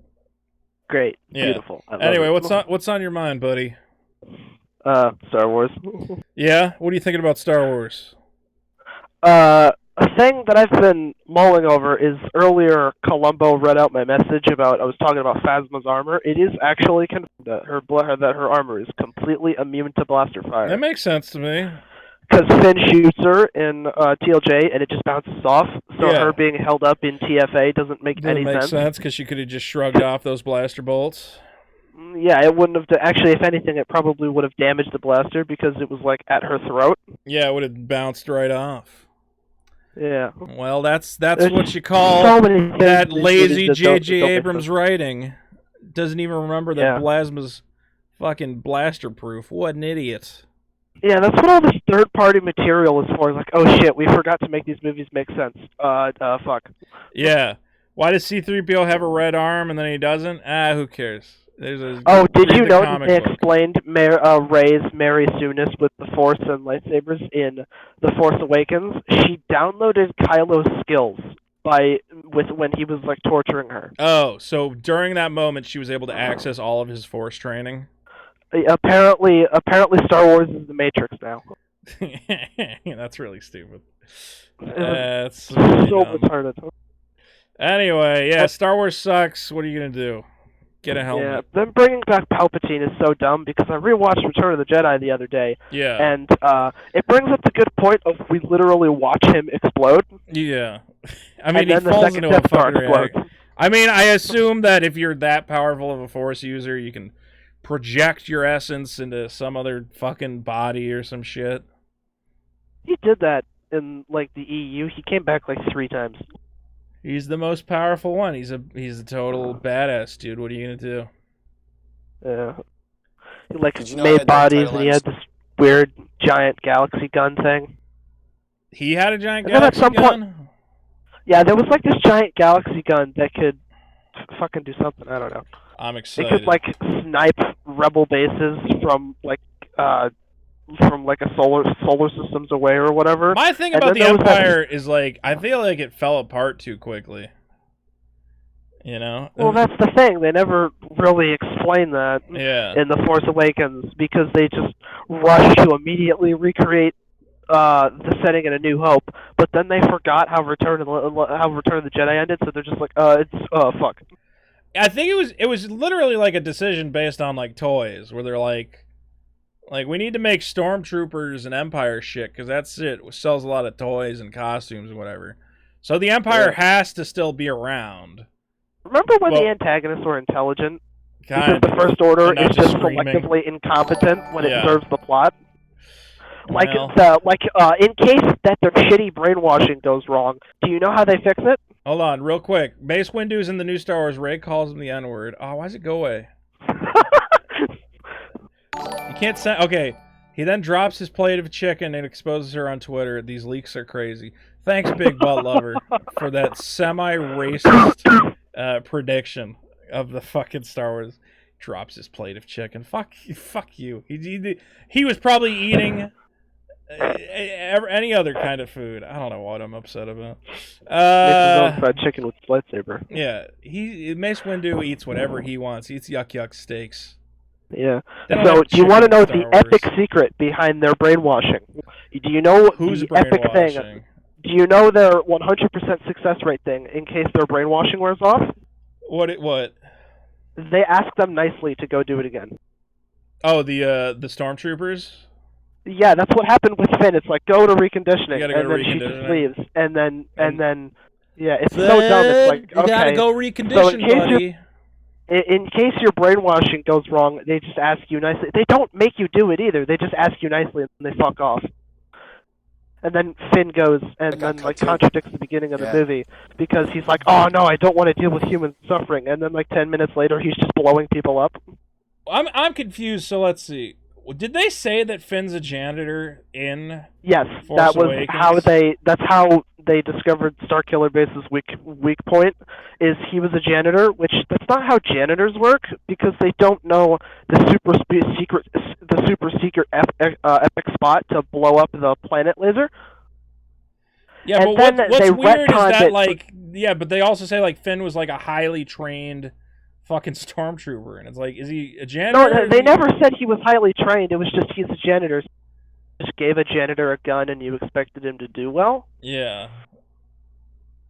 Great. Yeah. Beautiful. I love Anyway, it. what's on your mind, buddy? Star Wars. Yeah? What are you thinking about Star Wars? A thing that I've been mulling over is earlier Columbo read out my message about I was talking about Phasma's armor. It is actually confirmed that her armor is completely immune to blaster fire. That makes sense to me. Because Finn shoots her in TLJ and it just bounces off, so her being held up in TFA doesn't make any sense. Makes sense because she could have just shrugged off those blaster bolts. Yeah, it wouldn't have. Actually, if anything, it probably would have damaged the blaster because it was like at her throat. Yeah, it would have bounced right off. Yeah. Well, that's There's what you call so many things that in these lazy movies that don't J.J. make Abrams sense. writing. Doesn't even remember that Yeah. Plasma's fucking blaster proof. What an idiot. Yeah, that's what all this third-party material is for. It's like, oh shit, we forgot to make these movies make sense. Fuck. Yeah. Why does C-3PO have a red arm and then he doesn't? Who cares? There's a Oh, did read you the know that comic they book. explained Rey's Mary Soonis with the Force and lightsabers in The Force Awakens? She downloaded Kylo's skills when he was like torturing her. Oh, so during that moment she was able to access all of his Force training? Apparently, Star Wars is the Matrix now. That's really stupid. It That's was really so dumb. retarded. Anyway, yeah, Star Wars sucks. What are you gonna do? Get a helmet. Yeah, them bringing back Palpatine is so dumb because I rewatched Return of the Jedi the other day. Yeah. And it brings up the good point of we literally watch him explode. Yeah. I mean, And he then the falls second into a Death Star fucking reactor. explodes. I mean, I assume that if you're that powerful of a Force user, you can project your essence into some other fucking body or some shit. He did that in like the EU. He came back like 3 times. He's the most powerful one. He's a total badass, dude. What are you gonna do? Yeah. He like Did you know I had made that bodies title and he had this weird giant galaxy gun thing. He had a giant And then at galaxy some gun? point, yeah, there was like this giant galaxy gun that could fucking do something. I don't know. I'm It excited. could like snipe rebel bases from a solar systems away or whatever. My thing And about then the there was that- Empire is like I feel like it fell apart too quickly. You know? Well, that's the thing. They never really explain that Yeah. in The Force Awakens because they just rush to immediately recreate the setting in A New Hope, but then they forgot how Return of the Jedi ended, so they're just like, fuck. I think it was literally like a decision based on like toys, where they're like we need to make Stormtroopers and Empire shit because that's it. It sells a lot of toys and costumes and whatever. So the Empire has to still be around. Remember when Well, the antagonists were intelligent? kind Because the First Order and not is just screaming. selectively incompetent when Yeah. it serves the plot. Like Well. in case that their shitty brainwashing goes wrong, do you know how they fix it? Hold on, real quick. Mace Windu's in the new Star Wars. Rey calls him the N-word. Oh, why does it go away? You can't say. Okay. He then drops his plate of chicken and exposes her on Twitter. These leaks are crazy. Thanks, Big Butt Lover, for that semi-racist prediction of the fucking Star Wars. Drops his plate of chicken. Fuck you. He was probably eating any other kind of food. I don't know what I'm upset about. Makes his own fried chicken with his lightsaber. Yeah, Mace Windu eats whatever he wants. He eats yuck yuck steaks. Yeah. They don't So, have do you want to chicken know in the Star Wars. epic secret behind their brainwashing? Do you know Who's the epic thing? brainwashing? Do you know their 100% success rate thing in case their brainwashing wears off? What? They ask them nicely to go do it again. Oh, the Stormtroopers? Yeah, that's what happened with Finn. It's like, go to reconditioning, You gotta go and to then she just reconditioning. leaves, and then, yeah, it's so dumb. It's like, you okay, gotta go so recondition, buddy. in case your brainwashing goes wrong, they just ask you nicely. They don't make you do it either. They just ask you nicely, and they fuck off. And then Finn goes and then like contradicts the beginning of the movie because he's like, "Oh no, I don't want to deal with human suffering." And then like 10 minutes later, he's just blowing people up. I'm confused. So let's see. Did they say that Finn's a janitor in Yes, Force that was Awakens? how they. That's how they discovered Starkiller Base's weak point. Is he was a janitor, which that's not how janitors work because they don't know the super secret epic spot to blow up the planet laser. Yeah, And but then what's they weird is retconned that it. like but they also say like Finn was like a highly trained fucking stormtrooper, and it's like, is he a janitor? No, they never said he was highly trained. It was just he's a janitor. just gave a janitor a gun and you expected him to do well. Yeah.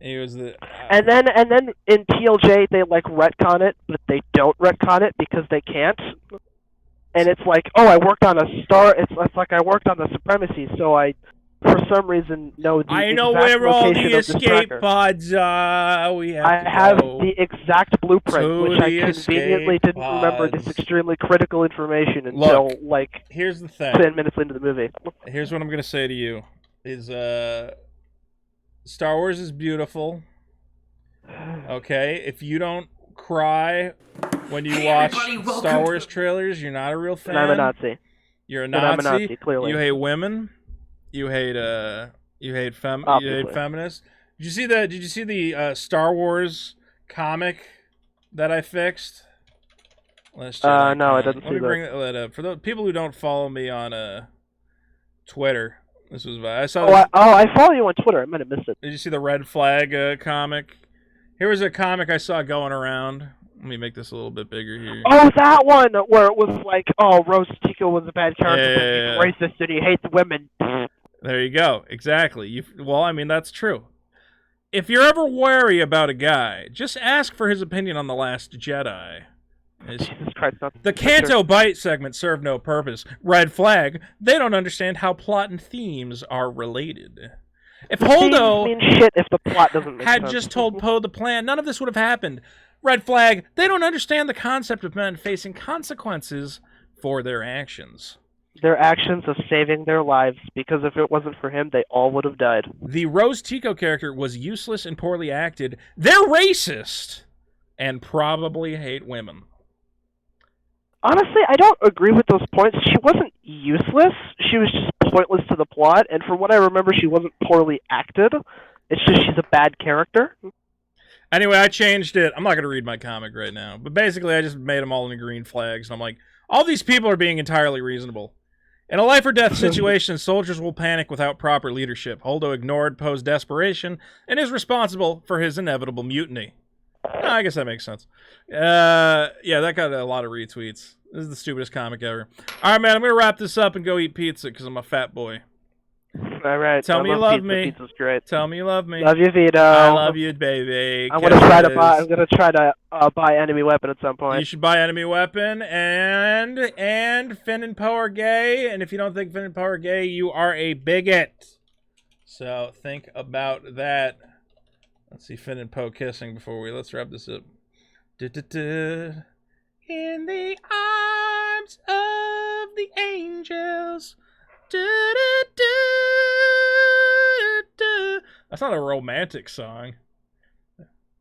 He was the. And then in TLJ they like retcon it, but they don't retcon it because they can't. And it's like, oh, I worked on a star. It's like I worked on the Supremacy, so I, for some reason, know the I know exact where all location the of this escape tracker. pods are. We have I to have go the exact blueprint, to which I the conveniently escape didn't remember this pods. extremely critical information until Look, like here's the thing. 10 minutes into the movie. Here's what I'm gonna say to you: is Star Wars is beautiful. Okay, if you don't cry when you watch Star Wars trailers, you're not a real fan. And I'm a Nazi. You're a And Nazi. I'm a Nazi, clearly. You hate women. You hate feminists. Obviously. Did you see the Star Wars comic that I fixed? Let's check. No, I didn't Let see me that. bring that up for those people who don't follow me on Twitter. This was I saw. I follow you on Twitter. I might have missed it. Did you see the Red Flag comic? Here was a comic I saw going around. Let me make this a little bit bigger here. Oh, that one where it was like, oh, Rose Tico was a bad character, Yeah. but he's racist and he hates women. There you go. Exactly. Well, I mean, that's true. If you're ever worried about a guy, just ask for his opinion on The Last Jedi. Jesus Christ, not The Canto Bite segment served no purpose. Red flag. They don't understand how plot and themes are related. If Holdo mean shit if the plot doesn't make had sense. just told Poe the plan, none of this would have happened. Red flag. They don't understand the concept of men facing consequences for their actions. Their actions of saving their lives, because if it wasn't for him, they all would have died. The Rose Tico character was useless and poorly acted. They're racist and probably hate women. Honestly, I don't agree with those points. She wasn't useless. She was just pointless to the plot, and from what I remember, she wasn't poorly acted. It's just she's a bad character. Anyway, I changed it. I'm not going to read my comic right now, but basically I just made them all into green flags, and I'm like, all these people are being entirely reasonable. In a life-or-death situation, soldiers will panic without proper leadership. Holdo ignored Poe's desperation and is responsible for his inevitable mutiny. I guess that makes sense. Yeah, that got a lot of retweets. This is the stupidest comic ever. All right, man, I'm going to wrap this up and go eat pizza because I'm a fat boy. All right. Tell me you love pizza. me. Pizza's great. Tell me you love me. Love you, Vito. I love you, baby. I'm gonna try to buy enemy weapon at some point. You should buy enemy weapon, and Finn and Poe are gay, and if you don't think Finn and Poe are gay, you are a bigot. So think about that. Let's see Finn and Poe kissing let's wrap this up. In the arms of the angels. That's not a romantic song.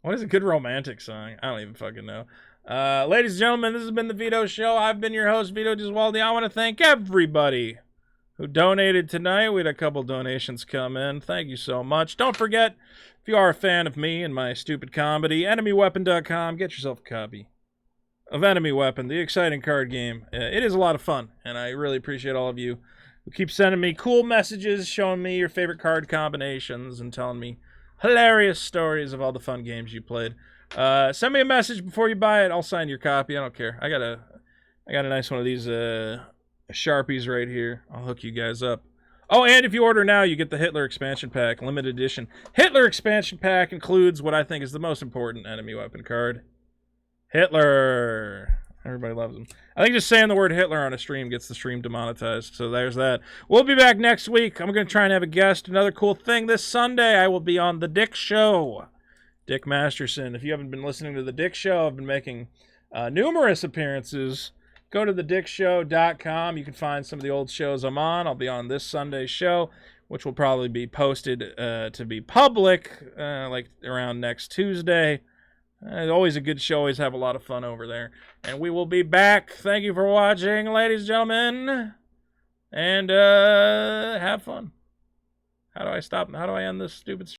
What is a good romantic song? I don't even fucking know. Ladies and gentlemen, this has been the Vito Show. I've been your host, Vito Giswaldi. I want to thank everybody who donated tonight. We had a couple donations come in. Thank you so much. Don't forget, if you are a fan of me and my stupid comedy, enemyweapon.com. Get yourself a copy of Enemy Weapon, the exciting card game. It is a lot of fun, and I really appreciate all of you who keep sending me cool messages, showing me your favorite card combinations, and telling me hilarious stories of all the fun games you played. Send me a message before you buy it. I'll sign your copy. I don't care. I got a nice one of these Sharpies right here. I'll hook you guys up. Oh, and if you order now, you get the Hitler expansion pack, limited edition. Hitler expansion pack includes what I think is the most important enemy weapon card. Hitler. Everybody loves him. I think just saying the word Hitler on a stream gets the stream demonetized, so there's that. We'll be back next week. I'm going to try and have a guest. Another cool thing, this Sunday, I will be on The Dick Show. Dick Masterson. If you haven't been listening to The Dick Show, I've been making numerous appearances. Go to thedickshow.com. You can find some of the old shows I'm on. I'll be on this Sunday's show, which will probably be posted to be public like around next Tuesday. Always a good show. Always have a lot of fun over there. And we will be back. Thank you for watching, ladies and gentlemen. And have fun. How do I end this stupid